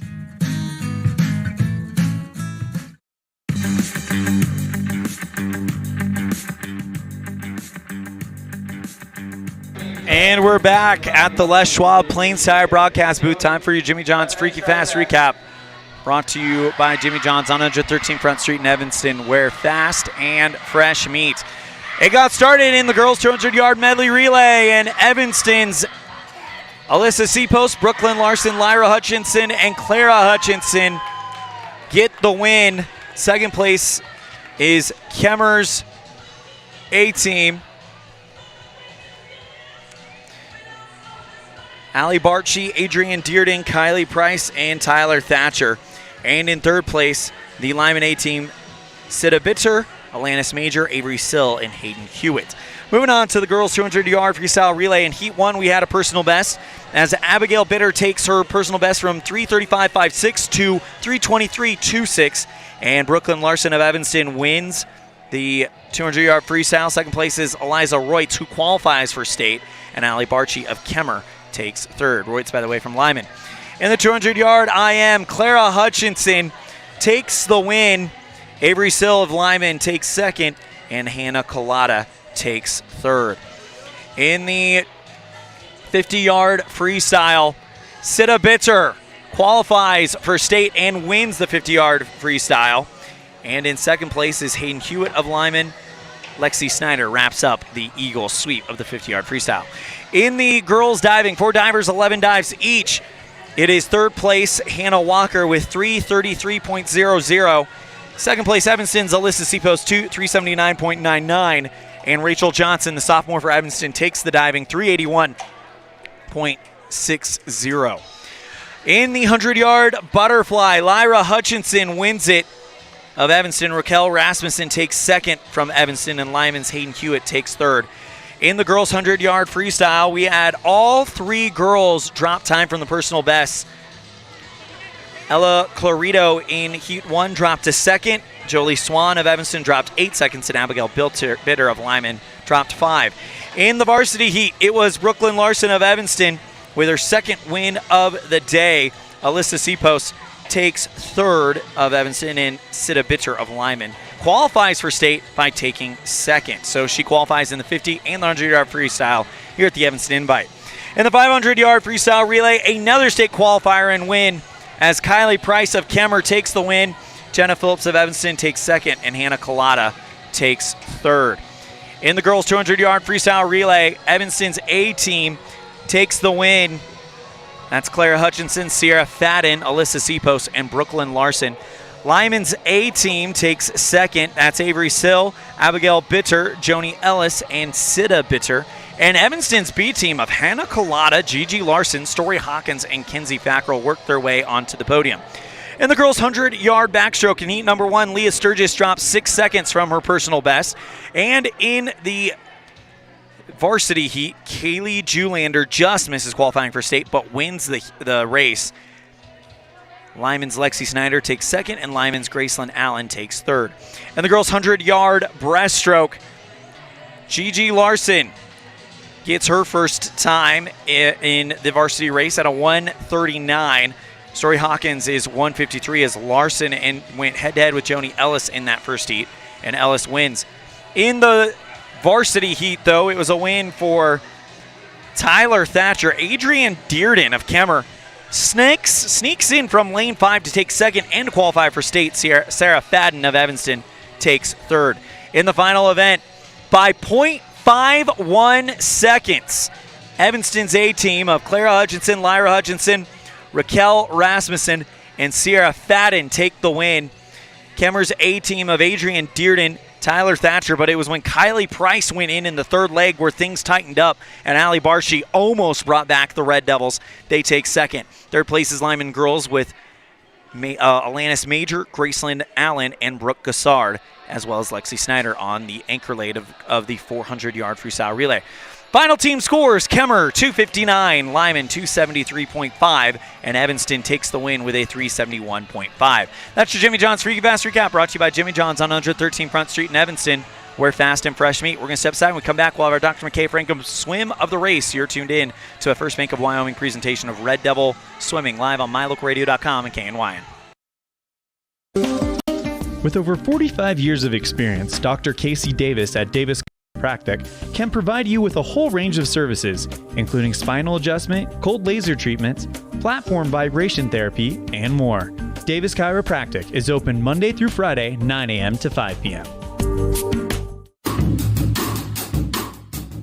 And we're back at the Les Schwab Plains Tire broadcast booth. Time for your Jimmy John's Freaky Fast Recap. Brought to you by Jimmy John's on 113 Front Street in Evanston, where fast and fresh meat. It got started in the girls' 200-yard medley relay, and Evanston's Alyssa Seapost, Brooklyn Larson, Lyra Hutchinson, and Clara Hutchinson get the win. Second place is Kemmer's A-team. Allie Barchi, Adrian Dearden, Kylie Price, and Tyler Thatcher. And in third place, the Lyman A-team, Sida Bitter, Alanis Major, Avery Sill, and Hayden Hewitt. Moving on to the girls' 200-yard freestyle relay. In Heat 1, we had a personal best as Abigail Bitter takes her personal best from 3:35.56 to 3:23.26. And Brooklyn Larson of Evanston wins the 200-yard freestyle. Second place is Eliza Reutz, who qualifies for state, and Allie Barchi of Kemmer takes third. Reutz, by the way, from Lyman. In the 200-yard IM, Clara Hutchinson takes the win. Avery Sill of Lyman takes second, and Hannah Collada takes third. In the 50-yard freestyle, Sida Bitter qualifies for state and wins the 50-yard freestyle. And in second place is Hayden Hewitt of Lyman. Lexi Snyder wraps up the Eagle sweep of the 50-yard freestyle. In the girls diving, 4 divers, 11 dives each. It is third place, Hannah Walker with 3:33.00. Second place, Evanston's Alyssa Seapost, 3:79.99. And Rachel Johnson, the sophomore for Evanston, takes the diving, 3:81.60. In the 100-yard butterfly, Lyra Hutchinson wins it of Evanston. Raquel Rasmussen takes second from Evanston, and Lyman's Hayden Hewitt takes third. In the girls' 100-yard freestyle, we had all 3 girls drop time from the personal best. Ella Clarito in Heat 1 dropped to second. Jolie Swan of Evanston dropped 8 seconds, and Abigail Bitter of Lyman dropped 5. In the varsity heat, it was Brooklyn Larson of Evanston with her second win of the day. Alyssa Seapost takes third of Evanston, and Sida Bitter of Lyman qualifies for state by taking second. So she qualifies in the 50 and the 100-yard freestyle here at the Evanston Invite. In the 500-yard freestyle relay, another state qualifier and win as Kylie Price of Kemmer takes the win. Jenna Phillips of Evanston takes second, and Hannah Collada takes third. In the girls' 200-yard freestyle relay, Evanston's A-team takes the win. That's Clara Hutchinson, Sierra Fadden, Alyssa Seapost, and Brooklyn Larson. Lyman's A-team takes second. That's Avery Sill, Abigail Bitter, Joni Ellis, and Sida Bitter. And Evanston's B-team of Hannah Collada, Gigi Larson, Story Hawkins, and Kinsey Fackrell worked their way onto the podium. In the girls' 100-yard backstroke in heat number 1, Leah Sturgis dropped 6 seconds from her personal best. And in the varsity heat, Kaylee Julander just misses qualifying for state but wins the race. Lyman's Lexi Snyder takes second, and Lyman's Gracelyn Allen takes third. In the girls' 100-yard breaststroke, Gigi Larson gets her first time in the varsity race at a 1:39. Story Hawkins is 1:53 as Larson and went head-to-head with Joni Ellis in that first heat, and Ellis wins. In the varsity heat, though, it was a win for Tyler Thatcher. Adrian Dearden of Kemmer sneaks in from lane 5 to take second and qualify for state. Sarah Fadden of Evanston takes third. In the final event, by 0.51 seconds, Evanston's A-team of Clara Hutchinson, Lyra Hutchinson, Raquel Rasmussen, and Sierra Fadden take the win. Kemmer's A-team of Adrian Dearden, Tyler Thatcher, but it was when Kylie Price went in the third leg where things tightened up, and Allie Barshi almost brought back the Red Devils. They take second. Third place is Lyman girls with Alanis Major, Graceland Allen, and Brooke Gassard, as well as Lexi Snyder on the anchor lane of the 400-yard freestyle relay. Final team scores, Kemmer 259, Lyman 273.5, and Evanston takes the win with a 371.5. That's your Jimmy John's Freaky Fast Recap, brought to you by Jimmy John's on 113 Front Street in Evanston, where fast and fresh meat. We're going to step aside when we come back. We'll have our Dr. McKay Frankham swim of the race. You're tuned in to a First Bank of Wyoming presentation of Red Devil Swimming, live on mylocalradio.com and KNYN. With over 45 years of experience, Dr. Casey Davis at Davis Chiropractic can provide you with a whole range of services, including spinal adjustment, cold laser treatments, platform vibration therapy, and more. Davis Chiropractic is open Monday through Friday, 9 a.m. to 5 p.m.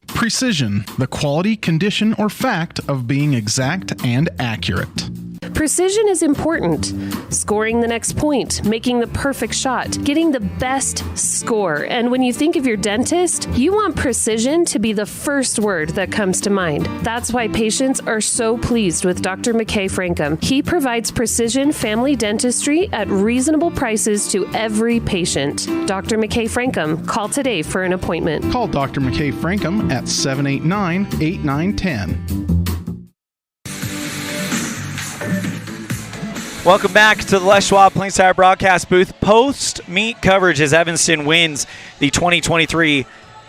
Precision, the quality, condition, or fact of being exact and accurate. Precision is important. Scoring the next point, making the perfect shot, getting the best score. And when you think of your dentist, you want precision to be the first word that comes to mind. That's why patients are so pleased with Dr. McKay Frankham. He provides precision family dentistry at reasonable prices to every patient. Dr. McKay Frankham, call today for an appointment. Call Dr. McKay Frankham at 789-8910. Welcome back to the Les Schwab Plains Tire broadcast booth. Post-meet coverage as Evanston wins the 2023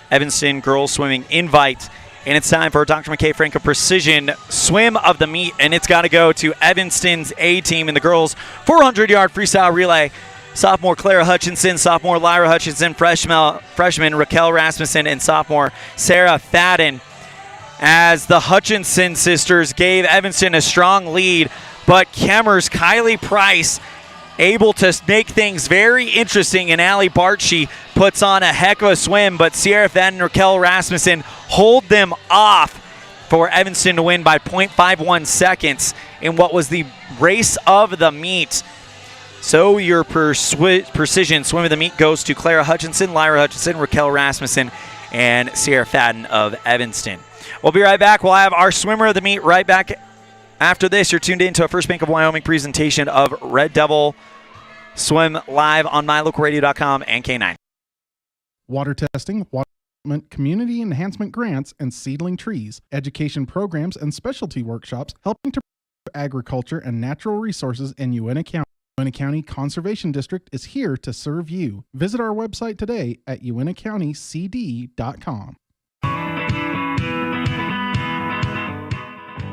Evanston Girls Swimming Invite. And it's time for Dr. McKay Frankham Precision Swim of the Meet. And it's got to go to Evanston's A-team in the girls 400-yard freestyle relay. Sophomore Clara Hutchinson, sophomore Lyra Hutchinson, freshman Raquel Rasmussen, and sophomore Sarah Fadden. As the Hutchinson sisters gave Evanston a strong lead, but Kemmer's Kylie Price able to make things very interesting, and Allie Barchi puts on a heck of a swim, but Sierra Fadden and Raquel Rasmussen hold them off for Evanston to win by 0.51 seconds in what was the race of the meet. So your precision swim of the meet goes to Clara Hutchinson, Lyra Hutchinson, Raquel Rasmussen, and Sierra Fadden of Evanston. We'll be right back. We'll have our swimmer of the meet right back. After this, you're tuned in to a First Bank of Wyoming presentation of Red Devil Swim, live on mylocalradio.com and K9. Water testing, water development, community enhancement grants, and seedling trees, education programs, and specialty workshops helping to improve agriculture and natural resources in Uintah County. Uintah County Conservation District is here to serve you. Visit our website today at uintahcountycd.com.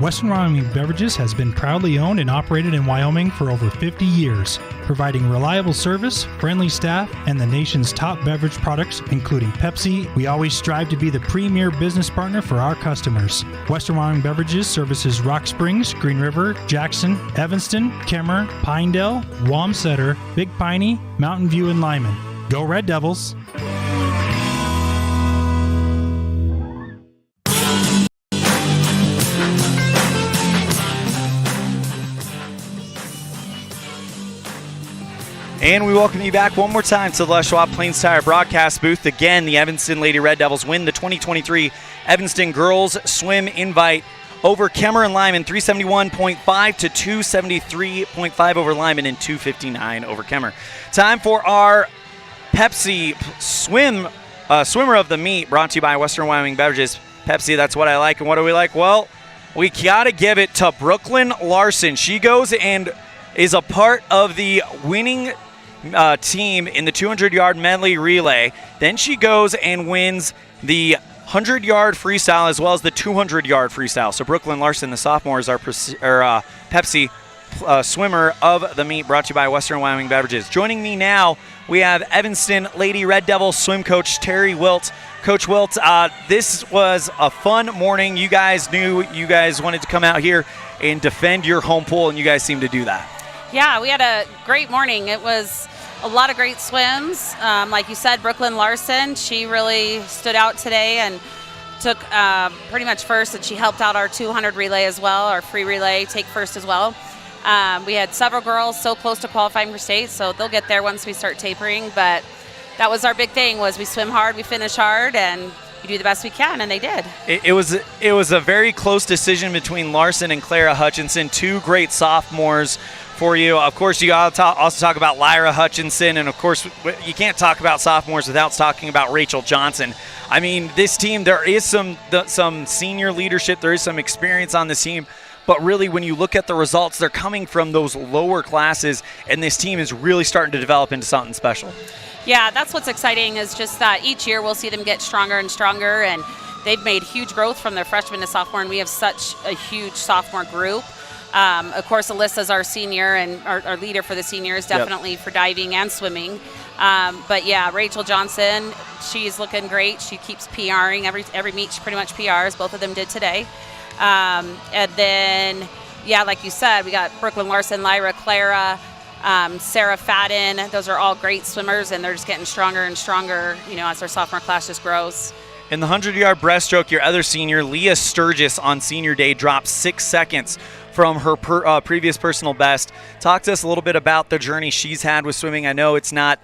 Western Wyoming Beverages has been proudly owned and operated in Wyoming for over 50 years, providing reliable service, friendly staff, and the nation's top beverage products, including Pepsi. We always strive to be the premier business partner for our customers. Western Wyoming Beverages services Rock Springs, Green River, Jackson, Evanston, Kemmer, Pinedale, Wamsutter, Big Piney, Mountain View, and Lyman. Go Red Devils! And we welcome you back one more time to the Les Schwab Plains Tire broadcast booth. Again, the Evanston Lady Red Devils win the 2023 Evanston Girls Swim Invite over Kemmer and Lyman, 371.5 to 273.5 over Lyman and 259 over Kemmer. Time for our Pepsi swimmer of the meet, brought to you by Western Wyoming Beverages. Pepsi, that's what I like. And what do we like? Well, we got to give it to Brooklyn Larson. She goes and is a part of the winning team in the 200-yard medley relay. Then she goes and wins the 100-yard freestyle as well as the 200-yard freestyle. So Brooklyn Larson, the sophomore, is our Pepsi swimmer of the meet, brought to you by Western Wyoming Beverages. Joining me now we have Evanston Lady Red Devil swim coach Terry Wilt. Coach Wilt, this was a fun morning. You guys knew you guys wanted to come out here and defend your home pool, and you guys seemed to do that. Yeah, we had a great morning. It was a lot of great swims. Like you said, Brooklyn Larson, she really stood out today and took pretty much first, and she helped out our 200 relay as well, our free relay, take first as well. We had several girls so close to qualifying for state, so they'll get there once we start tapering. But that was our big thing, was we swim hard, we finish hard, and we do the best we can, and they did. It was a very close decision between Larson and Clara Hutchinson, two great sophomores for you. Of course, you got to also talk about Lyra Hutchinson, and of course, you can't talk about sophomores without talking about Rachel Johnson. I mean, this team, there is some senior leadership, there is some experience on this team, but really when you look at the results, they're coming from those lower classes, and this team is really starting to develop into something special. Yeah, that's what's exciting, is just that each year we'll see them get stronger and stronger, and they've made huge growth from their freshman to sophomore, and we have such a huge sophomore group. Of course, Alyssa's our senior and our leader for the seniors, definitely for diving and swimming. But yeah, Rachel Johnson, she's looking great. She keeps PRing every meet. She pretty much PRs. Both of them did today. And then, yeah, like you said, we got Brooklyn Larson, Lyra, Clara, Sarah Fadden. Those are all great swimmers, and they're just getting stronger and stronger, as our sophomore class just grows. In the 100-yard breaststroke, your other senior, Leah Sturgis, on senior day dropped 6 seconds from her previous personal best. Talk to us a little bit about the journey she's had with swimming. I know it's not,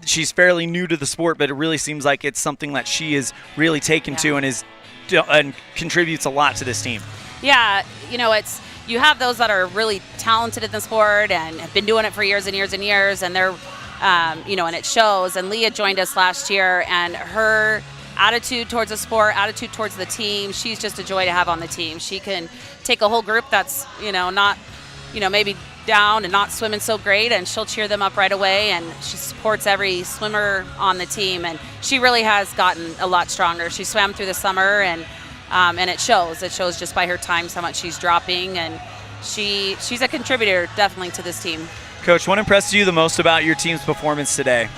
she's fairly new to the sport, but it really seems like it's something that she is really taken to and contributes a lot to this team. Yeah, you have those that are really talented in the sport and have been doing it for years and years and years, and they're, and it shows. And Leah joined us last year, and her attitude towards the sport, attitude towards the team, she's just a joy to have on the team. She can take a whole group that's, not, maybe down and not swimming so great, and she'll cheer them up right away, and she supports every swimmer on the team, and she really has gotten a lot stronger. She swam through the summer, and it shows. It shows just by her times how much she's dropping, and she's a contributor definitely to this team. Coach, what impressed you the most about your team's performance today?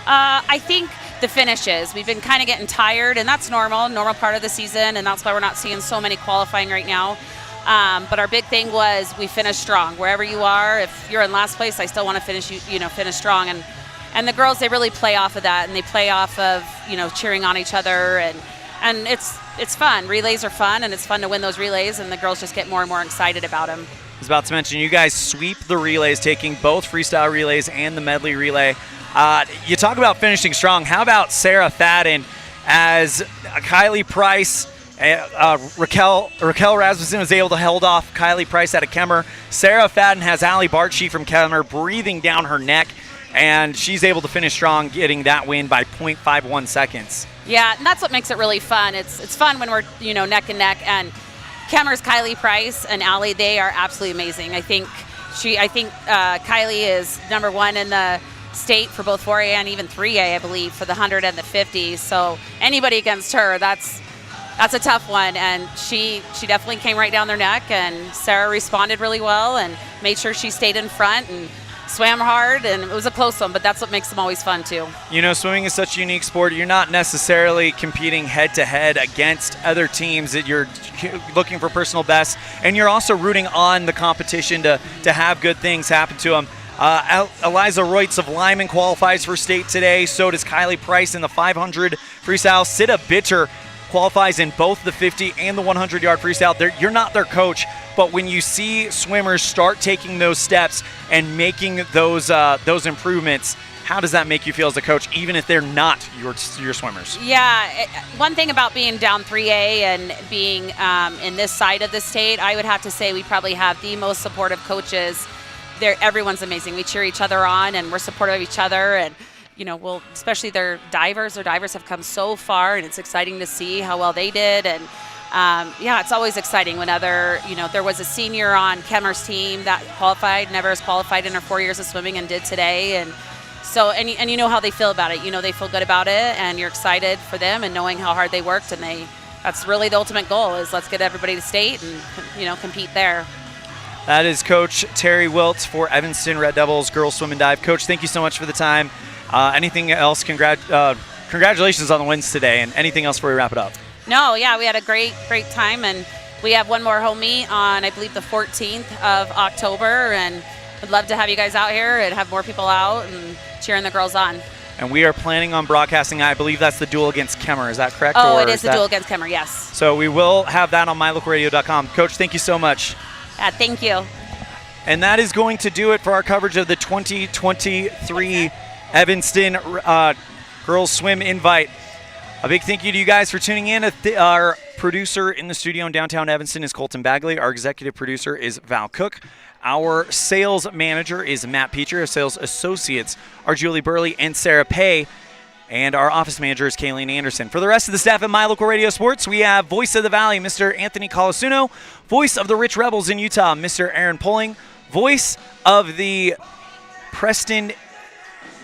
I think the finishes. We've been kind of getting tired, and that's normal part of the season, and that's why we're not seeing so many qualifying right now. But our big thing was we finished strong. Wherever you are, if you're in last place, I still want to finish strong. And the girls, they really play off of that, and they play off of, cheering on each other, and it's fun. Relays are fun, and it's fun to win those relays, and the girls just get more and more excited about them. I was about to mention, you guys sweep the relays, taking both freestyle relays and the medley relay. You talk about finishing strong. How about Sarah Fadden, as Kylie Price, Raquel Rasmussen was able to hold off Kylie Price out of Kemmer. Sarah Fadden has Allie Bartschi from Kemmer breathing down her neck, and she's able to finish strong, getting that win by 0.51 seconds. Yeah, and that's what makes it really fun. It's fun when we're neck and neck, and Kemmer's Kylie Price and Allie, they are absolutely amazing. I think Kylie is number one in the state for both 4A and even 3A, I believe, for the 100 and the 50. So anybody against her, that's a tough one. And she definitely came right down their neck, and Sarah responded really well and made sure she stayed in front and swam hard, and it was a close one, but that's what makes them always fun too. Swimming is such a unique sport. You're not necessarily competing head-to-head against other teams. That you're looking for personal best, and you're also rooting on the competition to have good things happen to them. Eliza Reutz of Lyman qualifies for state today. So does Kylie Price in the 500 freestyle. Sita Bitter qualifies in both the 50 and the 100-yard freestyle. You're not their coach, but when you see swimmers start taking those steps and making those improvements, how does that make you feel as a coach, even if they're not your swimmers? Yeah, one thing about being down 3A and being in this side of the state, I would have to say we probably have the most supportive coaches. Everyone's amazing. We cheer each other on, and we're supportive of each other, and especially their divers. Their divers have come so far, and it's exciting to see how well they did. And it's always exciting when there was a senior on Kemmer's team that qualified, never has qualified in her 4 years of swimming, and did today. And so, and you know how they feel about it. They feel good about it, and you're excited for them and knowing how hard they worked. And that's really the ultimate goal, is let's get everybody to state and, compete there. That is Coach Terry Wilt for Evanston Red Devils girls swim and dive. Coach, thank you so much for the time. Anything else? Congratulations on the wins today, and anything else before we wrap it up? No, yeah, we had a great time, and we have one more home meet on, I believe, the 14th of October, and would love to have you guys out here and have more people out and cheering the girls on. And we are planning on broadcasting, I believe that's the duel against Kemmer. Is that correct? Oh, or it is the duel against Kemmer, yes. So we will have that on mylocalradio.com. Coach, thank you so much. Yeah, thank you. And that is going to do it for our coverage of the 2023 Evanston Girls Swim Invite. A big thank you to you guys for tuning in. Our producer in the studio in downtown Evanston is Colton Bagley. Our executive producer is Val Cook. Our sales manager is Matt Peacher. Our sales associates are Julie Burley and Sarah Pay. And our office manager is Kayleen Anderson. For the rest of the staff at My Local Radio Sports, we have Voice of the Valley, Mr. Anthony Colasuno. Voice of the Rich Rebels in Utah, Mr. Aaron Poling. Voice of the Preston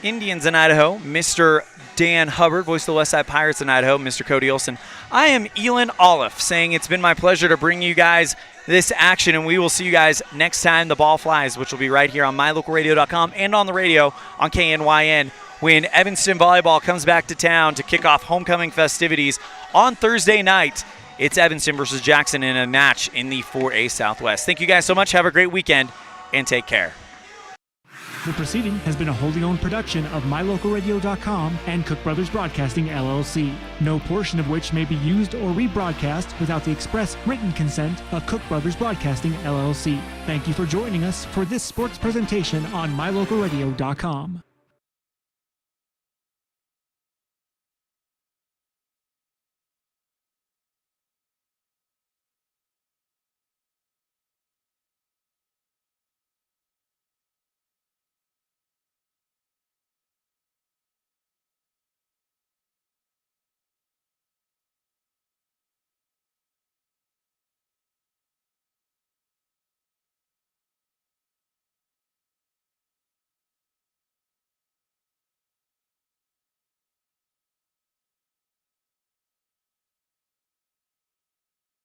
Indians in Idaho, Mr. Dan Hubbard. Voice of the Westside Pirates in Idaho, Mr. Cody Olson. I am Elan Olliff, saying it's been my pleasure to bring you guys this action, and we will see you guys next time the ball flies, which will be right here on mylocalradio.com and on the radio on KNYN when Evanston Volleyball comes back to town to kick off homecoming festivities on Thursday night. It's Evanston versus Jackson in a match in the 4A Southwest. Thank you guys so much. Have a great weekend, and take care. The proceeding has been a wholly owned production of mylocalradio.com and Cook Brothers Broadcasting, LLC, no portion of which may be used or rebroadcast without the express written consent of Cook Brothers Broadcasting, LLC. Thank you for joining us for this sports presentation on mylocalradio.com.